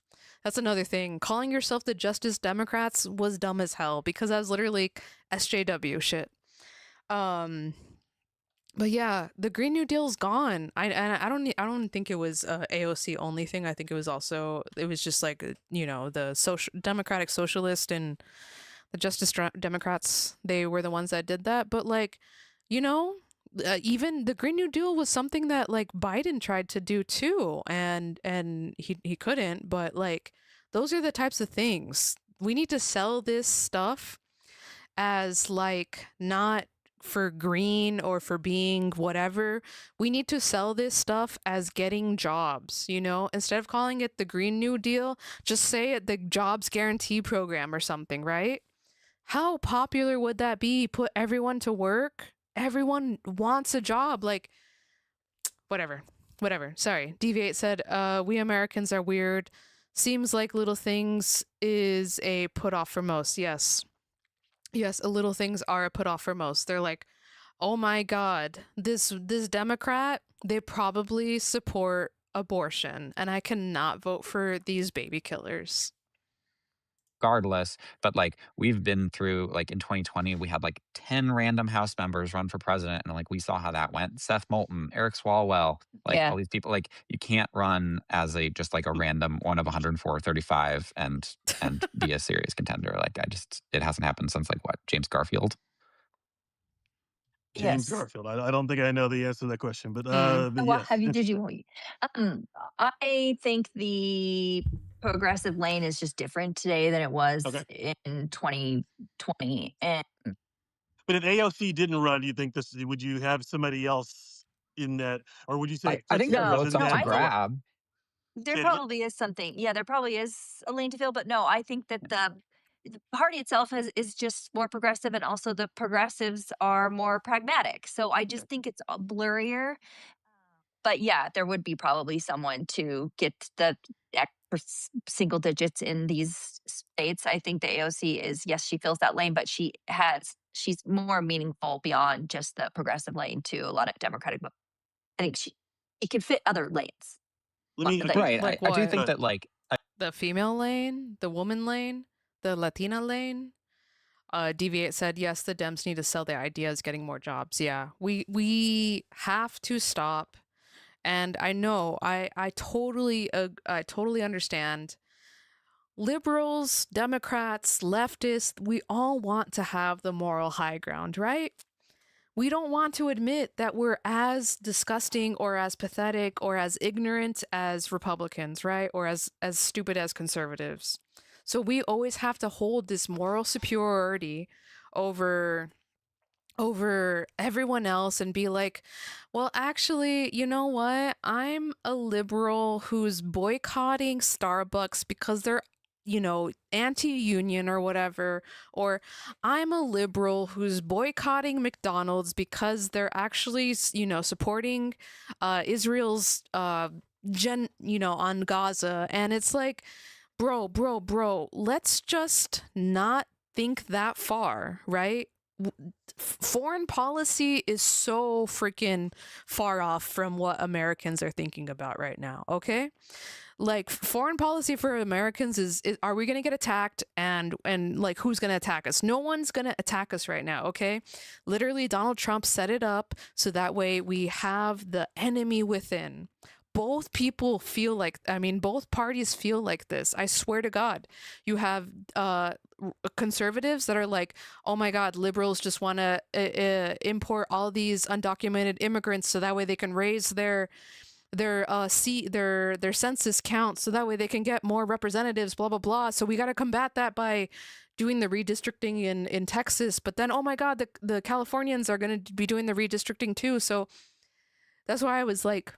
That's another thing. Calling yourself the Justice Democrats was dumb as hell because that was literally SJW shit. But yeah, the Green New Deal's gone. I don't think it was a AOC only thing. I think it was just like the social democratic socialist and the Justice Democrats. They were the ones that did that. But like, even the Green New Deal was something that like Biden tried to do too, and he couldn't. But like, those are the types of things we need to sell this stuff as like not for green or for being whatever. We need to sell this stuff as getting jobs, instead of calling it the Green New Deal, just say it the Jobs Guarantee Program or something, right? How popular would that be? Put everyone to work. Everyone wants a job. Like, whatever. Sorry. Deviate said, we Americans are weird. Seems like little things is a put off for most. Yes, little things are a put off for most. They're like, oh my God, this Democrat, they probably support abortion, and I cannot vote for these baby killers. But like we've been through, like in 2020, we had like 10 random House members run for president, and like we saw how that went. Seth Moulton, Eric Swalwell, like Yeah. all these people. Like you can't run as just like a random one of 104 or 35 and be a serious contender. Like it hasn't happened since like what, James Garfield. James Yes. Garfield. I don't think I know the answer to that question, Mm. but Well, yes. did you, um, I think the progressive lane is just different today than it was Okay. in 2020. And But if AOC didn't run, do you think would you have somebody else in that, or would you say I think since their no, there's votes in up no, to that I think grab. there say it again? probably is something. Yeah, there probably is a lane to fill, but no, I think that the party itself is just more progressive, and also the progressives are more pragmatic. So I Okay. just think it's blurrier. But yeah, there would be probably someone to get the single digits in these states. I think the AOC is, yes, she fills that lane, but she's more meaningful beyond just the progressive lane to a lot of Democratic votes. I think it can fit other lanes. Let me That Right. Like I do what? think uh, that like The female lane, the woman lane, the Latina lane. Deviate said, yes, the Dems need to sell their ideas, getting more jobs. Yeah, we have to stop. And I know, I totally understand. Liberals, Democrats, leftists, we all want to have the moral high ground, right? We don't want to admit that we're as disgusting or as pathetic or as ignorant as Republicans, right? Or as stupid as conservatives. So we always have to hold this moral superiority over everyone else and be like, well, actually, you know what? I'm a liberal who's boycotting Starbucks because they're, anti-union or whatever, or I'm a liberal who's boycotting McDonald's because they're actually, supporting Israel's on Gaza. And it's like, bro, let's just not think that far, right? Foreign policy is so freaking far off from what Americans are thinking about right now, okay? Like foreign policy for Americans is are we going to get attacked, and like who's going to attack us? No one's going to attack us right now, okay? Literally Donald Trump set it up so that way we have the enemy within. Both both parties feel like this. I swear to God. You have conservatives that are like, oh my God, liberals just want to import all these undocumented immigrants so that way they can raise their census count so that way they can get more representatives, blah blah blah. So we got to combat that by doing the redistricting in Texas. But then, oh my God, the Californians are going to be doing the redistricting too. So that's why I was like,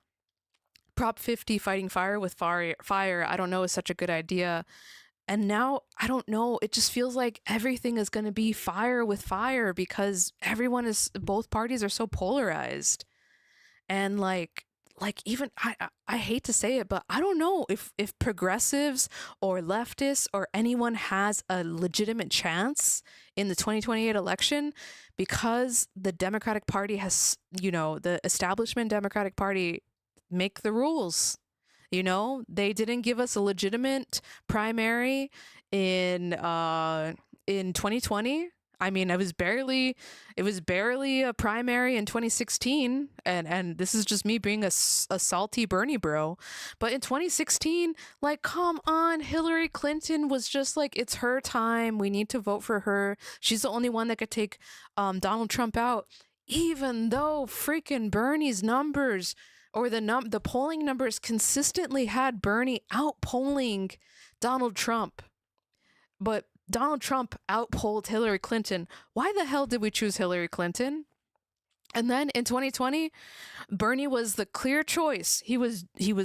Prop 50 fighting fire with fire, I don't know, is such a good idea. And now I don't know, it just feels like everything is going to be fire with fire because both parties are so polarized. And like even I hate to say it, but I don't know if progressives or leftists or anyone has a legitimate chance in the 2028 election, because the Democratic Party has, the establishment Democratic Party make the rules. They didn't give us a legitimate primary in 2020. I mean, it was barely a primary in 2016, and this is just me being a salty Bernie bro. But in 2016, like, come on, Hillary Clinton was just like, it's her time. We need to vote for her. She's the only one that could take Donald Trump out. Even though freaking Bernie's numbers, or the polling numbers consistently had Bernie outpolling Donald Trump. But Donald Trump outpolled Hillary Clinton. Why the hell did we choose Hillary Clinton? And then in 2020, Bernie was the clear choice. He was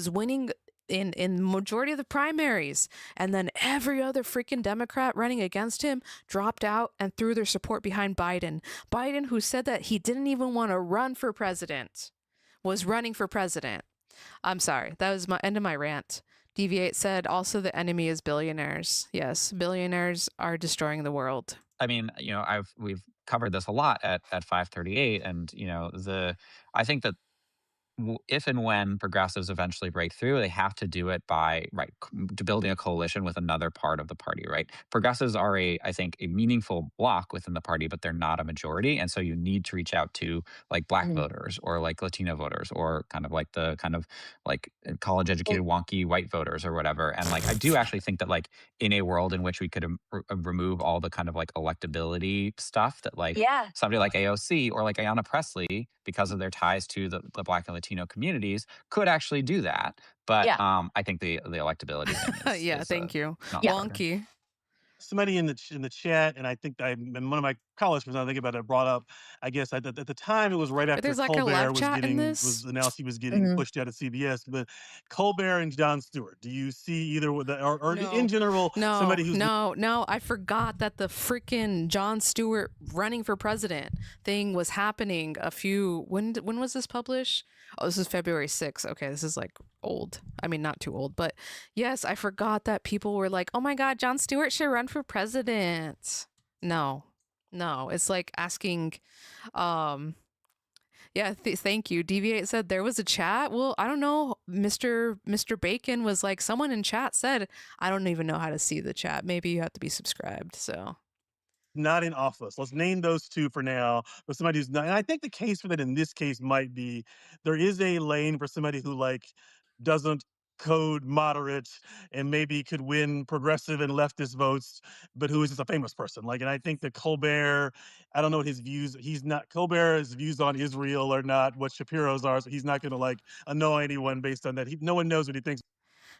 winning in majority of the primaries, and then every other freaking Democrat running against him dropped out and threw their support behind Biden. Biden, who said that he didn't even want to run for president, was running for president. I'm sorry. That was my end of my rant. Deviate said, also the enemy is billionaires. Yes, billionaires are destroying the world. I mean, we've covered this a lot at 538, and I think that if and when progressives eventually break through, they have to do it by building a coalition with another part of the party. Right, progressives are I think a meaningful bloc within the party, but they're not a majority, and so you need to reach out to like Black Mhm. voters or like Latino voters or kind of like college educated wonky white voters or whatever. And like I do actually think that like in a world in which we could remove all the kind of like electability stuff that like Yeah. somebody like AOC or like Ayanna Pressley, because of their ties to the Black and Latino communities, could actually do that. But Yeah. I think the electability thing is Yeah, thank you. Yeah. non-starter. Wonky. Somebody in the chat, and I think and one of my college friends, I think about it, brought up. I guess at the time it was right But after there's like a Colbert live chat in this. was announced he was getting Mhm. pushed out of CBS. But Colbert and Jon Stewart, do you see either with or in No, general no, somebody who's no. I forgot that the freaking Jon Stewart running for president thing was happening a few. When was this published? Oh, this is February 6th. Okay, this is like old. I mean, not too old, but yes, I forgot that people were like, "Oh my God, Jon Stewart should run for president." No, no, it's like asking. Yeah, thank you. Deviate said there was a chat. Well, I don't know. Mr. Bacon was like, someone in chat said, I don't even know how to see the chat. Maybe you have to be subscribed. So not in office. Let's name those two for now. But somebody who's not, and I think the case for that in this case might be there is a lane for somebody who like doesn't code moderate and maybe could win progressive and leftist votes, but who is just a famous person. Like, and I think that Colbert, I don't know what his views. He's not Colbert's views on Israel are not what Shapiro's are, so he's not going to like annoy anyone based on that. No one knows what he thinks.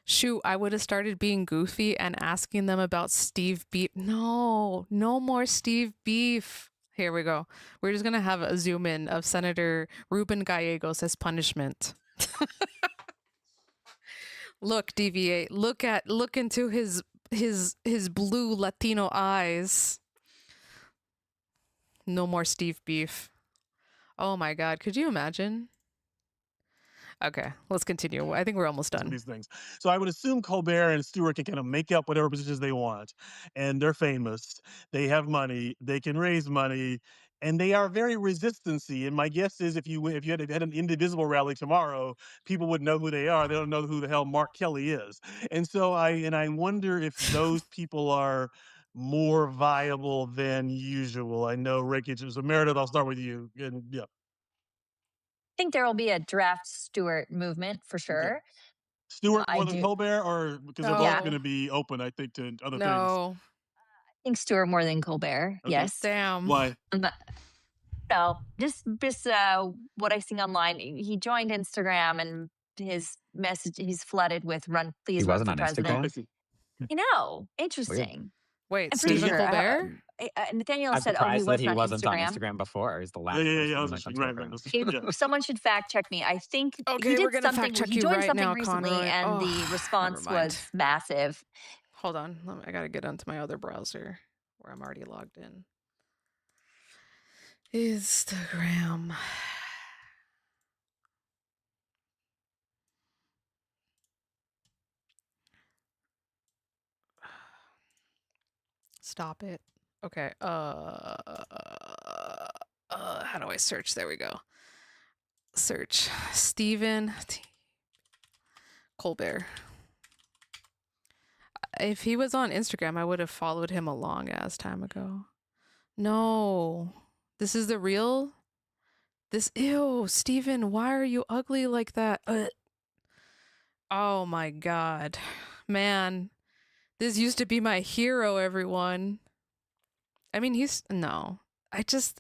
shoot, I would have started being goofy and asking them about Steve Beef. No, no more Steve Beef. Here we go. We're just gonna have a zoom in of Senator Ruben Gallegos as punishment. Look, deviate. Look into his blue Latino eyes. No more Steve Beef. Oh my God, could you imagine? Okay, let's continue. I think we're almost done. These things. So I would assume Colbert and Stewart can kind of make up whatever positions they want, and they're famous. They have money. They can raise money, and they are very resistancy. And my guess is, if you had an indivisible rally tomorrow, people would know who they are. They don't know who the hell Mark Kelly is, and so I wonder if those people are more viable than usual. I know Rick, so Meredith, I'll start with you. And yeah, I think there will be a draft Stewart movement for okay. sure. Stewart I more than do. Colbert, or because they're both Yeah. going No, to be open, I think, to other things. no. I think Stewart more than Colbert. Okay. Yes. Damn. Why? No, just what I see online. He joined Instagram, and his message, he's flooded with "Run, He please run wasn't for on Oh, I president." Instagram. see. You know, Weird. interesting. Wait, I'm Say it pretty Stephen again. sure. Colbert? Nathaniel I'm said, "Oh, he surprised that wasn't he on wasn't on Instagram." Instagram before. He's the Yeah, last yeah, yeah. I person was that's just on right, Twitter. If yeah. someone should fact check me, I think he Okay, we're did gonna fact something. check He you joined right something now, recently, Conroy. and Oh, the never response mind. was massive. Hold on. I gotta get onto my other browser where I'm already logged in. Instagram. Stop it. Okay. How do I search? There we go. Search Stephen Colbert. If he was on Instagram, I would have followed him a long ass time ago. No. This is the real? Ew, Steven, why are you ugly like that? Oh my God. Man, this used to be my hero, everyone. I mean, no.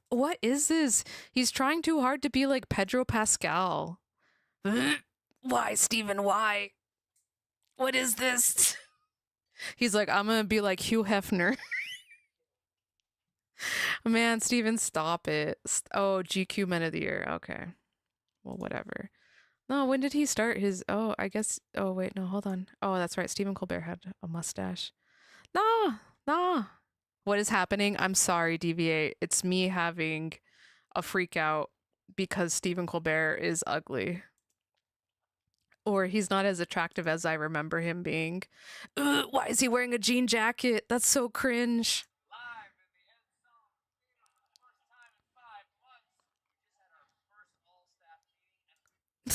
What is this? He's trying too hard to be like Pedro Pascal. Why, Steven, why? What is this? He's like, I'm gonna be like Hugh Hefner. Man, Steven, stop it. Oh, GQ Men of the Year. Okay. Well, whatever. No, when did he start his... Oh, I guess... Oh, wait, no, hold on. Oh, that's right. Stephen Colbert had a mustache. No. What is happening? I'm sorry, Deviate. It's me having a freak out because Stephen Colbert is ugly. Or he's not as attractive as I remember him being. Ugh, why is he wearing a jean jacket? That's so cringe.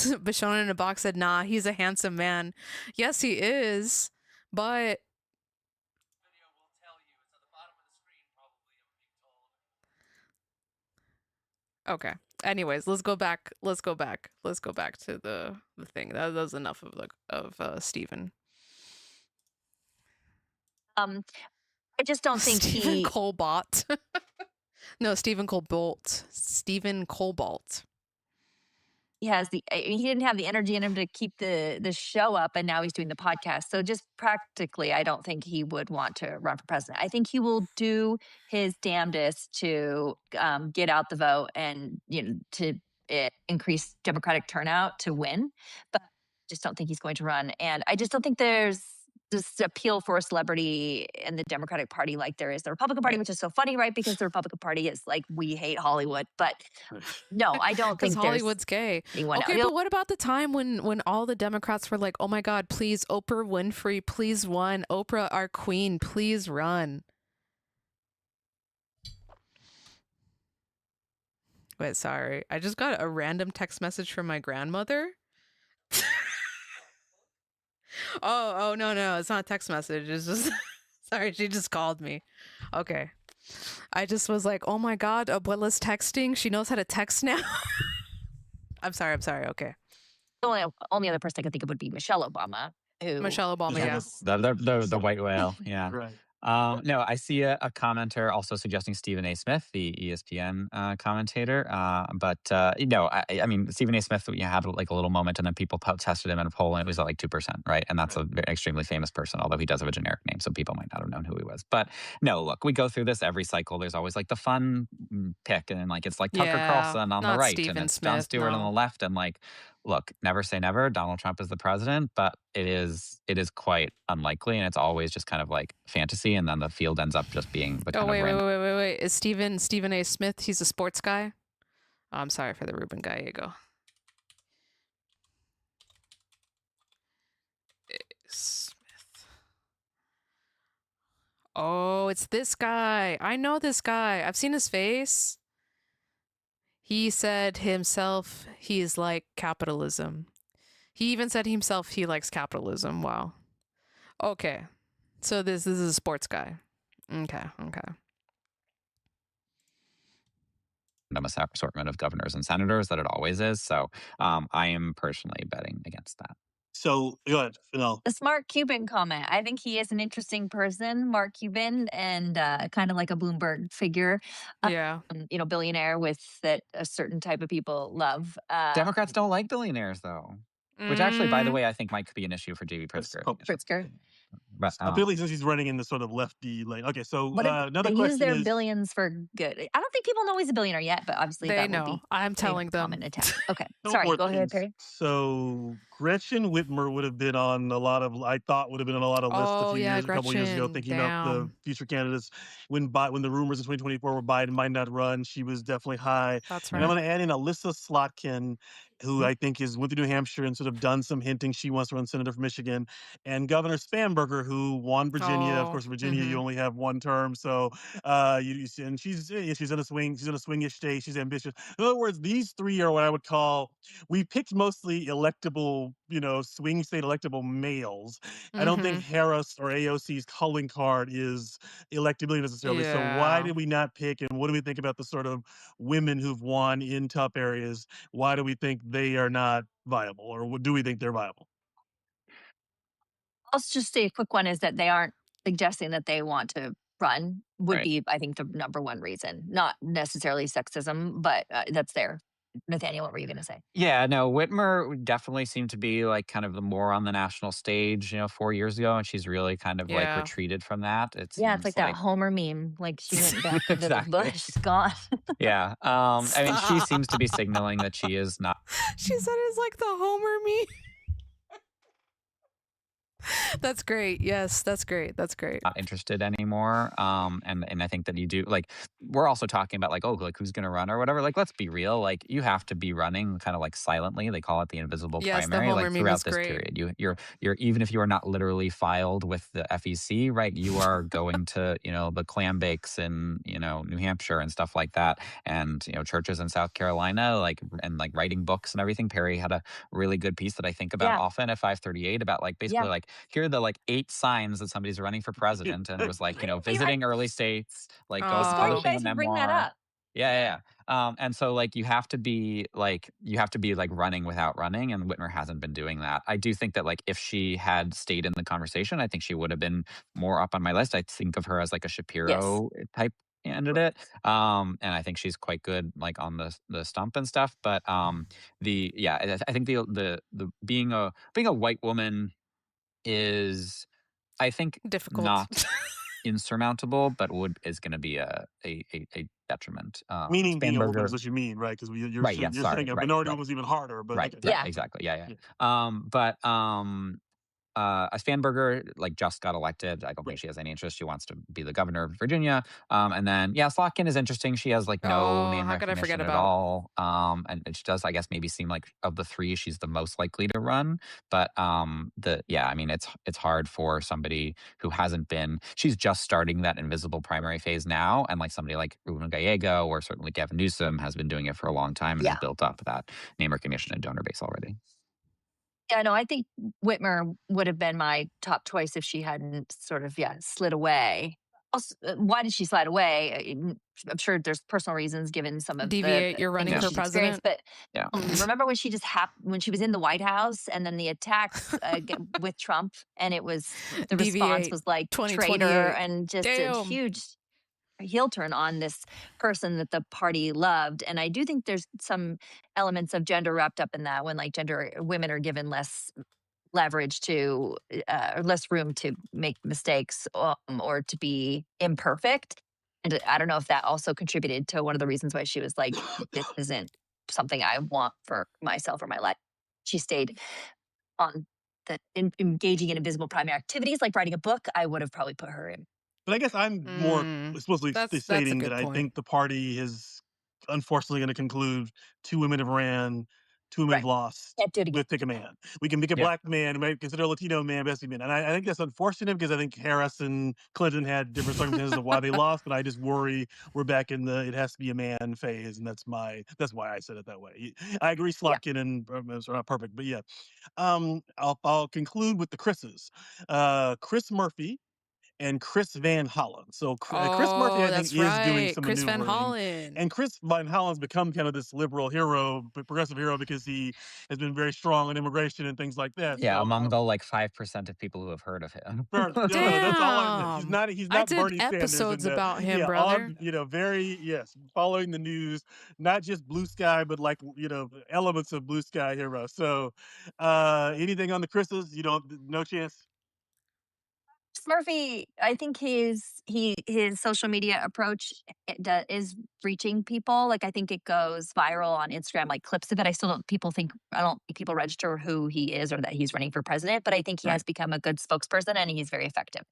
Bashona in a box said, nah, he's a handsome man. Yes, he is, but okay. Anyways, let's go back to the thing. That was enough of Stephen. I just don't think Stephen Colbot. No, Stephen Colbolt. Stephen Colbolt. he didn't have the energy in him to keep the show up, and now he's doing the podcast. So just practically, I don't think he would want to run for president. I think he will do his damnedest to get out the vote and to increase Democratic turnout to win, but I just don't think he's going to run. And I just don't think there's this appeal for a celebrity in the Democratic Party like there is the Republican Party, which is so funny, right? Because the Republican Party is like, we hate Hollywood. But no, I don't think Hollywood's gay. Okay, but what about the time when all the Democrats were like, oh my God, please, Oprah Winfrey, please run. Oprah, our queen, please run. Wait, sorry. I just got a random text message from my grandmother. Oh, no, it's not a text message. It's just, sorry, she just called me. Okay. I just was like, oh my God, Abuela's texting. She knows how to text now. I'm sorry. Okay. The only other person I could think of would be Michelle Obama. Michelle Obama, yeah. The white whale, yeah. Right. No, I see a commenter also suggesting Stephen A. Smith, the ESPN commentator. But I mean, Stephen A. Smith, had like a little moment, and then people tested him in a poll, and it was at like 2%, right? And that's an extremely famous person, although he does have a generic name, so people might not have known who he was. But no, look, we go through this every cycle. There's always like the fun pick, and like it's like Tucker Carlson on the right, Stephen and it's Smith, Jon Stewart on the left, and like, look, never say never. Donald Trump is the president, but it is quite unlikely, and it's always just kind of like fantasy, and then the field ends up just being the kind of wait. Is Stephen A. Smith? He's a sports guy. Oh, I'm sorry for the Ruben Gallego. Smith. Oh, it's this guy. I know this guy. I've seen his face. He said himself he's like capitalism. He even said himself he likes capitalism. Wow. Okay. So this is a sports guy. Okay. Assortment of governors and senators that it always is. So I am personally betting against that. So go ahead, the Mark Cuban comment. I think he is an interesting person, Mark Cuban, and kind of like a Bloomberg figure. Yeah. Billionaire that a certain type of people love. Democrats don't like billionaires, though. Which actually, by the way, I think might be an issue for J.B. Pritzker. But Billy, since he's running in the sort of lefty lane. Okay, so another they question use their is, billions for good. I don't think people know he's a billionaire yet, but obviously they that know. would be I'm telling them. Okay, sorry. Go ahead, Perry. So Gretchen Whitmer would have been on a lot of. I thought would have been on a lot of lists a couple years ago, thinking about the future candidates. When the rumors in 2024 were Biden might not run, she was definitely high. That's right. And I'm going to add in Alyssa Slotkin, who I think went to New Hampshire and sort of done some hinting she wants to run senator for Michigan, and Governor Spanberger, who won Virginia. Of course, Virginia, you only have one term, so and she's in a swing. She's in a swingish state. She's ambitious. In other words, these three are what I would call. We picked mostly electable, swing state electable males. I don't think Harris or AOC's calling card is electability necessarily. Yeah. So why did we not pick? And what do we think about the sort of women who've won in tough areas? Why do we think they are not viable, or do we think they're viable? I'll just say a quick one is that they aren't suggesting that they want to run would be, I think, the number one reason. Not necessarily sexism, but that's there. Nathaniel, what were you going to say? Yeah, no, Whitmer definitely seemed to be like kind of the more on the national stage, 4 years ago, and she's really kind of like retreated from that. It's like that Homer meme, like she went back into the bush, she's gone. Yeah, I mean, she seems to be signaling that she is not. She said it's like the Homer meme. That's great. Yes, that's great. That's great. Not interested anymore. And I think that you do like we're also talking about like, oh, like who's gonna run or whatever. Like, let's be real. Like you have to be running kind of like silently. They call it the invisible Yes, the primary, Homer like meme is throughout this great. period. You're even if you are not literally filed with the FEC, right? You are going to, the clam bakes in, New Hampshire and stuff like that. And, churches in South Carolina, like and like writing books and everything. Perry had a really good piece that I think about Yeah, often at 538 about like basically yeah. like here are the like 8 signs that somebody's running for president, and it was like, Really, visiting early states, like it's smart you publishing a guys would bring that memoir. up. Yeah, yeah, yeah. And so like you have to be like running without running, and Whitmer hasn't been doing that. I do think that like if she had stayed in the conversation, I think she would have been more up on my list. I think of her as like a Yes. Shapiro type candidate. And I think she's quite good like on the stump and stuff. But the yeah, I think the being a white woman is, I think, Difficult. not insurmountable, but would is going to be a detriment. Meaning being a woman is Spanberger, what you mean, right? Because right? Yeah, you're sorry, saying a right, minority right, woman is even harder, but right, okay. right, Yeah. exactly, yeah, Yeah. yeah. But a Spanberger like just got elected. I don't think Right. she has any interest. She wants to be the governor of Virginia. And then yeah, Slotkin is interesting. She has like no Oh, name how could I forget recognition at about all. And she does, I guess, maybe seem like of the three, she's the most likely to run. But I mean, it's hard for somebody who hasn't been. She's just starting that invisible primary phase now, and like somebody like Ruben Gallego or certainly Gavin Newsom has been doing it for a long time and has Yeah. built up that name recognition and donor base already. Yeah, no, I think Whitmer would have been my top choice if she hadn't sort of, yeah, slid away. Also, why did she slide away? I'm sure there's personal reasons given some of the deviate? You're things running that Yeah, for she's experienced. president. But yeah. remember when when she was in the White House and then the attacks with Trump, and the response Deviate. was like traitor 2028. and just a Damn. huge heel turn on this person that the party loved. And I do think there's some elements of gender wrapped up in that when like gender women are given less leverage to or less room to make mistakes, or to be imperfect. And I don't know if that also contributed to one of the reasons why she was like, this isn't something I want for myself or my life. She stayed on engaging in invisible primary activities like writing a book. I would have probably put her in. But I guess I'm more Mm, supposedly that's a stating that good I point. think the party is unfortunately going to conclude two women have ran, two women have Right. lost. Can't do it again. With pick a man. We can pick a Yeah. black man, we might consider a Latino man best man. And I think that's unfortunate because I think Harris and Clinton had different circumstances of why they lost. But I just worry we're back in the it has to be a man phase, and that's why I said it that way. I agree, Yeah. Slotkin and are not perfect, but yeah. I'll conclude with the Chris's. Chris Murphy and Chris Van Hollen. So Chris Murphy, Oh, I think, that's is doing right. some Chris Van maneuvering, Hollen. and Chris Van Hollen's become kind of this liberal hero, progressive hero, because he has been very strong on immigration and things like that. Yeah, So among the like 5% of people who have heard of him. fair, no, that's all. He's Damn. not. He's I not did Bernie Sanders, episodes and about him, yeah, all brother. very yes, following the news, not just blue sky, but like elements of blue sky hero. So, anything on the Chris's? You don't, no chance. Murphy, I think his social media approach is reaching people. Like I think it goes viral on Instagram, like clips of it. I don't think people register who he is or that he's running for president, but I think he Right. has become a good spokesperson and he's very effective.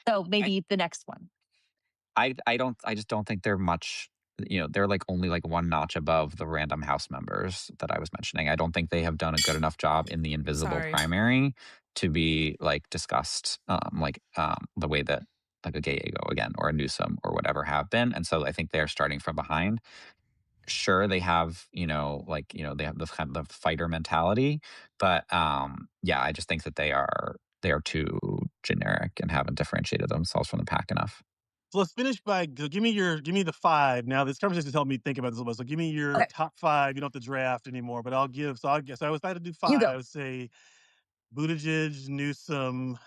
So I, maybe the next one. I just don't think they're much, they're like only like one notch above the random house members that I was mentioning. I don't think they have done a good enough job in the invisible Sorry. primary to be like discussed the way that like a Gallego again or a Newsom or whatever have been. And so I think they're starting from behind. Sure, they have, they have the kind of the fighter mentality, but yeah, I just think that they are too generic and haven't differentiated themselves from the pack enough. So let's finish by give me the five. Now this conversation has helped me think about this a little bit. So give me your Okay, top five. You don't have to draft anymore, but I'll give. So I guess I was about to do you five. go. I would say Buttigieg, Newsom,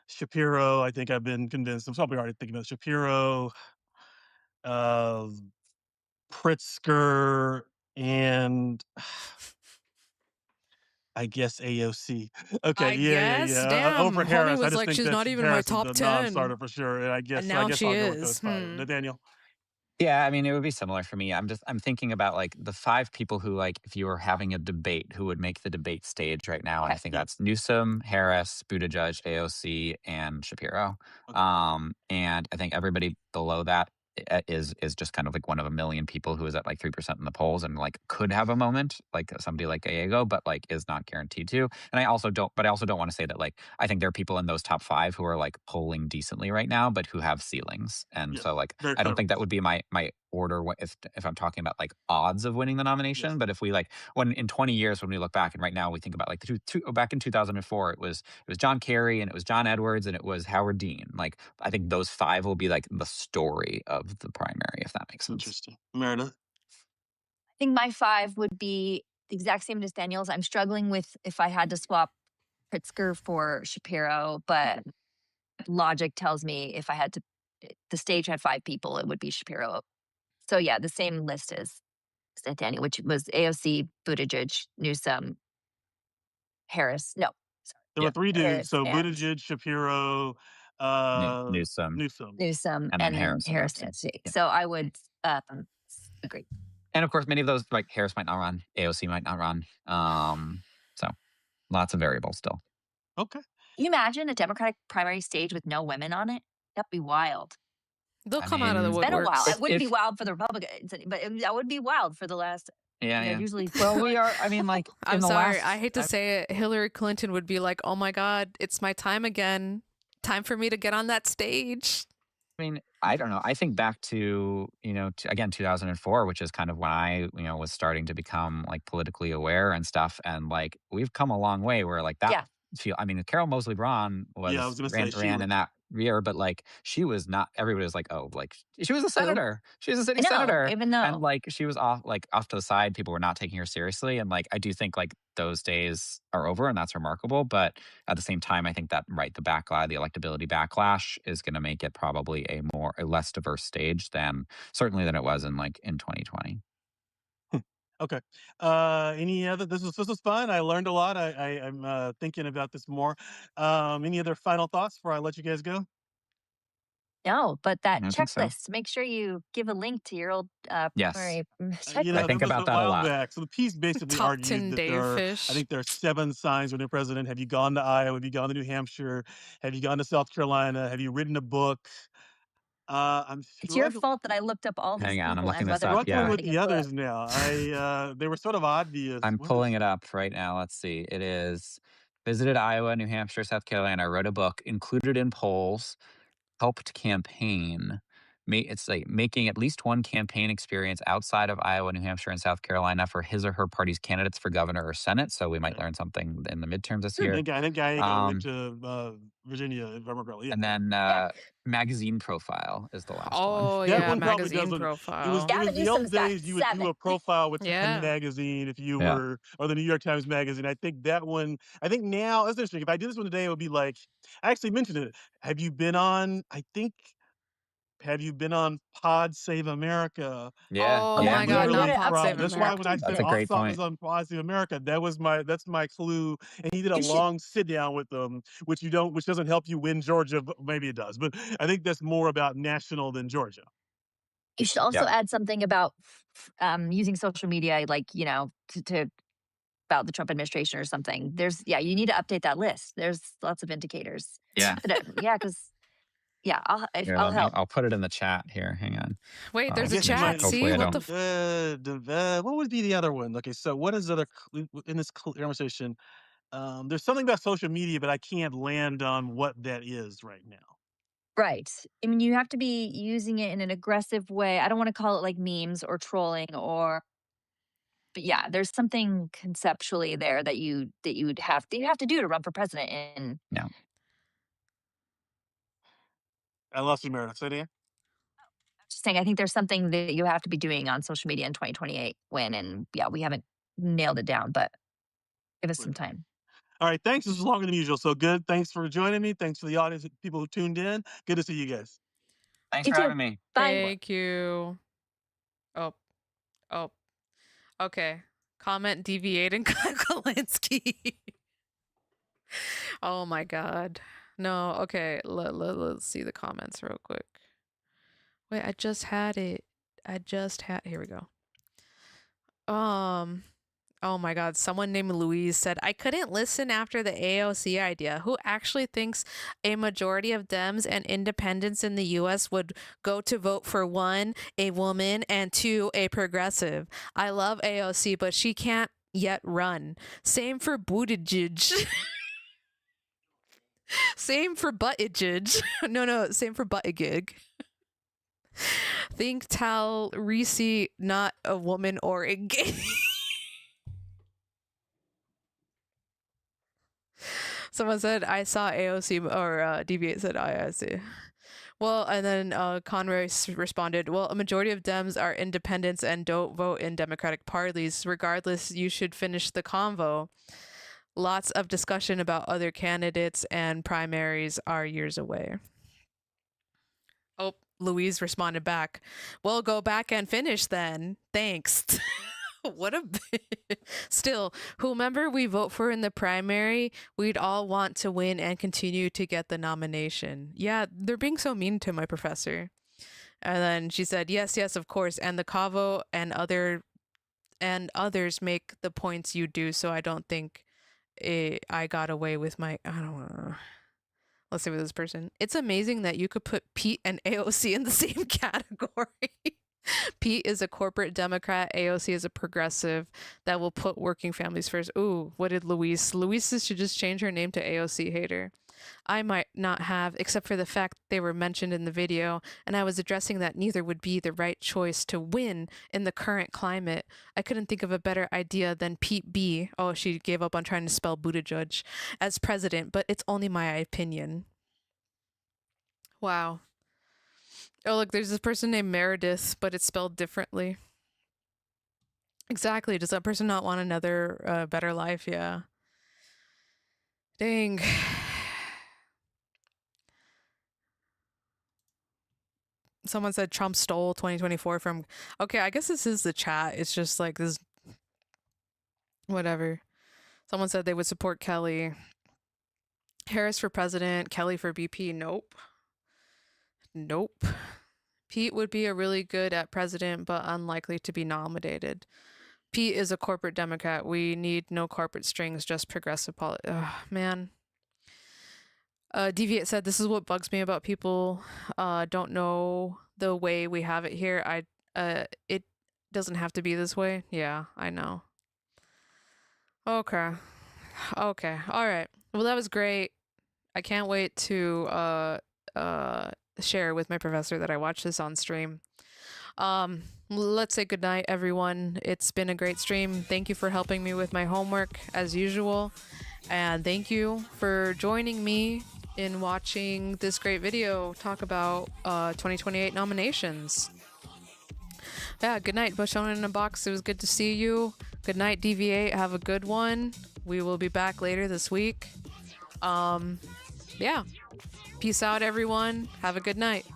Shapiro. I think I've been convinced. I'm probably already thinking about Shapiro, uh, Pritzker, and I guess AOC. Okay, I guess. over Damn. Homie Harris. I was just like, think she's not that even in my Harris is top the 10. non-starter for sure. And And I now guess she I'll go with those is. five. Hmm. Nathaniel. Yeah, I mean, it would be similar for me. I'm thinking about like the five people who like if you were having a debate, who would make the debate stage right now, and I Okay. think Yeah. that's Newsom, Harris, Buttigieg, AOC, and Shapiro. Okay. And I think everybody below that is just kind of like one of a million people who is at like 3% in the polls and like could have a moment, like somebody like Gallego, but like is not guaranteed to. And I also don't want to say that like I think there are people in those top five who are like polling decently right now, but who have ceilings. And Yes. so like Very I don't clever. think that would be my order if I'm talking about like odds of winning the Yes. nomination. But if we like when in 20 years when we look back and right now we think about like back in 2004 it was John Kerry and it was John Edwards and it was Howard Dean. Like I think those five will be like the story of the primary, if that makes It's sense. interesting. Meredith. I think my five would be the exact same as Daniel's. I'm struggling with if I had to swap Pritzker for Shapiro, but logic tells me if I had to, the stage had five people, it would be Shapiro. So yeah, the same list as Daniel, which was AOC, Buttigieg, Newsom, Harris. No, There Yeah. were three dudes. Harris So and Buttigieg, Shapiro, Newsom Newsom. Newsom, and then and then Harris and Harris. Newsom. Yeah. So I would agree. And of course, many of those like Harris might not run, AOC might not run. So lots of variables still. Okay. Can you imagine a Democratic primary stage with no women on it? That'd be wild. They'll I come out of the mean, Been a while. woodworks. It wouldn't be wild for the Republicans, but that would be wild for the last. yeah. Usually. Well, we are. I mean, like I'm in the sorry, last. I hate to say it. Hillary Clinton would be like, "Oh my God, it's my time again. Time for me to get on that stage." I mean, I don't know. I think back to, again, 2004, which is kind of when I, was starting to become like politically aware and stuff. And like, we've come a long way where like that Yeah. I mean, Carol Mosley Braun Yeah, I was gonna say she ran was. in that year, but like she was not, everybody was like, oh, like she was a senator. She was a I city know, senator. even though. And like she was off to the side. People were not taking her seriously. And like I do think like those days are over and that's remarkable. But at the same time, I think that the the electability backlash is gonna make it probably a less diverse stage than certainly than it was in 2020. Okay. Any other? This was fun. I learned a lot. I'm thinking about this more. Any other final thoughts before I let you guys go? No, but that I think so. checklist, make sure you give a link to your old Yes. primary You know, checklist. that think was about a that a while lot. back. So the piece basically Top argued 10 that Dave I Fish. think there are 7 signs when you're president. Have you gone to Iowa? Have you gone to New Hampshire? Have you gone to South Carolina? Have you written a book? I'm It's your struggling. fault that I looked up all these Hang on, I'm people looking and this whether up. they're Struggling Yeah. with writing a the book. others now. They were sort of obvious. I'm What pulling is it up right now. Let's see. It is visited Iowa, New Hampshire, South Carolina, wrote a book, included in polls, helped campaign. It's like making at least one campaign experience outside of Iowa, New Hampshire, and South Carolina for his or her party's candidates for governor or Senate. So we might okay? learn something in the midterms this I year. think Gallego went Um, to Virginia, if I remember correctly. Yeah. and then Yeah. magazine profile is the last one. Oh That yeah, one probably magazine doesn't. It was profile. it was Gavin the old Newsom's got days. You would do 7. a profile with Time Yeah. Magazine if you Yeah. were, or the New York Times Magazine. I think that one. I think now that's interesting. If I did this one today, it would be like I actually mentioned it. Have you been on? I think. Have you been on Pod Save America? Yeah. Oh, Oh that my Yeah. would be a God, good way not to Pod update. Save That's why when I America. That's said a great Ossoff point. is on Pod Save America, that's my clue. And he did a You should long sit down with them, which doesn't help you win Georgia, but maybe it does. But I think that's more about national than Georgia. you should also Yep. add something about using social media, like to about the Trump administration or something. You need to update that list. There's lots of indicators. Yeah. Because Here, I'll help. I'll put it in the chat here. Hang on. Wait, I there's a guess you chat. might. See Hopefully I what don't. the What would be the other one? Okay, so what is in this conversation? There's something about social media, but I can't land on what that is right now. Right. I mean, you have to be using it in an aggressive way. I don't want to call it like memes or trolling but yeah, there's something conceptually there that you have to do to run for president. And Yeah. I lost you, Meredith. Say it again. just saying, I think there's something that you have to be doing on social media in 2028 and we haven't nailed it down, but give us some Great. time. All right, thanks. This is longer than usual, so good. Thanks for joining me. Thanks for the audience, people who tuned in. Good to see you guys. Thanks You for too. having me. Bye. Thank you. Oh, oh, okay. Comment deviating Kolinsky. Oh my God. No, okay. Let's see the comments real quick. Wait, I just had it. I just had, here we go. Oh my God, someone named Louise said, I couldn't listen after the AOC idea. Who actually thinks a majority of Dems and independents in the US would go to vote for one, a woman, and two, a progressive? I love AOC, but she can't yet run. Same for Buttigieg. Same for Buttigieg. No, same for Buttigieg. Think Tal Reese, not a woman or a gay. Someone said, I saw AOC, or Deviate said IIC. Well, and then Conroy responded, well, a majority of Dems are independents and don't vote in Democratic parties. Regardless, you should finish the convo. Lots of discussion about other candidates and primaries are years away. Oh, Louise responded back, well, go back and finish then. Thanks. What a still, whomever we vote for in the primary, we'd all want to win and continue to get the nomination. Yeah, they're being so mean to my professor. And then she said, yes, of course. And the Cavo and others make the points you do, so I don't think I got away with my, I don't know. Let's see with this person. It's amazing that you could put Pete and AOC in the same category. Pete is a corporate Democrat. AOC is a progressive that will put working families first. Ooh, what did Louise? Louise should just change her name to AOC hater. I might not have, except for the fact they were mentioned in the video, and I was addressing that neither would be the right choice to win in the current climate. I couldn't think of a better idea than Pete B. Oh, she gave up on trying to spell Buttigieg as president, but it's only my opinion. Wow. Oh, look, there's this person named Meredith, but it's spelled differently. Exactly. Does that person not want another better life? Yeah. Dang. Someone said Trump stole 2024 from... Okay, I guess this is the chat. It's just like this... Whatever. Someone said they would support Kelly. Harris for president, Kelly for BP. Nope. Pete would be a really good at president, but unlikely to be nominated. Pete is a corporate Democrat. We need no corporate strings, just progressive politics. Man. Deviate said, this is what bugs me about people don't know the way we have it here. It doesn't have to be this way. Yeah, I know. Okay. All right. Well, that was great. I can't wait to share with my professor that I watched this on stream. Let's say goodnight, everyone. It's been a great stream. Thank you for helping me with my homework as usual. And thank you for joining me in watching this great video talk about 2028 nominations. Yeah, good night, Bushon in a box. It was good to see you. Good night, DV8. Have a good one. We will be back later this week. Yeah. Peace out, everyone. Have a good night.